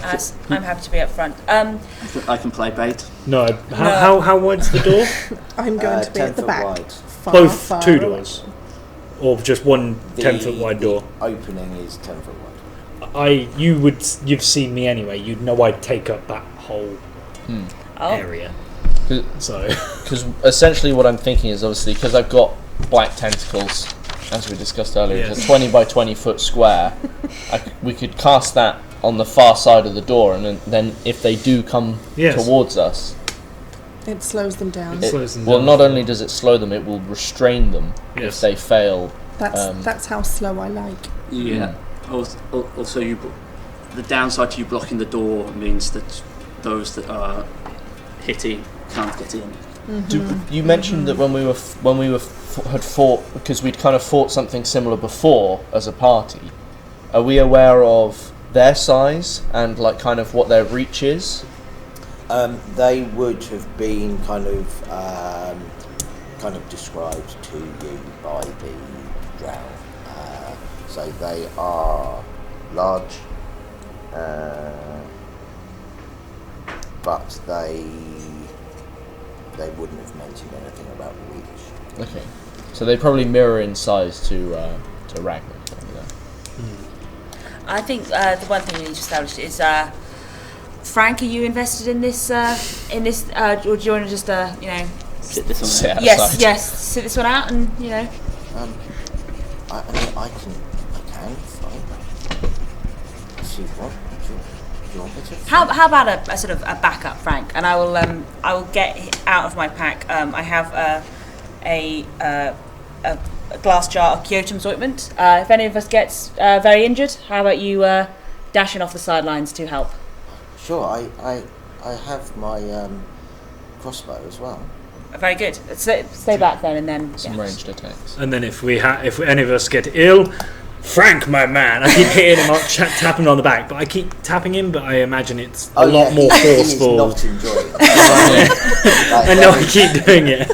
I'm happy to be up front. I can play bait. No. How wide's the door? I'm going to be 10 at the foot back. wide. Both two away. doors, or just one 10-foot wide door? The opening is 10 foot wide. You've seen me anyway. You'd know I'd take up that whole area. So, Because essentially what I'm thinking is obviously because I've got black tentacles, as we discussed earlier, it's a 20 by 20 foot square. We could cast that on the far side of the door, and then if they do come towards us, It slows them down. not only does it slow them, it will restrain them if they fail. That's how slow I like. Yeah. Also, the downside to you blocking the door means that those that are hitty can't get in. You mentioned that when we had fought, because we'd kind of fought something similar before as a party. Are we aware of their size and like kind of what their reach is? They would have been kind of described to you by the drow. So they are large, but they wouldn't have mentioned anything about reach. Okay, so they probably mirror in size to Ragnar. I think the one thing we need to establish is Frank. Are you invested in this? Or do you want to just Sit this one Sit out. outside. yes, sit this one out, and I can fine. See what? Do you want me to? How about a sort of a backup, Frank? And I will get out of my pack. I have a glass jar of Kyotum's ointment. If any of us gets very injured, how about you dashing off the sidelines to help? Sure, I have my crossbow as well. Very good. Stay back then, and then Some ranged attacks. and then if any of us get ill, Frank, my man, I keep hitting him up, tapping him on the back, but I keep tapping him, but I imagine it's a lot more forceful. He's not enjoying it. I know I keep doing it.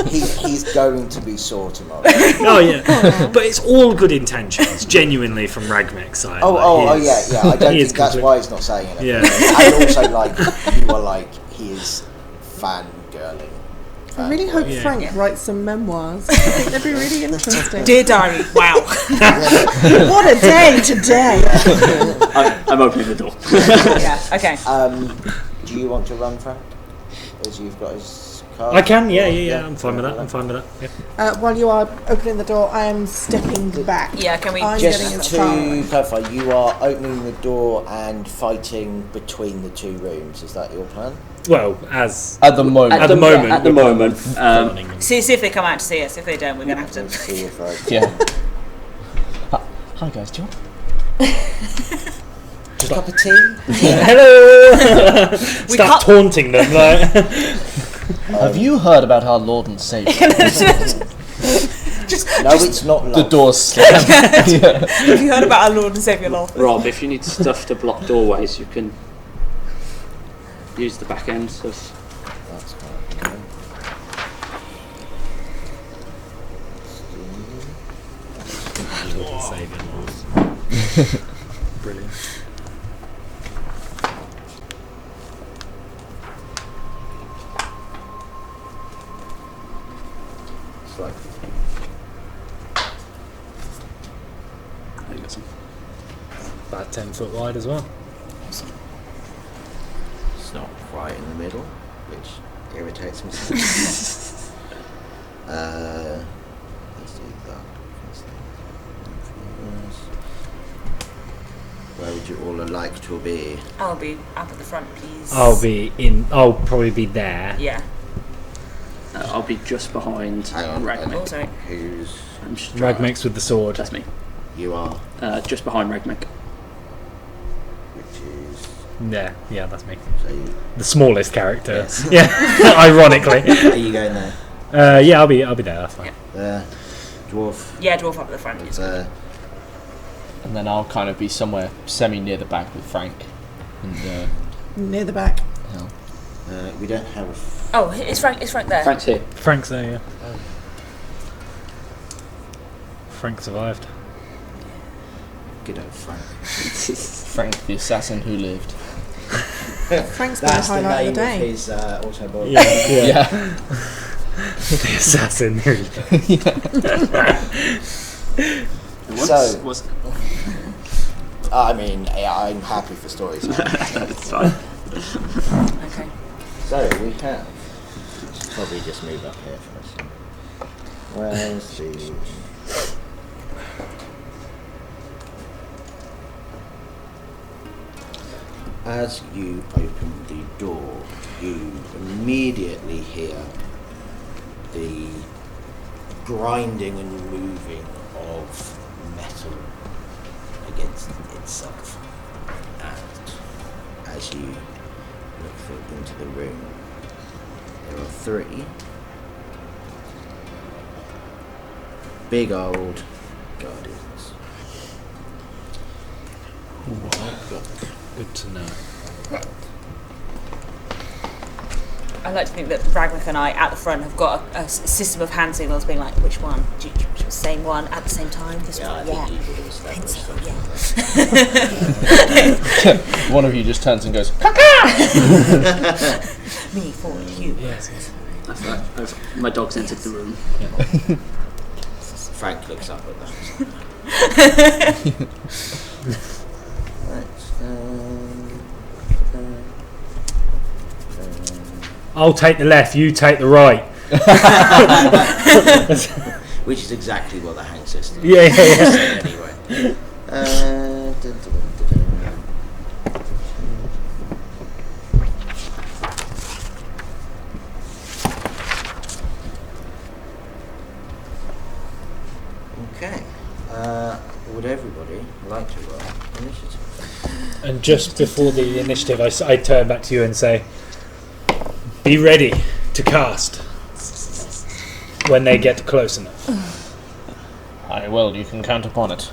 He's going to be sore tomorrow. Oh yeah, but it's all good intentions, genuinely from Ragmek's side. Yeah. I don't he is think that's complete- why he's not saying anything. Yeah. And also, you are he is fangirling. I really hope Yeah. Frank writes some memoirs. I think they'd be really interesting. Dear diary, wow. What a day today! I'm opening the door. Yeah. Okay. Do you want to run, Frank? As you've got his card? I can, yeah. I'm fine with that. Yeah. While you are opening the door, I am stepping back. Yeah. Can we? I'm getting Just as to far. clarify, you are opening the door and fighting between the two rooms. Is that your plan? Well, as At the moment. At the moment. At the moment. following them. See if they come out to see us. If they don't, we're gonna have to. Let's see if I Yeah. Hi guys, do you want? Just a cup of tea? Hello. Start can't- taunting them. Like. Have you heard about our Lord and Savior? No, it's not The love. door's slammed. Have you heard about our Lord and Saviour law? Rob, if you need stuff to block doorways, you can use the back end of. That's fine. Brilliant. It's like There you go, some. About 10 foot wide as well. it's not right in the middle, which irritates me. Let's do that. Where would you all like to be? I'll be up at the front, please. I'll probably be there. Yeah. I'll be just behind Hang on. Ragmek. Oh, sorry. Who's I'm just Ragmek's with the sword. That's me. you are? Just behind Ragmek. Which is Yeah, that's me. so you, The smallest character. Yes. Yeah, ironically. are you going there? Yeah, I'll be there. That's fine. There, dwarf. Yeah, dwarf up at the front. Yes. There. And then I'll kind of be somewhere semi near the back with Frank. And Near the back. We don't have. Oh, is Frank there? Frank's here. Frank's there, yeah. Frank survived. Good old Frank. Frank, the assassin who lived. Frank's been the That's the highlight name of the day. his autobiography. Yeah. Yeah. The assassin. There you go. So- I mean, I'm happy for stories. That's fine. Okay. So we have. Probably just move up here first. Where's the? As you open the door, you immediately hear the grinding and moving of metal against itself. And as you look into the room, there are 3 big old guardians. Good to know. I like to think that Ragnak and I at the front have got a system of hand signals being like, which one? Same one at the same time? This one? Yeah. You would have established so, something. One of you just turns and goes, Me forward, you. Yes. That's right. My dog's entered the room. Frank looks up at that. Right. I'll take the left, you take the right. Which is exactly what the hang system Yeah. said anyway. Dun, dun, dun, dun. Okay. Would everybody like to roll initiative? And just before the initiative, I turn back to you and say, be ready to cast when they get close enough. aye, well, you can count upon it.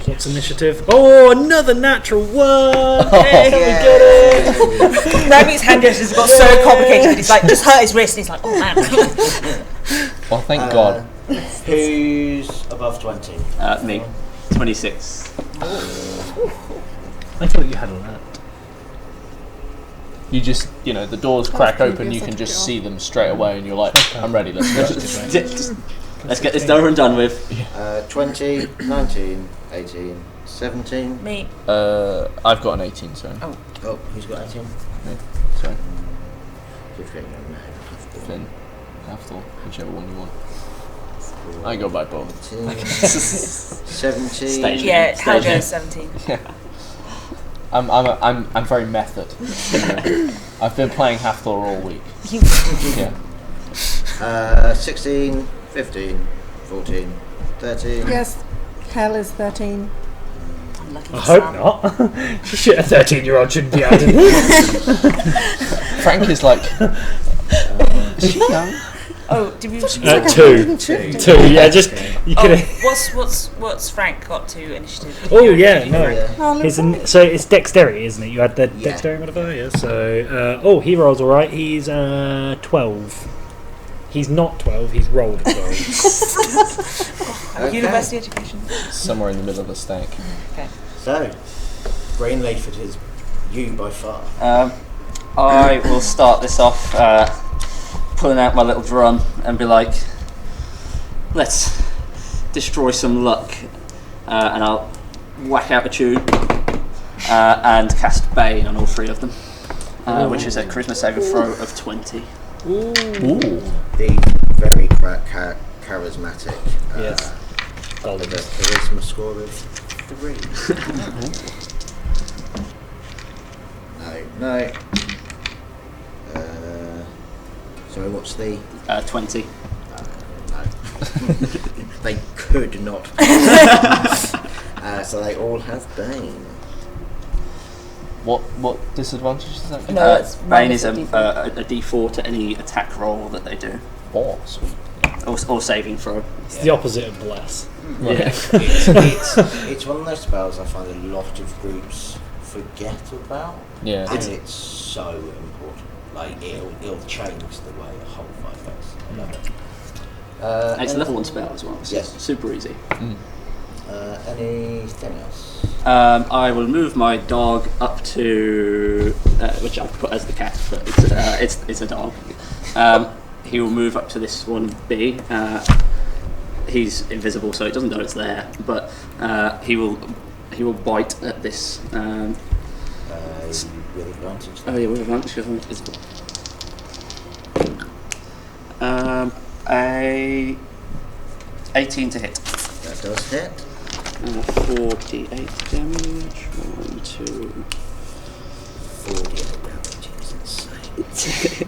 What's initiative? Oh, another natural one! Hey, we get it! Ragnak's hand gestures got so complicated that he's like, just hurt his wrist and he's like, oh man. Well, thank God. Who's above 20? Me. 26. I thought you had a lot. You just, the doors crack open, you can just see them straight away, and you're like, I'm ready, let's go. Let's get this over and done with. 20, 19, 18, 17. Me. I've got an 18, sorry. Oh, who's got 18? Sorry. Finn. Finn. Hafthor, whichever one you want. I go by both. 17. Stage. Yeah, Stage. Helga's 17. Yeah. I'm very method. I've been playing Hafthor all week. Yeah. 16, 15, 14, 13. Yes, Hell is 13. I'm lucky I for hope Sam. not. Shit, a 13-year-old shouldn't be added. Frank is like, is she young? Oh, did we? Two. Yeah, just you could. What's Frank got to initiative? Oh yeah, no. Oh, look, So it's dexterity, isn't it? You had the Yeah. dexterity modifier, yeah. So he rolls all right. He's 12. He's not 12. He's rolled a 12. Okay. University education. Somewhere in the middle of the stack. Okay. So, Brain Layford is you by far. I will start this off pulling out my little drum and be like, let's destroy some luck. And I'll whack out a tune and cast Bane on all 3 of them, which is a charisma saving throw of 20. Ooh. The very charismatic. Yes. With a charisma score of 3. No. Sorry, what's the? 20. No. They could not. So they all have Bane. What disadvantage does that give? No, it's Bane is a -D4. D4 to any attack roll that they do, Oh, sweet. or saving throw. It's the opposite of bless. Yeah. It's one of those spells I find a lot of groups forget about. Yeah. And it's so important. Like it'll change the way a whole fight goes. I love it. It's a level 1 spell as well, so Yes. it's super easy. Anything else? I will move my dog up to, which I've put as the cat, but it's a dog. He will move up to this one B. He's invisible, so it doesn't know it's there. But he will bite at this. With advantage. Oh yeah, with advantage because I'm invisible. A 18 to hit. That does hit. 4d8 damage. 1, 2. 48 damage is insane.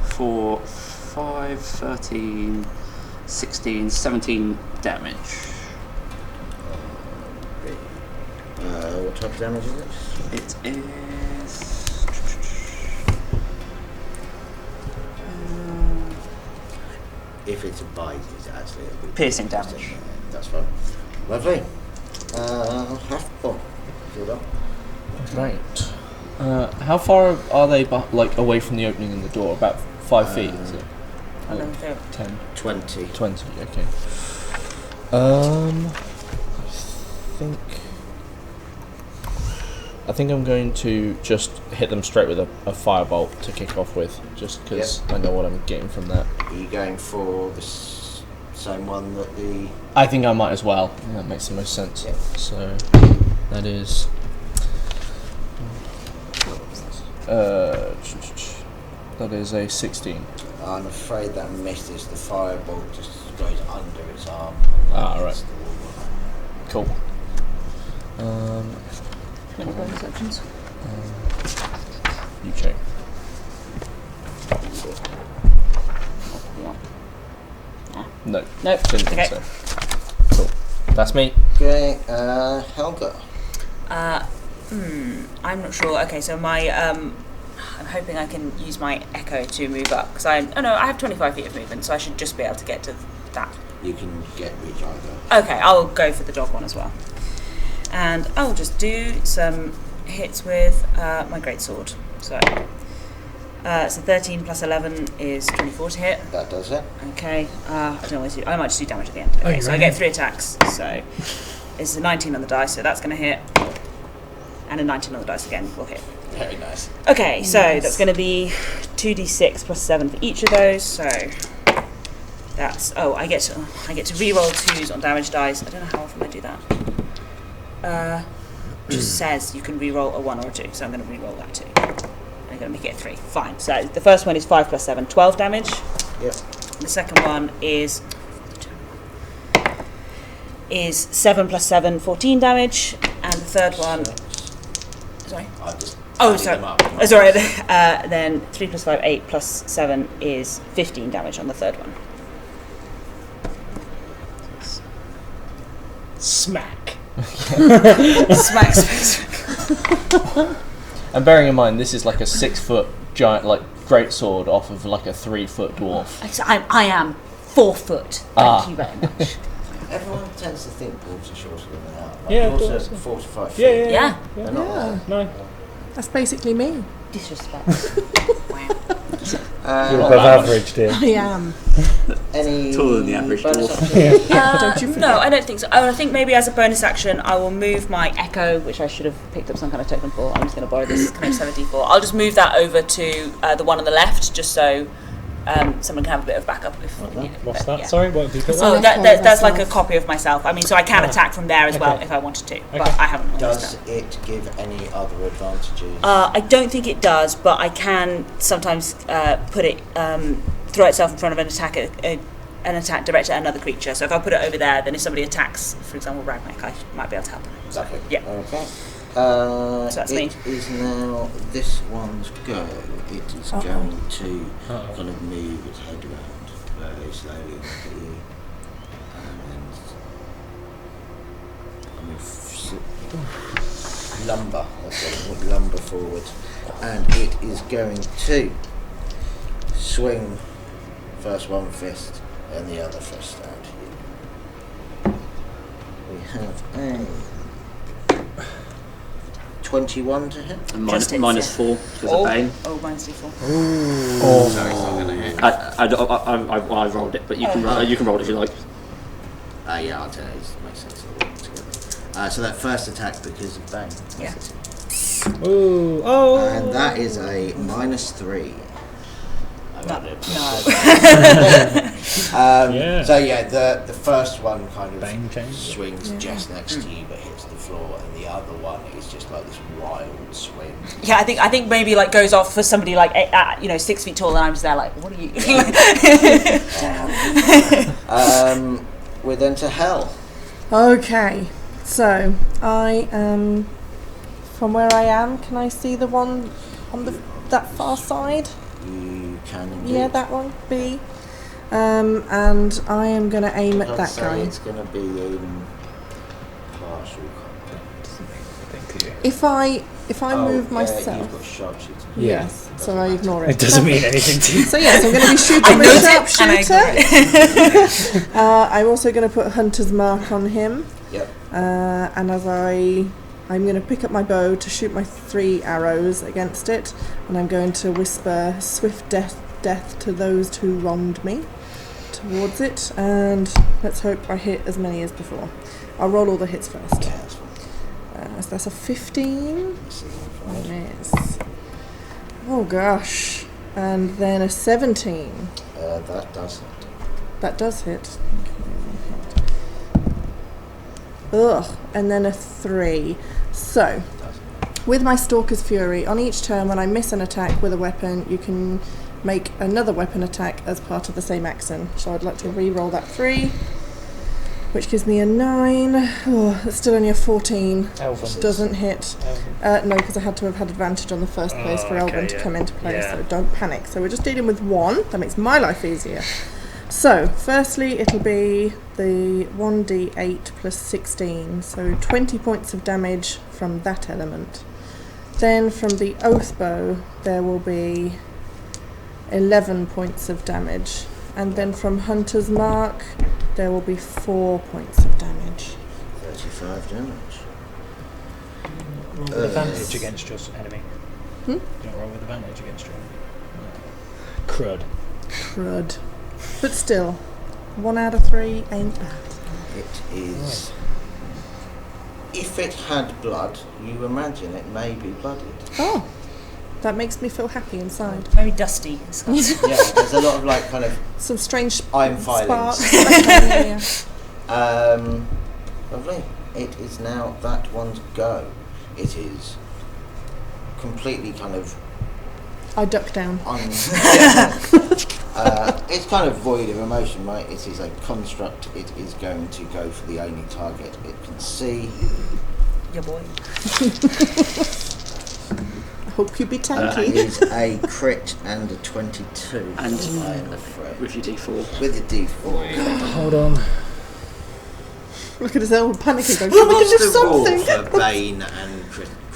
4, 5, 13, 16, 17 damage. What type of damage is it? It is. If it's a bite, it's actually a big Piercing damage. That's fine. Lovely. Half-ball. You're done. Right. How far are they away from the opening in the door? About 5 feet, is it? I don't know. 10. 20. 20, okay. I think I'm going to just hit them straight with a firebolt to kick off with, just because I know what I'm getting from that. Are you going for the same one that the... I think I might as well. Yeah, that makes the most sense. Yep. So that is... that is a 16. I'm afraid that misses. The firebolt just goes under its arm. Right. Cool. Any bonus actions? You check. No. Nope. Didn't Okay. think so. Cool. That's me. Okay, Helga. I'm not sure. Okay, so my I'm hoping I can use my echo to move up because I have 25 feet of movement, so I should just be able to get to that. You can reach either. Okay, I'll go for the dog one as well, and I'll just do some hits with my greatsword. So 13 plus 11 is 24 to hit. That does it. Okay, I might just do damage at the end. Okay, so I get 3 attacks. So it's a 19 on the dice, so that's going to hit, and a 19 on the dice again will hit. Very nice. Okay, so that's going to be 2d6 plus 7 for each of those. So that's I get to re-roll 2s on damage dice. I don't know how often I do that. Just says you can re-roll a 1 or a 2, so I'm going to re-roll that 2. I'm going to make it a 3. Fine. So the first one is 5 plus 7, 12 damage. Yep. The second one is 7 plus 7, 14 damage, and the third one. Sorry. I just. Sorry. Then 3 plus 5, 8 plus 7 is 15 damage on the third one. Smack. Smack. And bearing in mind, this is like a 6-foot giant, great sword off of like a 3-foot dwarf. I am 4 foot. Thank you very much. Everyone tends to think dwarves are shorter than they are. Yeah, dwarves dwarves, are 4 to 5 feet. Yeah. They're not Yeah. No. That's basically me. Disrespect. You're above average, dear. I am. Any Taller than the average bonus dwarf. actions? Don't you forget. No, I don't think so. I think maybe as a bonus action, I will move my echo, which I should have picked up some kind of token for. I'm just going to borrow this kind of 74. I'll just move that over to the one on the left, just so someone can have a bit of backup. What's that? Yeah. Sorry, what have you got? Oh, Echo that's like a myself. copy of myself. I mean, so I can attack from there as well Okay. if I wanted to, but Okay. I haven't. Does it give any other advantages? I don't think it does, but I can sometimes put it, throw itself in front of an attack directed at another creature. So if I put it over there, then if somebody attacks, for example, Ragnek, I might be able to help them. Exactly. Yeah. Okay. So that's me. It is now this one's go. It is going to kind of move its head around very slowly and look at you. And lumber. That's what lumber forward. And it is going to swing first one fist and the other fist at you. We have a 21 to hit. And Just hits, minus yeah. 4 because of Bane. Oh, minus D4. So it's not going to hit. I rolled it, but you can roll it if you like. Yeah, alternates makes sense of all together. So that first attack because of bang. Yeah. Ooh. Oh. And that is a -3. No. Yeah. So yeah, the first one kind of Bang change. swings just next to you but hits the floor, and the other one is just like this wild swing. Yeah, I think maybe like goes off for somebody like 6 feet tall, and I'm just there like, what are you? We're then to hell. Okay, so I am from where I am. Can I see the one on that far side? You can indeed. Yeah, that one. B. And I am going to aim at I'd that say guy. it's going to be in partial combat. If I move myself. You've got sharpshooter. Yeah. Yes, so I ignore it. It doesn't mean anything to you. So yes, I'm going to be shooting with sharpshooter. I'm also going to put hunter's mark on him. Yep. And as I'm going to pick up my bow to shoot my 3 arrows against it, and I'm going to whisper swift death to those who wronged me towards it, and let's hope I hit as many as before. I'll roll all the hits first. Yeah, that's fine. So that's a 15. This is fine. Miss. Oh gosh. And then a 17. That does it. That does hit. Ugh. And then a 3. So, with my Stalker's Fury, on each turn when I miss an attack with a weapon, you can make another weapon attack as part of the same action. So I'd like to re-roll that 3, which gives me a 9. Oh, it's still only a 14. Elven. Doesn't hit. No, because I had to have had advantage on the first place for Elven to come into play, so don't panic. So we're just dealing with 1. That makes my life easier. So, firstly, it'll be the 1d8 plus 16, so 20 points of damage from that element. Then from the Oath Bow, there will be 11 points of damage. And then from Hunter's Mark, there will be 4 points of damage. 35 damage. Roll with advantage against your enemy. Hmm? Don't roll with advantage against your enemy. Crud. Crud. But still, 1 out of 3 ain't bad. It is. If it had blood, you imagine it may be blooded. Oh, that makes me feel happy inside. Very dusty. Yeah, there's a lot of like kind of Some strange iron filings. sparks. Lovely. It is now that one's go. It is completely kind of I duck down. it's kind of void of emotion, right? It is a construct. It is going to go for the only target it can see. Your boy. I hope you be It tanky. is a crit and a 22. And I am afraid. with your D4. With the D4. Hold on. Look at his old panicking going, What's do the rule something. for Bane and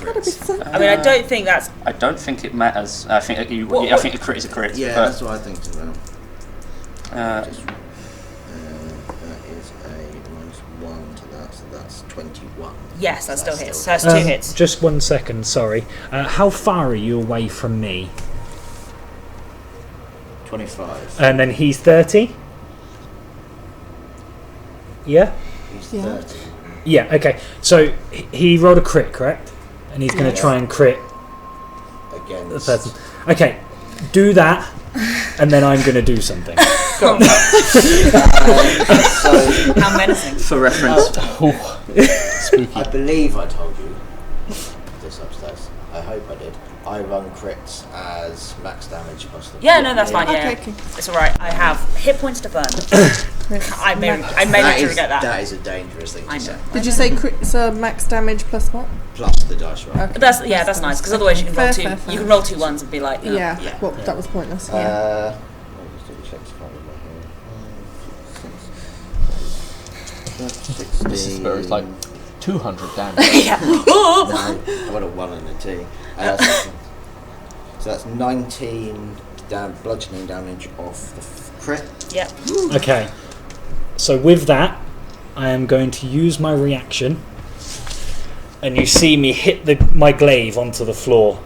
Gotta be crits? something. I mean, I don't think that's. I don't think it matters. I think What- I think a crit is a crit. Yeah, but, that's what I think as well. uh, That is a -1 to that, so that's 21. Yes, that still hits. So hits. that's 2 hits. Just 1 second, sorry. How far are you away from me? 25. And then he's 30? Yeah? He's Yeah. 30. Yeah, okay. So he rolled a crit, correct? And he's going to Yeah. try and crit Again. the person. Okay, do that, and then I'm going to do something. So, How menacing. for reference, Spooky. I believe I told you this upstairs. I hope I did. I run crits as max damage plus the. Yeah, no, that's fine. Yeah, Okay. it's all right. I have hit points to burn. I made That to is, get that. that is a dangerous thing I to know. say. Did you say max damage plus what? Plus the dice roll. Okay. That's nice because otherwise you can roll Fair, two. fair. You can roll 2 1s and be like, oh. Yeah. Yeah. Well, that was pointless. Yeah. Let me just double check to find it here. 16. This is where it's like 200 damage. yeah. Oh! No, I got a 1 and a 2. So that's 19 bludgeoning damage off the crit. Yeah. Okay, so with that, I am going to use my reaction, and you see me hit my glaive onto the floor,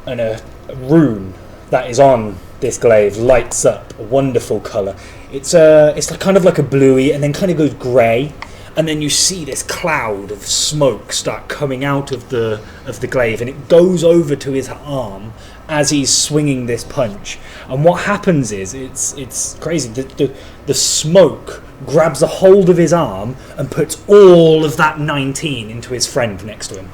and a rune that is on this glaive lights up a wonderful colour. It's like kind of like a bluey, and then kind of goes grey, and then you see this cloud of smoke start coming out of the glaive, and it goes over to his arm as he's swinging this punch. And what happens is it's crazy. The smoke grabs a hold of his arm and puts all of that 19 into his friend next to him.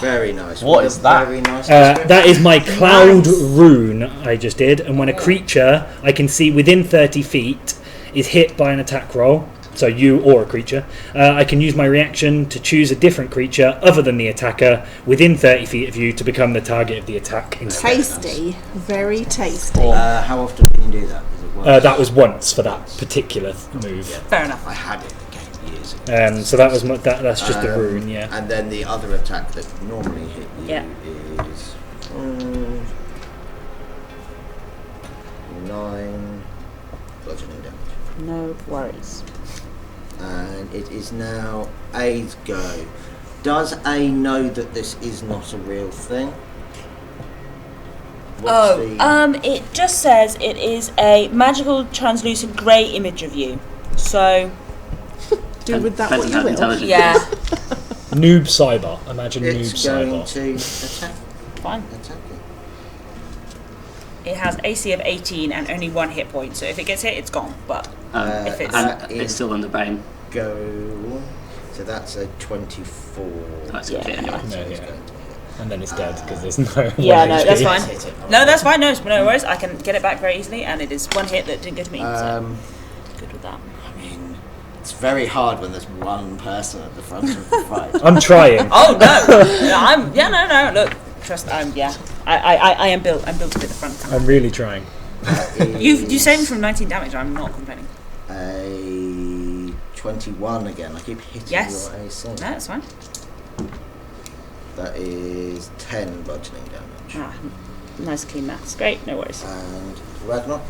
Very nice. What is that? Very nice. That is my cloud rune I just did, and when a creature I can see within 30 feet is hit by an attack roll, so you or a creature, I can use my reaction to choose a different creature other than the attacker within 30 feet of you to become the target of the attack instead. Tasty. Very tasty. How often can you do that? Is it once? That was once for that particular move. Fair enough. I had it again years ago. So that was that's just the rune, yeah. And then the other attack that normally hit you Yeah. is 9 bludgeoning damage. No worries. And it is now A's go. Does A know that this is not a real thing? It just says it is a magical translucent grey image of you. So, Do with that what Depends you on will. intelligence. yeah, Noob cyber. Imagine It's noob going cyber. to fine. attack it. It has AC of 18 and only 1 hit point, so if it gets hit, it's gone. But if it's... that And it's still under Bane. Go. So that's a 24. That's Yeah. a hit anyway. No, So it's yeah. going to hit. And then it's dead because there's no. Yeah, one no, HP. that's fine. Hit it. No, that's fine. No worries. I can get it back very easily, and it is 1 hit that didn't go to me. So good with that. I mean, it's very hard when there's one person at the front of the fight. I'm trying. Oh no! No. Look, trust. I am built. I'm built to be the front. I'm really trying. You saved me from 19 damage. I'm not complaining. A 21 again. I keep hitting Yes. your AC. No, that's fine. That is 10 bludgeoning damage. Ah, nice clean maths. Great. No worries. And Ragnarok.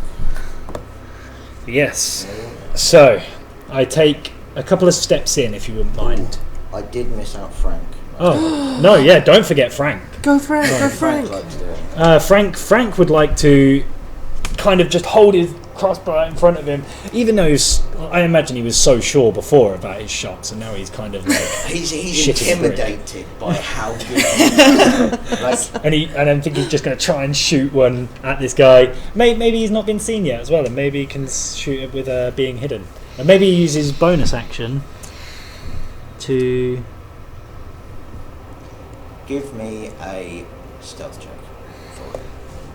Yes. So, I take a couple of steps in, if you wouldn't mind. I did miss out Frank. Oh no! Yeah, don't forget Frank. Go Frank, go Frank Frank. likes doing it. Frank would like to kind of just hold his crossbow out in front of him, even though I imagine he was so sure before about his shots, and now he's kind of like He's shitting a brick. intimidated by how good he is. Like, and I think he's just going to try and shoot one at this guy. Maybe he's not been seen yet as well, and maybe he can shoot it with being hidden, and maybe he uses bonus action to. give me a stealth check for it.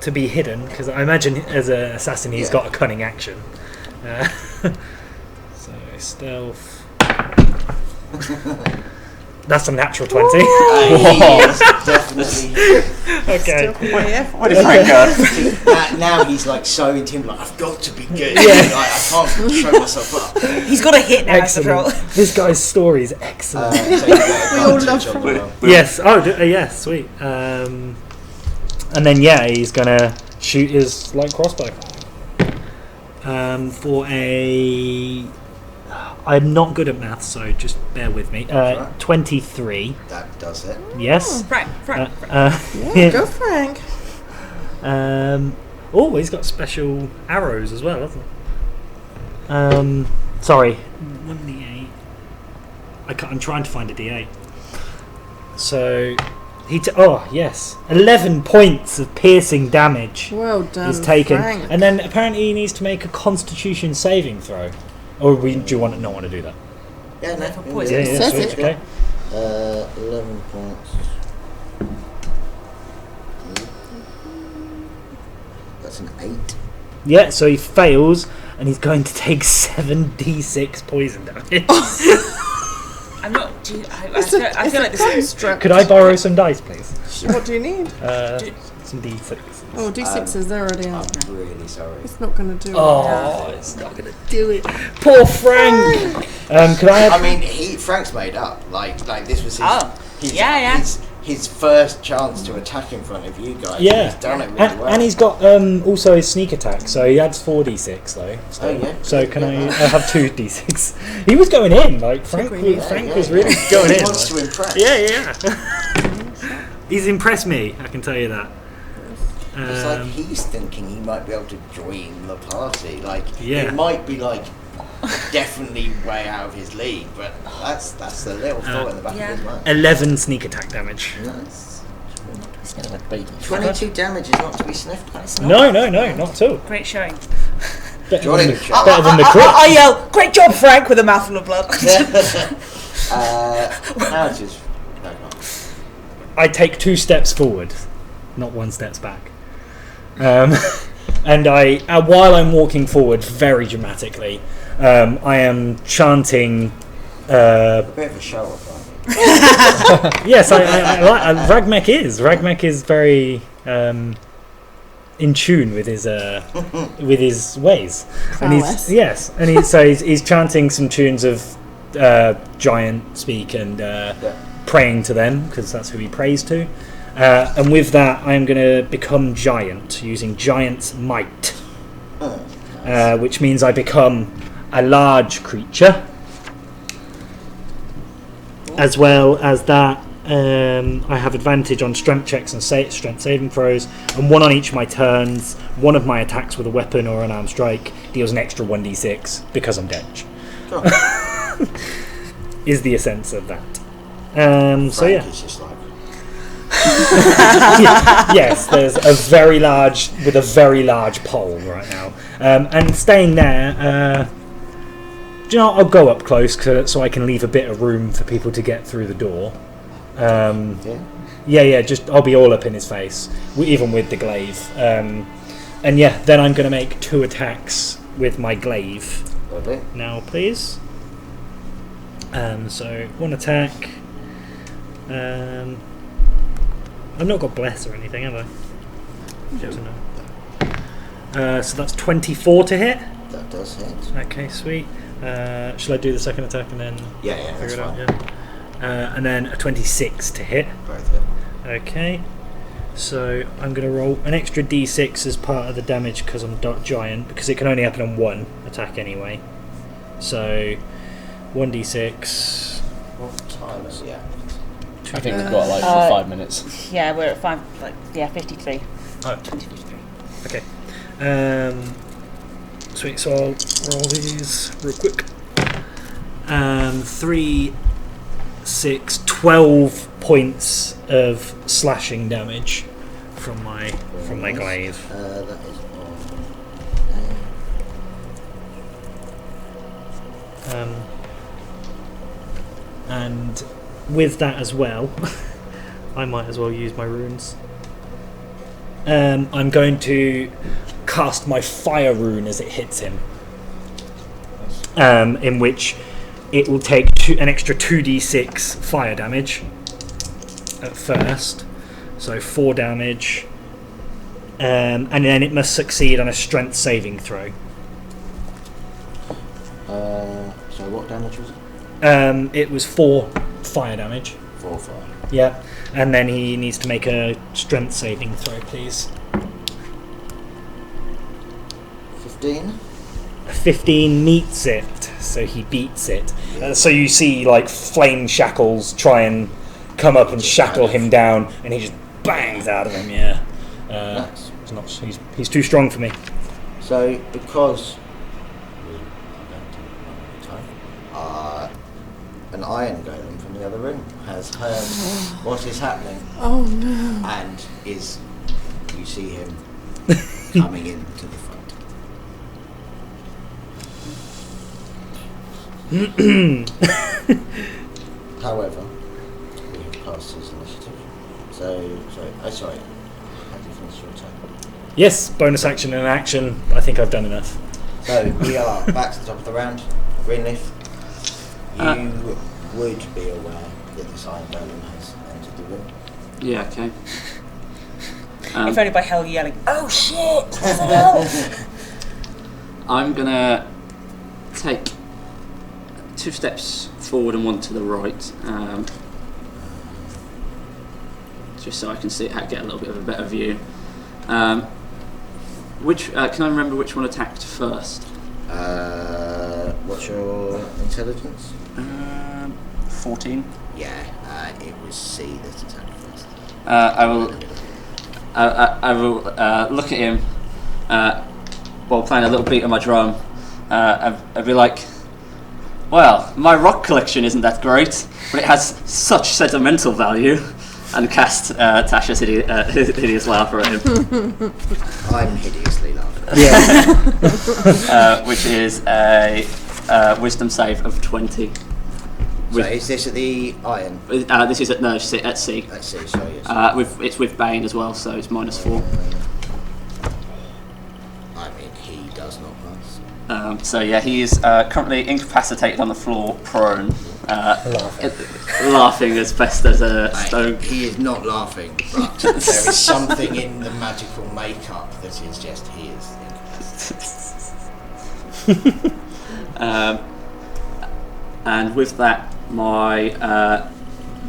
To be hidden, because I imagine as an assassin he's Yeah. got a cunning action. So stealth. That's a natural 20. Yes, definitely. Okay. What did Frank go? Now he's like so intimidated. Like, I've got to be good. Yeah. Like, I can't show myself up. He's got a hit now. Excellent. This guy's story is excellent. So you get We all advantage love on the roll. Yes. Oh, yes. Sweet. And then he's gonna shoot his light crossbow. For a. I'm not good at maths, so just bear with me. Right. 23. That does it. Yes. Frank. Yeah, go Frank. He's got special arrows as well, hasn't he? Sorry. 1d8. I'm trying to find a d8. So, yes. 11 points of piercing damage Well done, is taken. Frank. And then apparently he needs to make a constitution saving throw. Or do you not want to do that? Yeah, no. For you can poison. do Yeah, it. yeah, Says sweet, it. okay. 11 points. That's an 8. Yeah, so he fails, and he's going to take 7d6 poison damage. I'm not. I feel like this is. Could I borrow some dice, please? What do you need? Some d6. Oh, D6s, they're already out. I'm really sorry. It's not going to do it. Oh, it's not going to do it. Poor Frank! Could I have... I mean, Frank's made up. Like this was his, his first chance to attack in front of you guys. Yeah. He's done it really well. And he's got also his sneak attack, so he adds 4d6 though. So, Oh, yeah. So can I have 2d6? He was going in, like Frank was really going he in. wants to impress. Yeah. He's impressed me, I can tell you that. It's like he's thinking he might be able to join the party. Like, Yeah. it might be like definitely way out of his league, but that's a little thought in the back of his mind. 11 sneak attack damage. Nice. It's getting a baby. 22 damage is not to be sniffed at. No, not at all. Great showing. Better Joining than, the show. better than the crit. I yell, "Great job, Frank!" with a mouthful of blood. Now it's just... No, no. I take 2 steps forward, not 1 step back. And while I'm walking forward very dramatically, I am chanting. A bit of a show off, aren't you? Yes, I like Ragmek is very in tune with his ways. And Prowess. he's chanting some tunes of giant speak and praying to them because that's who he prays to. And with that, I'm going to become giant using giant's might, which means I become a large creature. As well as that, I have advantage on strength checks and strength saving throws, and 1 on each of my turns. 1 of my attacks with a weapon or an armed strike deals an extra 1d6 because I'm dead. Cool. Is the essence of that. So yeah. It's just like... Yes, there's a very large pole right now, and staying there. Do you know what? I'll go up close so I can leave a bit of room for people to get through the door. Yeah. Just I'll be all up in his face, even with the glaive. And yeah, then I'm going to make 2 attacks with my glaive. Lovely. Now, please. So 1 attack. I've not got bless or anything, have I? No. So that's 24 to hit. That does hit. Okay, sweet. Shall I do the second attack and then Yeah, figure it that's out? Yeah. And then a 26 to hit. Both hit. Okay. So I'm going to roll an extra d6 as part of the damage because I'm giant, because it can only happen on 1 attack anyway. So 1d6. What time is it? I think we've got like 5 minutes. Yeah, we're at 53. Oh. 2053. Okay. Sweet, so I'll roll these real quick. 3, 6, 12 points of slashing damage from my glaive. That is on. And with that as well, I might as well use my runes. I'm going to cast my fire rune as it hits him, in which it will take an extra 2d6 fire damage at first, so 4 damage, and then it must succeed on a strength saving throw. So what damage was it? It was 4 fire damage. 4 fire. Yeah, and then he needs to make a strength saving throw, please. 15. 15 meets it, so he beats it. So you see, like, flame shackles try and come up and shackle him down, and he just bangs out of them. Yeah, Nice. he's too strong for me. So because an iron golem from the other room has heard what is happening. Oh no. And you see him coming into the front. However, we have passed his initiative. Sorry, how do you finish your turn? Yes, bonus action and action. I think I've done enough. So we are back to the top of the round. Greenleaf, you would be aware that this iron golem has entered the room. Yeah, okay. If only by Hell yelling, "Oh shit! What the hell?" I'm gonna take 2 steps forward and 1 to the right, just so I can see get a little bit of a better view. Can I remember which one attacked first? What's your intelligence? 14. Yeah, it was C that attacked first. I will I will look at him while playing a little beat on my drum. I'd be like, well, my rock collection isn't that great, but it has such sentimental value. And cast Tasha's hideous laugher at him. I'm hideously laughing. Yeah. Which is a wisdom save of 20. So is this at the iron? This is at sea. At sea, sorry. Yes. It's with Bane as well, so it's -4. I mean, he does not pass. So yeah, he is currently incapacitated on the floor, prone, laughing as best as a stone. He is not laughing, but there is something in the magical makeup that is just he is incapacitated. And with that, my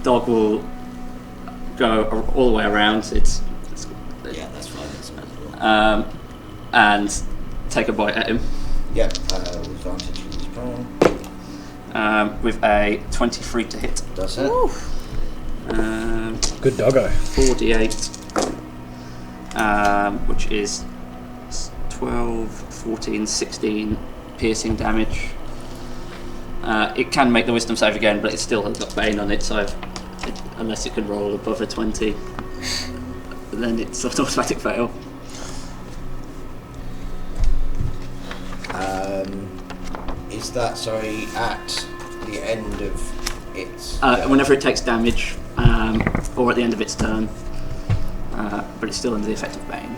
dog will go all the way around. Yeah, that's fine. That's manageable. And take a bite at him. Yep. Advantage is strong. With a 23 to hit. Does it? Good doggo. 4d8, which is 12, 14, 16 piercing damage. It can make the wisdom save again, but it still has got Bane on it, so unless it can roll above a 20, then it's an automatic fail. Is that, sorry, at the end of its... Whenever it takes damage, or at the end of its turn, but it's still under the effect of Bane.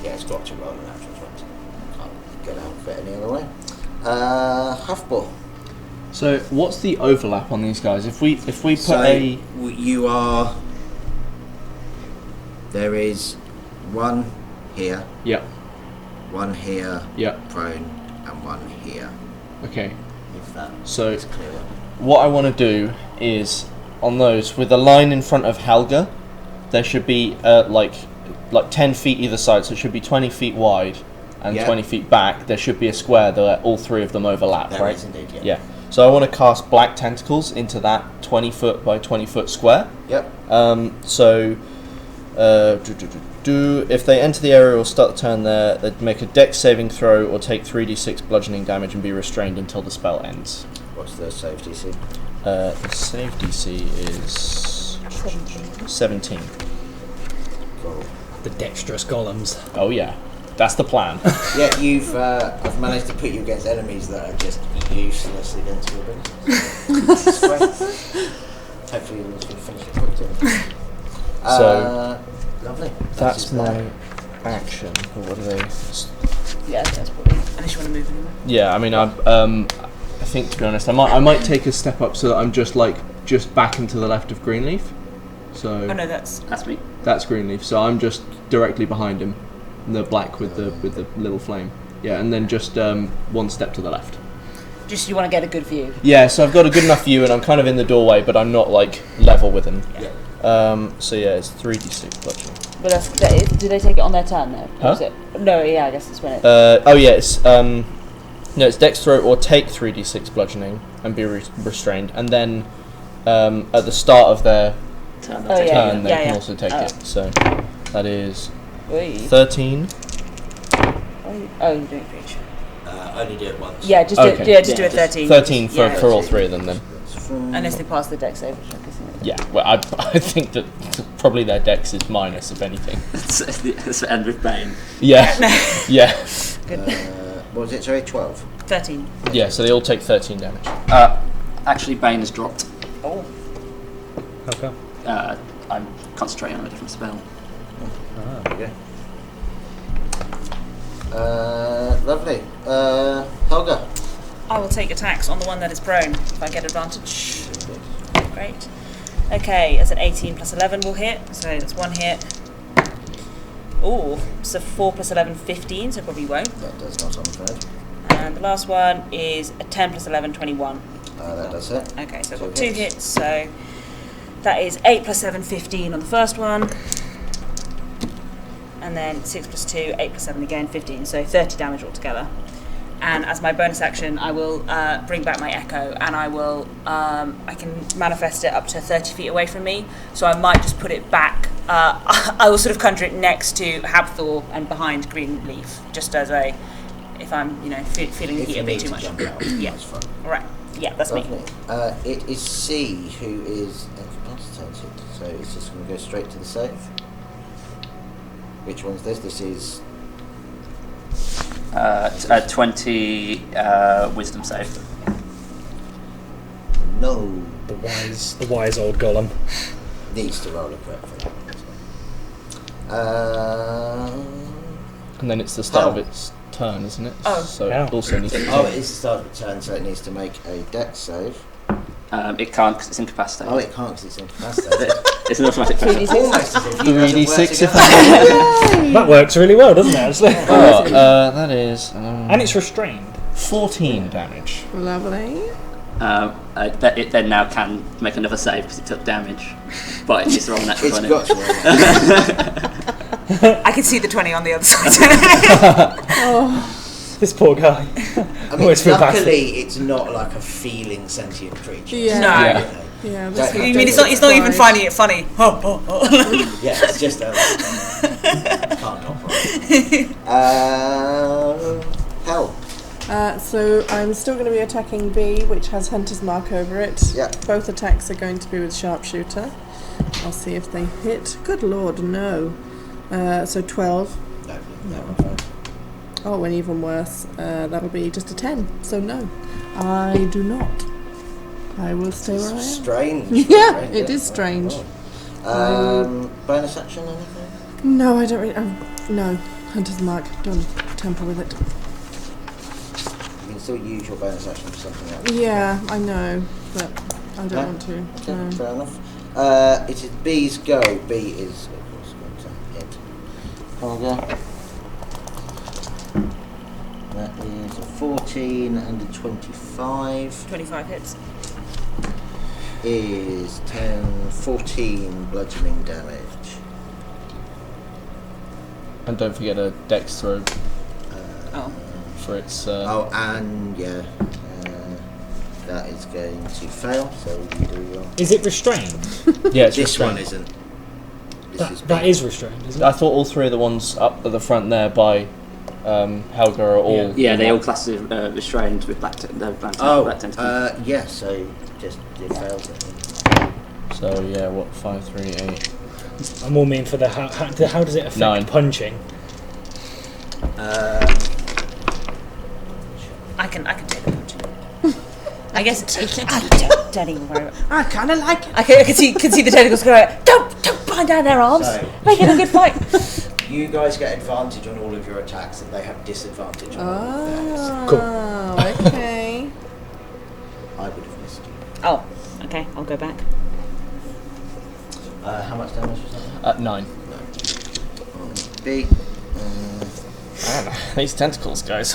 Yeah, it's got to roll an natural 20. Can't get out of it any other way. Huffball. So what's the overlap on these guys? If we put you are... There is one here. Yep. One here. Yep. Prone. And one here. Okay. If that So is clear. what I want to do is on those with a line in front of Helga, there should be like 10 feet either side, so it should be 20 feet wide and 20 feet back. There should be a square that all three of them overlap, There right? is indeed, yeah. Yeah. So I want to cast black tentacles into that 20 foot by 20 foot square. Yep. If they enter the area or start the turn there, they'd make a dex saving throw or take 3d6 bludgeoning damage and be restrained until the spell ends. What's the save DC? The save DC is 17. Cool. The dexterous golems. Oh yeah, that's the plan. Yeah, I've managed to put you against enemies that are just useless against your abilities. Hopefully you'll finish it quick too. So lovely. that's my action. Or what are they? Yeah, that's probably. Unless you want to move anywhere. Yeah, I mean, I think to be honest, I might take a step up so that I'm just back and to the left of Greenleaf. So Oh no, that's me. that's Greenleaf. So I'm just directly behind him, the black with the little flame. Yeah, and then just one step to the left. just you want to get a good view. Yeah, so I've got a good enough view, and I'm kind of in the doorway, but I'm not like level with him. Yeah. So yeah, it's 3d6 bludgeoning. But do they take it on their turn though? Huh? Or is it, no, yeah, I guess it's when it. Oh yeah, it's it's dex throw or take 3d6 bludgeoning and be restrained, and then at the start of their Turn. Oh, yeah. turn they can also take it. So that is 13. Oh, you're doing it for each. Only do it once. Yeah, just Okay. do just do it 13. 13 for, Yeah. for all three of them then. Unless they pass the dex save, which I'm guessing they do. Yeah, well I think that probably their dex is minus if anything. It's end with Bane. Yeah, yeah, Good. What was it? Sorry, 12. 13. yeah. So they all take 13 damage. Actually, Bane has dropped. Oh. How come? I'm concentrating on a different spell. Okay. Lovely. Helga. I will take attacks on the one that is prone if I get advantage. Great. Okay, that's an 18 plus 11 will hit, so that's one hit. Ooh, so 4 plus 11, 15, so probably won't. That does not, I'm afraid. And the last one is a 10 plus 11, 21. That does it. Okay, so I've got 2 hits, so that is 8 plus 7, 15 on the first one. And then 6 plus 2, 8 plus 7 again, 15, so 30 damage altogether. and as my bonus action, I will bring back my echo, and I will I can manifest it up to 30 feet away from me. So I might just put it back. I will sort of conjure it next to Habthor and behind Greenleaf, just as a if I'm feeling the heat a bit too much. Yeah, that's fine. Right. Yeah, that's me. It is C who is incapacitated, so it's just going to go straight to the save. Which one's this? This is 20 wisdom save. no. The wise old golem. Needs to roll a crit for that. And then it's the start of its turn, isn't it? Oh. So Yeah. it also needs to Oh, it is the start of the turn, so it needs to make a dex save. It can't because it's incapacitated. Oh, it can't because it's incapacitated. It's an automatic pressure. It's almost as if you guys have 3d6 worked if together. That works really well, doesn't it, actually? that is And it's restrained. 14 damage. Lovely. It then now can make another save because it took damage, but it's rolling natural It's 20. got to roll. I can see the 20 on the other side. This poor guy. I mean, Always feel bad for luckily, it's not like a feeling sentient creature. Yeah. No. You know. Yeah, Don't this have one You mean it's doesn't not even apply. finding it funny? Yeah, it's just can't operate. Help. So I'm still going to be attacking B, which has Hunter's Mark over it. Yeah. Both attacks are going to be with Sharpshooter. I'll see if they hit. Good lord, no. So 12. No, that one fails. Oh, and even worse. That'll be just a 10. So no, I do not. I will stay where I am. Strange. Yeah, it is strange. Bonus action, anything? No, I don't really. No, Hunter's Mark. Don't tamper with it. You can still use your bonus action for something else. Yeah, I know, but I don't No? want to. Okay, No. fair enough. It is B's go. B is, of course, going to hit Holger. That is a 14 and a 25. 25 hits. Is 14 bludgeoning damage. And don't forget a dex throw Oh. for its... And yeah, that is going to fail, so you do your... Is it restrained? Yeah, it's This one restrained. isn't. That is restrained, isn't I it? thought all three of the ones up at the front there by Helga are all... Yeah, they all class as restrained with black tentacles. Yeah, so just it fails it. So yeah, what, 5, 3, 8... I'm more mean for the how does it affect 9. punching? I can take the punch. I guess don't even worry about it. I kind of like it. I can see the tentacles go. Don't bind down their arms. So- Make it a good fight. You guys get advantage on all of your attacks, and they have disadvantage on all of theirs. Cool. Okay. I would have missed you. Oh, okay. I'll go back. How much damage was that? 9. B. These tentacles, guys.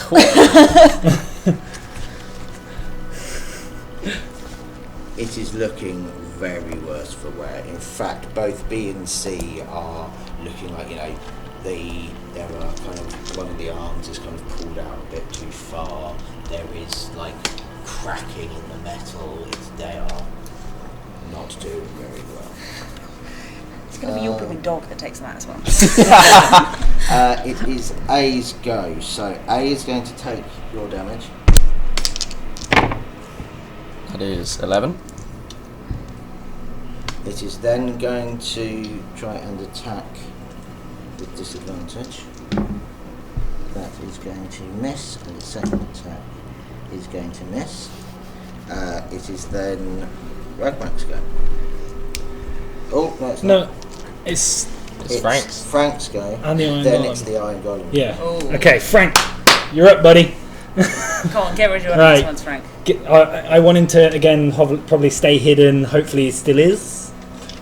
It is looking very worse for wear. In fact, both B and C are looking like, there are kind of, one of the arms is kind of pulled out a bit too far. There is like cracking in the metal. They are not doing very well. It's going to be your blooming dog that takes that as well. It is A's go. So A is going to take your damage. That is 11. It is then going to try and attack with disadvantage. That is going to miss, and the second attack is going to miss. It is then Ragmak's go. Oh, no, it's not. No, it's It's Frank's. Frank's go. And the Iron Then Golem. it's the Iron Golem. yeah. Oh. Okay, Frank, you're up, buddy. Come on, get rid of one Right. of these ones, Frank. I want him to again probably stay hidden. Hopefully, he still is.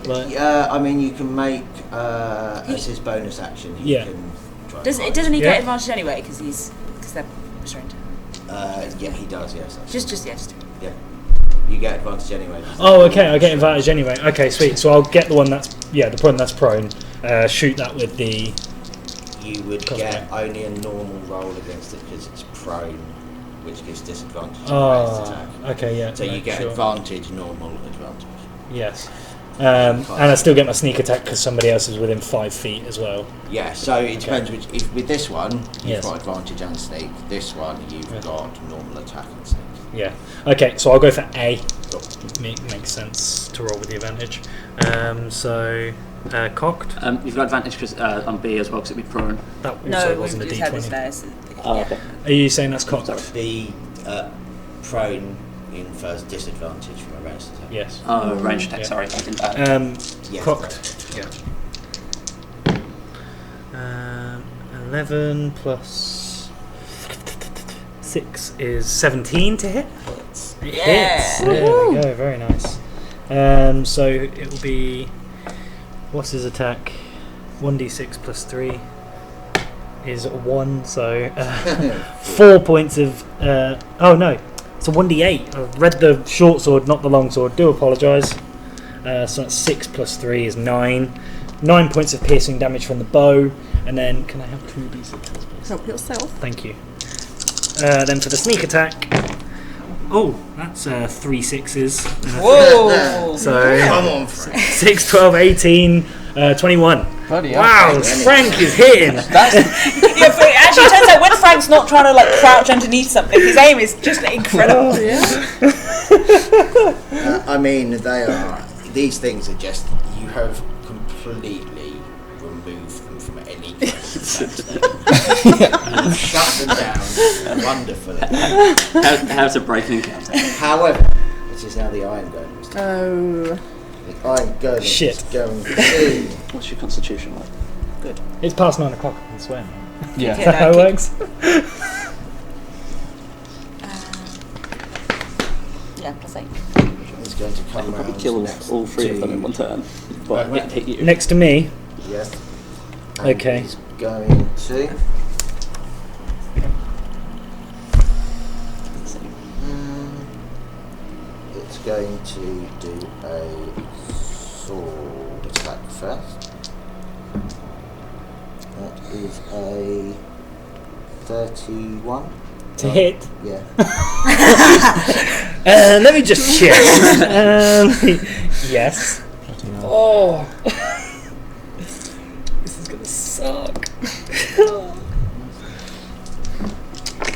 Like, Yeah, I mean, you can make as his bonus action. He Yeah. can try. Doesn't and he Yeah. get advantage anyway? Because they're restrained. Yeah, he does. Yes. Actually. Just. Yeah. You get advantage anyway. oh, okay. I get advantage anyway. Okay, sweet. So I'll get the one that's the one that's prone. Shoot that with the. You would Cosplay. get only a normal roll against it because it's prone. which gives disadvantage on ranged attack. Okay, yeah. So you get sure. advantage, normal, advantage. Yes. And I still get my sneak attack because somebody else is within 5 feet as well. Yeah, so it depends which. If with this one, you've Yes. got advantage and sneak. This one, you've got normal attack and sneak. Yeah. Okay, so I'll go for A. Cool. Makes sense to roll with the advantage. Cocked. You've got advantage cause, on B as well because it'd be prone. That also No, wasn't a we just had this D20. there. So, Oh, yeah. okay. Are you saying that's cocked? The prone infers disadvantage from a ranged attack. Yes. Oh, ranged attack, Yeah. sorry. I didn't Yes, Cocked. Yeah. 11 plus 6 is 17 to hit. It hits. There we go. Very nice. So it will be. What's his attack? 1d6 plus 3 is 1. So 4 points of. Oh no, it's a 1d8. I've read the short sword, not the long sword. Do apologise. So that's 6 plus 3 is 9. 9 points of piercing damage from the bow, and then can I have 2d6? Please? Help yourself. Thank you. Then for the sneak attack. Oh, that's 3 6s. Whoa! So Come on, Frank. 6, 12, 18, 21. Bloody hell. Wow, Frank is hitting. Yeah, but it actually turns out when Frank's not trying to like crouch underneath something, his aim is just incredible. I mean, these things are just, you have completely removed them from any kind of You've shut them down wonderfully. How to break an encounter. However, it is now the Iron Golem's turn. Oh. The Iron Golem Shit. is going to... What's your constitution like? Good. It's past 9 o'clock, I can swear. Yeah. Is that how it works? Yeah, plus 8. He's going to come Probably round kill next all 3 of them in one turn. But Right. hit you. Next to me. Yes. And Okay. He's going to... It's going to do a sword attack first. That is a 31. To hit. Yeah. Let me just check. Yes. Oh. This is gonna suck.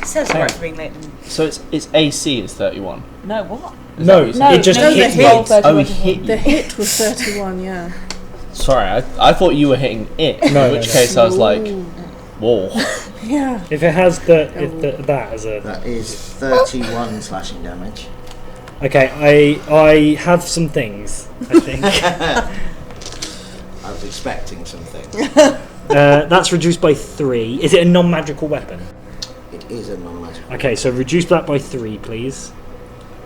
So sorry for being late. So it's AC is 31. No, what? Is No, that what you said? it just no, hit the me. hit. Oh, he hit you. The hit was 31, yeah. Sorry, I thought you were hitting it. No, in which no. case I was like, Ooh. whoa. Yeah. If it has that as a... That is 31 slashing damage. Okay, I have some things, I think. I was expecting something. That's reduced by 3. Is it a non-magical weapon? It is a non-magical. Okay, so reduce that by 3, please.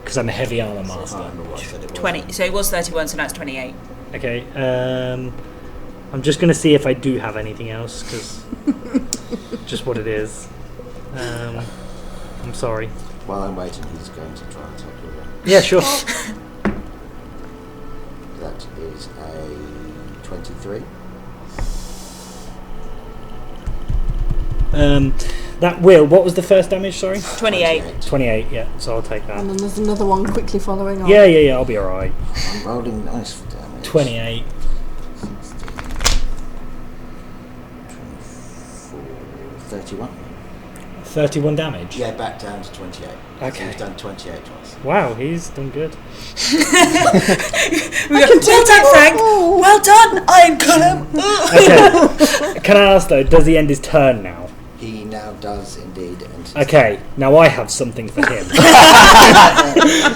Because I'm a heavy armor I can't master. remember what I said it was. 20. So it was 31, so now it's 28. Okay, I'm just going to see if I do have anything else, because just what it is. I'm sorry. While I'm waiting, he's going to try and take you away. Yeah, sure. That is a 23. That will. What was the first damage? Sorry. 28. 28. Yeah. So I'll take that. And then there's another one quickly following on. Yeah. I'll be alright. I'm rolling nice for damage. 28. 31. 31 damage. Yeah, back down to 28. So Okay. he's done 28 twice. Wow, he's done good. We go, well done, Frank! Well done, Iron Golem! Okay. Can I ask though, does he end his turn now? He now does indeed enter. Okay, now I have something for him.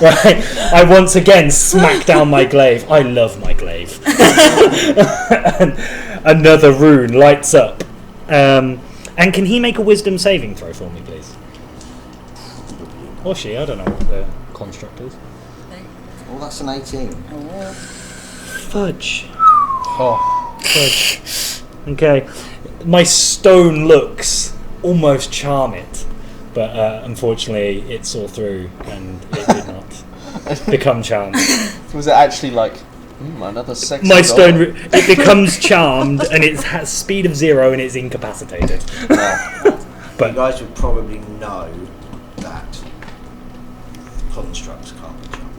Right, I once again smack down my glaive. I love my glaive. And another rune lights up. And can he make a wisdom saving throw for me, please? Or she, I don't know what the construct is. Oh, that's an 18. Fudge. Oh. Fudge. Okay. My stone looks almost charming, but unfortunately it saw through and it did not become charmed. Was it actually like another sexy My doll? stone, it becomes charmed and it has speed of 0 and it's incapacitated. Yeah. You But guys would probably know that constructs can't be charmed.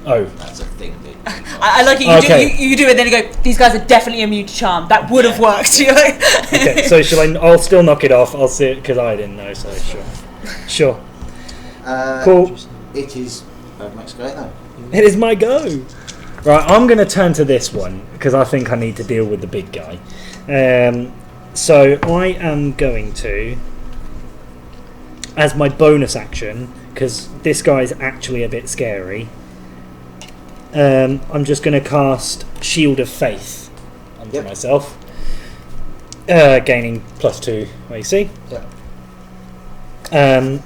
Oh, That's a thing that I like it. You do it, then you go. These guys are definitely immune to charm. That would have worked. You're like, okay. So shall I? I'll still knock it off. I'll see it because I didn't know. So sure. Cool. It is Max go now. It is my go. Right, I'm going to turn to this one because I think I need to deal with the big guy. So I am going to, as my bonus action, because this guy's actually a bit scary, I'm just going to cast Shield of Faith onto myself, gaining +2 AC. Yep.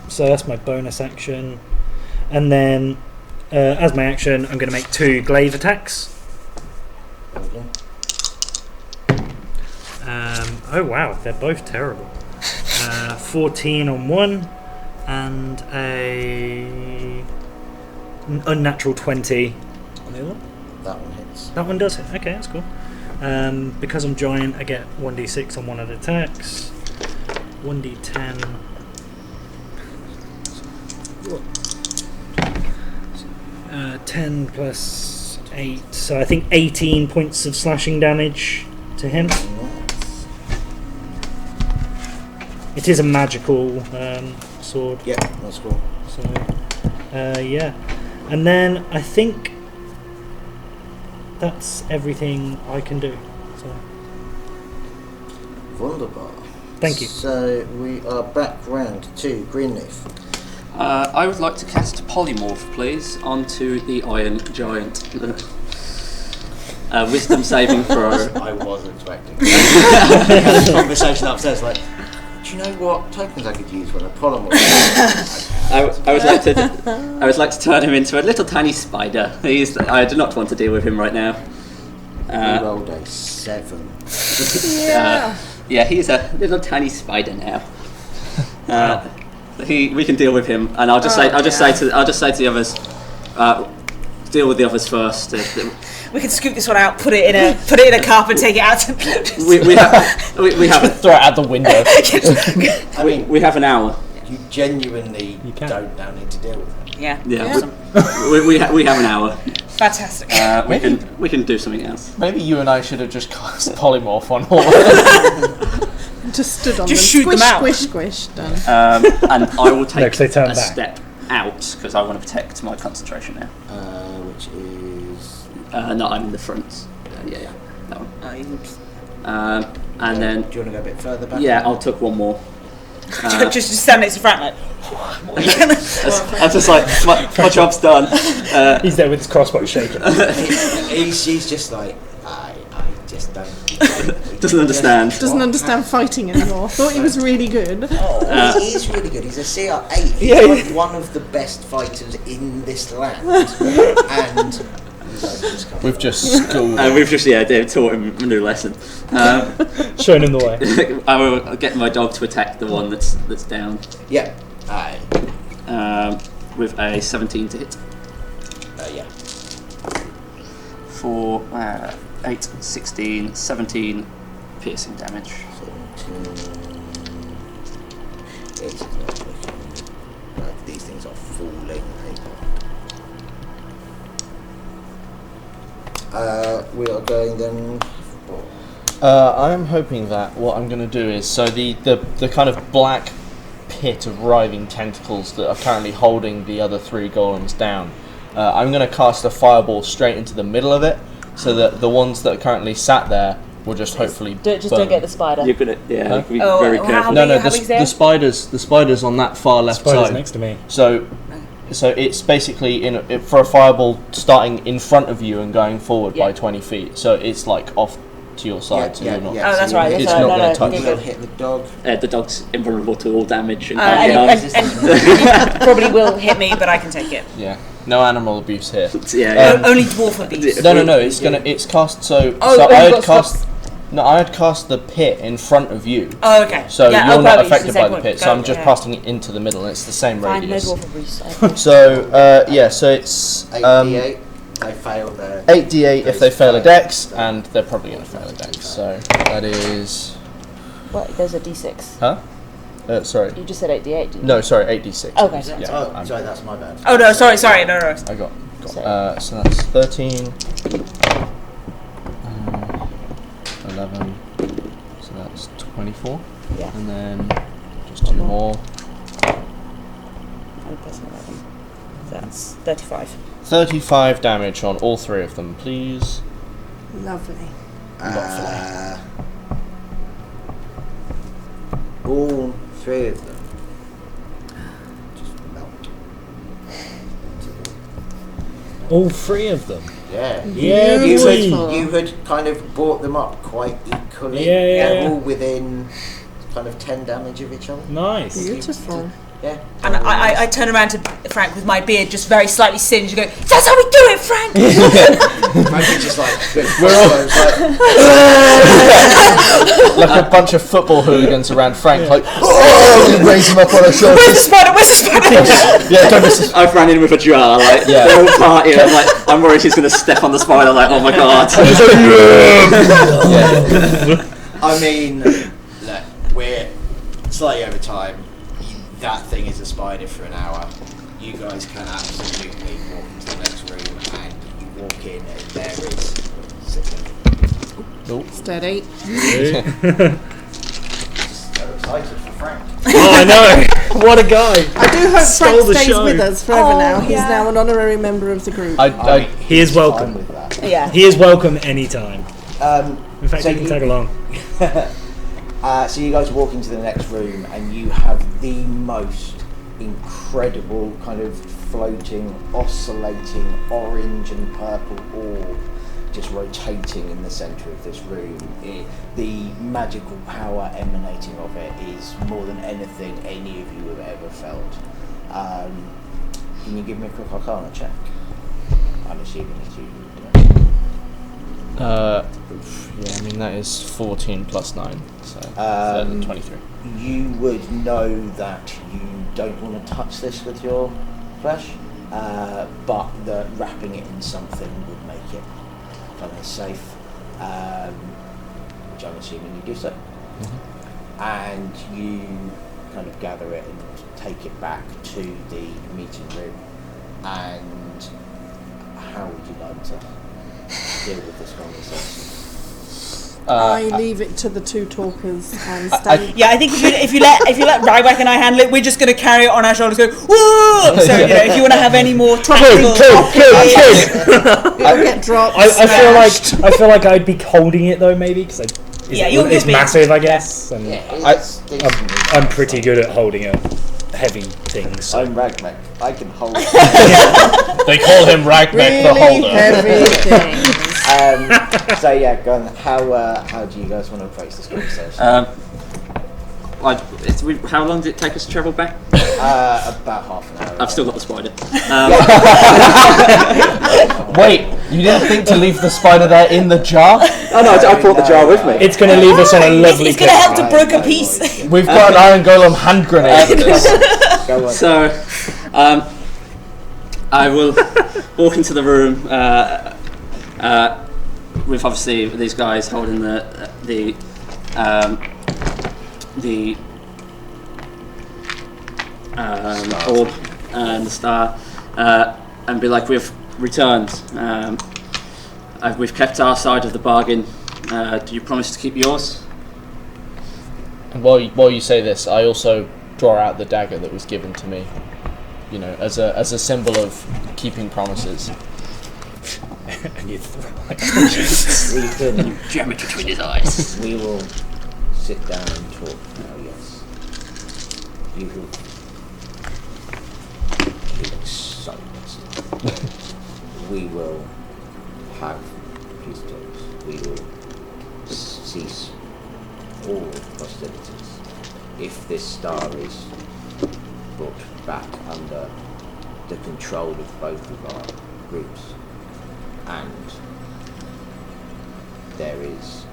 So that's my bonus action. And then, as my action, I'm going to make 2 glaive attacks. Oh wow, they're both terrible. 14 on one, and a unnatural 20 on the other one. That one hits. That one does hit. Okay, that's cool. Because I'm giant, I get 1d6 on one of the attacks. 1d10. 10 plus 8, so I think 18 points of slashing damage to him. It is a magical sword. Yeah, that's cool. So, yeah. And then I think that's everything I can do. So. Wunderbar. Thank you. So we are back round to Greenleaf. I would like to cast Polymorph, please, onto the Iron Giant. Wisdom saving throw. I was expecting. We had a conversation upstairs like, do you know what tokens I could use when I polymorph? I would like to turn him into a little tiny spider. I do not want to deal with him right now. We rolled a 7. Yeah, he's a little tiny spider now. We can deal with him, and I'll just say to the others, deal with the others first. we can scoop this one out, put it in a cup, and take it out. we have Throw it out the window. I mean, we have an hour. You genuinely don't now need to deal with it. Yeah. We have an hour. Fantastic. We can do something else. Maybe you and I should have just cast Polymorph on all of them. Just stood on Just them. shoot Squish, them out. squish, squish, done. And I will take they turn a back. step out because I want to protect my concentration now. Which is... No, I'm in the front. Yeah, that one. And then... Do you want to go a bit further back? Yeah, I'll take one more. just stand next to Frank, like. I'm just like, my job's done. He's there with his crossbow shaking. He's just like, I just don't... Doesn't understand. Doesn't understand fighting anymore. Thought he was really good. He is really good. He's a CR8. He's one of the best fighters in this land. And... We've just schooled we've just taught him a new lesson. Showing him the way. I will get my dog to attack the one that's down. Yeah. With a 17 to hit. Yeah. For 8, 16, 17 piercing damage. 17. It's not looking like these things are falling paper. We are going then. I'm hoping that what I'm going to do is, so the kind of black pit of writhing tentacles that are currently holding the other 3 golems down, I'm going to cast a fireball straight into the middle of it, so that the ones that are currently sat there will just hopefully burn. Don't get the spider. You're gonna, be Oh, very how careful. big- No, how big's the there? spiders on that far left Spider's side. next to me. So it's basically for a fireball starting in front of you and going forward by 20 feet. So it's like off to your side, so you're not. Oh, that's right. It's That's not right. going to touch You you. will hit the dog. The dog's invulnerable to all damage and And probably will hit me, but I can take it. Yeah, no animal abuse here. Only dwarf abuse. No. It's cast. So Oh, I you've had got cast. No, I had cast the pit in front of you. Oh, okay. So Yeah, you're not perfect. affected It's the by same the one. pit. So Go, I'm just yeah. casting it into the middle, and it's the same Fine, no radius. dwarf abuse. So so it's 8d8. They fail their 8d8 if they fail a dex, and they're probably going to fail a dex. So that is. What? There's a d6. Huh? Sorry. You just said 8d8, didn't you? No, sorry, 8d6. Okay. Yeah, Oh, sorry, that's my bad. Oh no, sorry, no. I got. Sorry. So that's 13. 11. So that's 24. Yeah. And then just 2 more. And plus 11. So that's 35. 35 damage on all 3 of them, please. Lovely. All 3 of them just melt. All 3 of them. Yeah. Yeah, You had kind of brought them up quite equally. Yeah. They're all within kind of 10 damage of each other. Nice. Beautiful. Yeah. And I turn around to Frank with my beard just very slightly singed and go, that's how we do it, Frank! Frank is just like, Like a bunch of football hooligans around Frank, like, oh, and raise him up on a shoulder. Where's the spider? Yeah, don't miss I've ran in with a jar, like, Yeah. they're all partying, I'm like, I'm worried he's going to step on the spider, like, oh my god. Yeah. I mean, look, we're slightly over time. That thing is a spider for an hour. You guys can absolutely walk into the next room, and you walk in, and there is Nope. Steady. just so excited for Frank. Oh, I know. What a guy. I do hope Stole Frank the stays show. with us forever Oh, now. He's yeah. now an honorary member of the group. He is welcome. Fine with that. Yeah. He is welcome anytime. In fact, So he can you- tag along. So you guys walk into the next room, and you have the most incredible kind of floating, oscillating orange and purple orb just rotating in the centre of this room. The magical power emanating of it is more than anything any of you have ever felt. Can you give me a quick Arcana check? I'm assuming it's you. Yeah, I mean, that is 14 plus 9, so 23. You would know that you don't want to touch this with your flesh, but the wrapping it in something would make it kind of safe, which I'm assuming you do so. Mm-hmm. And you kind of gather it and take it back to the meeting room. And how would you like to deal with this conversation? I leave it to the 2 talkers and stand. Yeah, I think if you let Ryback and I handle it, we're just going to carry it on our shoulders, go whoa. So if you want to have any more tactical, It'll get dropped. I feel like I'd be holding it though, maybe because it's be- massive, I guess. And I'm pretty good. good at holding a heavy thing. So. I'm Ragmek. I can hold it. They call him Ragmek the really Holder. heavy things. So yeah, go on. How do you guys want to approach this conversation? How long did it take us to travel back? About half an hour. I've still got the spider. Wait, you didn't think to leave the spider there in the jar? Oh no, I brought the jar with me. It's going to leave us on a lovely. It's going to help to broke a piece. We've got an Iron Golem hand grenade. Go on. So, I will walk into the room with obviously these guys holding the orb and the star, and be like, we've returned. We've kept our side of the bargain. Do you promise to keep yours? And while you say this, I also draw out the dagger that was given to me, you know, as a symbol of keeping promises. And you throw it. We can. Jam it between his eyes. We will sit down and talk now. Yes. You will. He looks so messy. We will have peace talks. We will cease all hostilities if this star is brought back under the control of both of our groups, and there is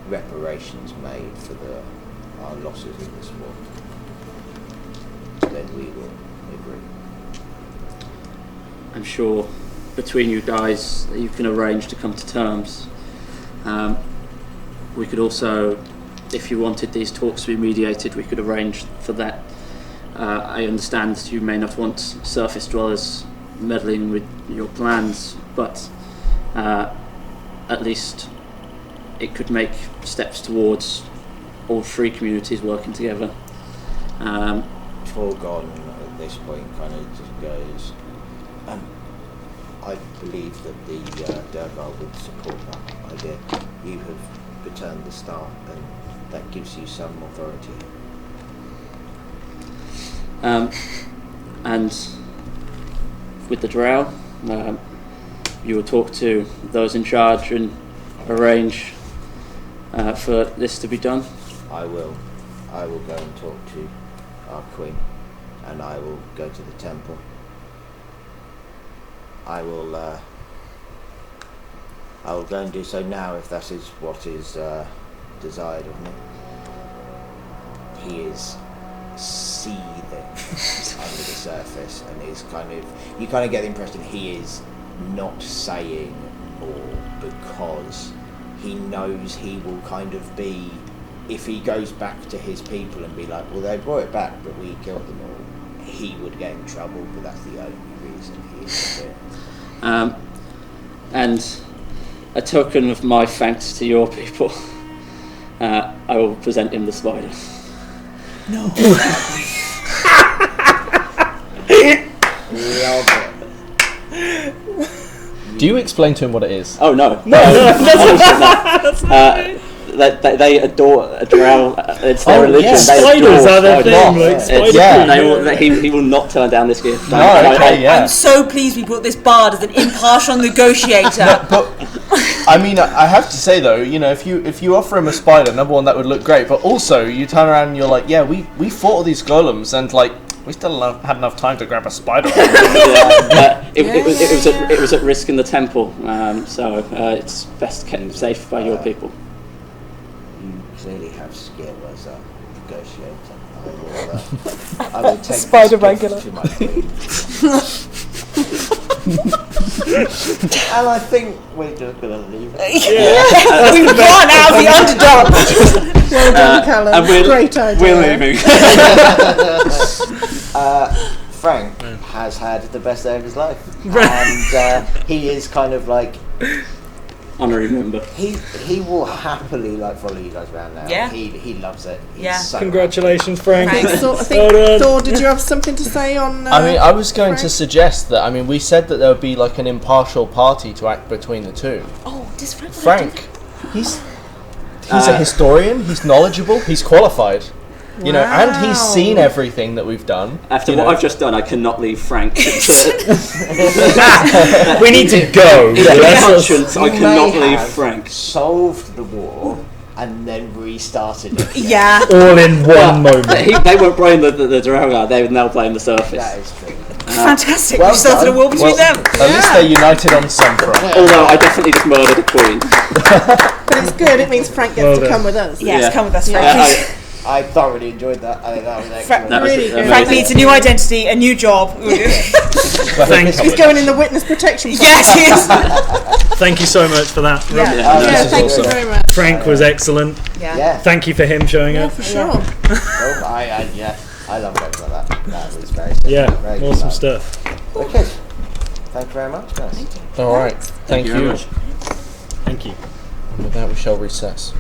reparations made for our losses in this war, then we will agree. I'm sure between you guys you can arrange to come to terms. We could also if you wanted these talks to be mediated, we could arrange for that. I understand you may not want surface dwellers meddling with your plans, but at least it could make steps towards all three communities working together. Torgon at this point kind of just goes, I believe that the Durgar would support that idea. You have returned the star, and that gives you some authority. And with the Drow, you will talk to those in charge and arrange for this to be done. I will go and talk to our queen, and I will go to the temple. I will go and do so now, if that is what is desired of me. He is seething under the surface, and you kind of get the impression he is not saying more because he knows he will kind of be, if he goes back to his people and be like, well, they brought it back but we killed them all, he would get in trouble, but that's the only reason he is doing it. And a token of my thanks to your people, I will present him the spider. No. Love it. Do you explain to him what it is? Oh no! They adore a drow. It's their religion. Yes. They Spiders adore are their spiders. thing, like Yeah. spider Yeah. He will not turn down this gift. No, okay, yeah. I'm so pleased we brought this bard as an impartial negotiator. But I mean, I have to say though, you know, if you offer him a spider, number one, that would look great. But also, you turn around and you're like, yeah, we fought all these golems, and like we still had enough time to grab a spider. It was at risk in the temple, so it's best kept safe by your people. You clearly have skill as a negotiator. I will take Spider this gift regular. to my queen. And I think we're just going to leave it. We've gone out of the Underdark. Well done, Callum. And we're- Great idea. We're leaving. Frank has had the best day of his life. And he is kind of like, Honorary member. he will happily like follow you guys around now. Yeah. He loves it. He's Yeah. so Congratulations, Frank. Frank. So I think, Well done. Thor, did you have something to say on... I mean, I was going to Frank? suggest that. I mean, we said that there would be like an impartial party to act between the two. Oh, does Frank? Frank, he's a historian. He's knowledgeable. He's qualified. You know, and he's seen everything that we've done. After you what know. I've just done, I cannot leave Frank. We need to go. Conscience, I You cannot may leave have Frank. solved the war and then restarted it. Yeah. All in one moment. They won't blame the Drow, they would now blame the surface. That is true. Fantastic. well we started done. a war between them. At least they're united on some front. Although I definitely just murdered a queen. But it's good, it means Frank gets Well to done. come with us. Yes, Yeah. come with us, Yeah. Frank. I thoroughly enjoyed that. I think that was excellent. That was Really amazing. good. Frank needs a new identity, a new job. Thank He's going in the witness protection program. Yes, he is. Thank you so much for that. Yeah. Yeah. Oh, Yeah, this is thank awesome. you very much. Frank was excellent. Yeah. Thank you for him showing Yeah, up. for sure. Oh, I love games like that. That was very Yeah, very good awesome fun. stuff. Okay. Thank you very much, guys. All right. Thank you very you. much. Thank you. And with that, we shall recess.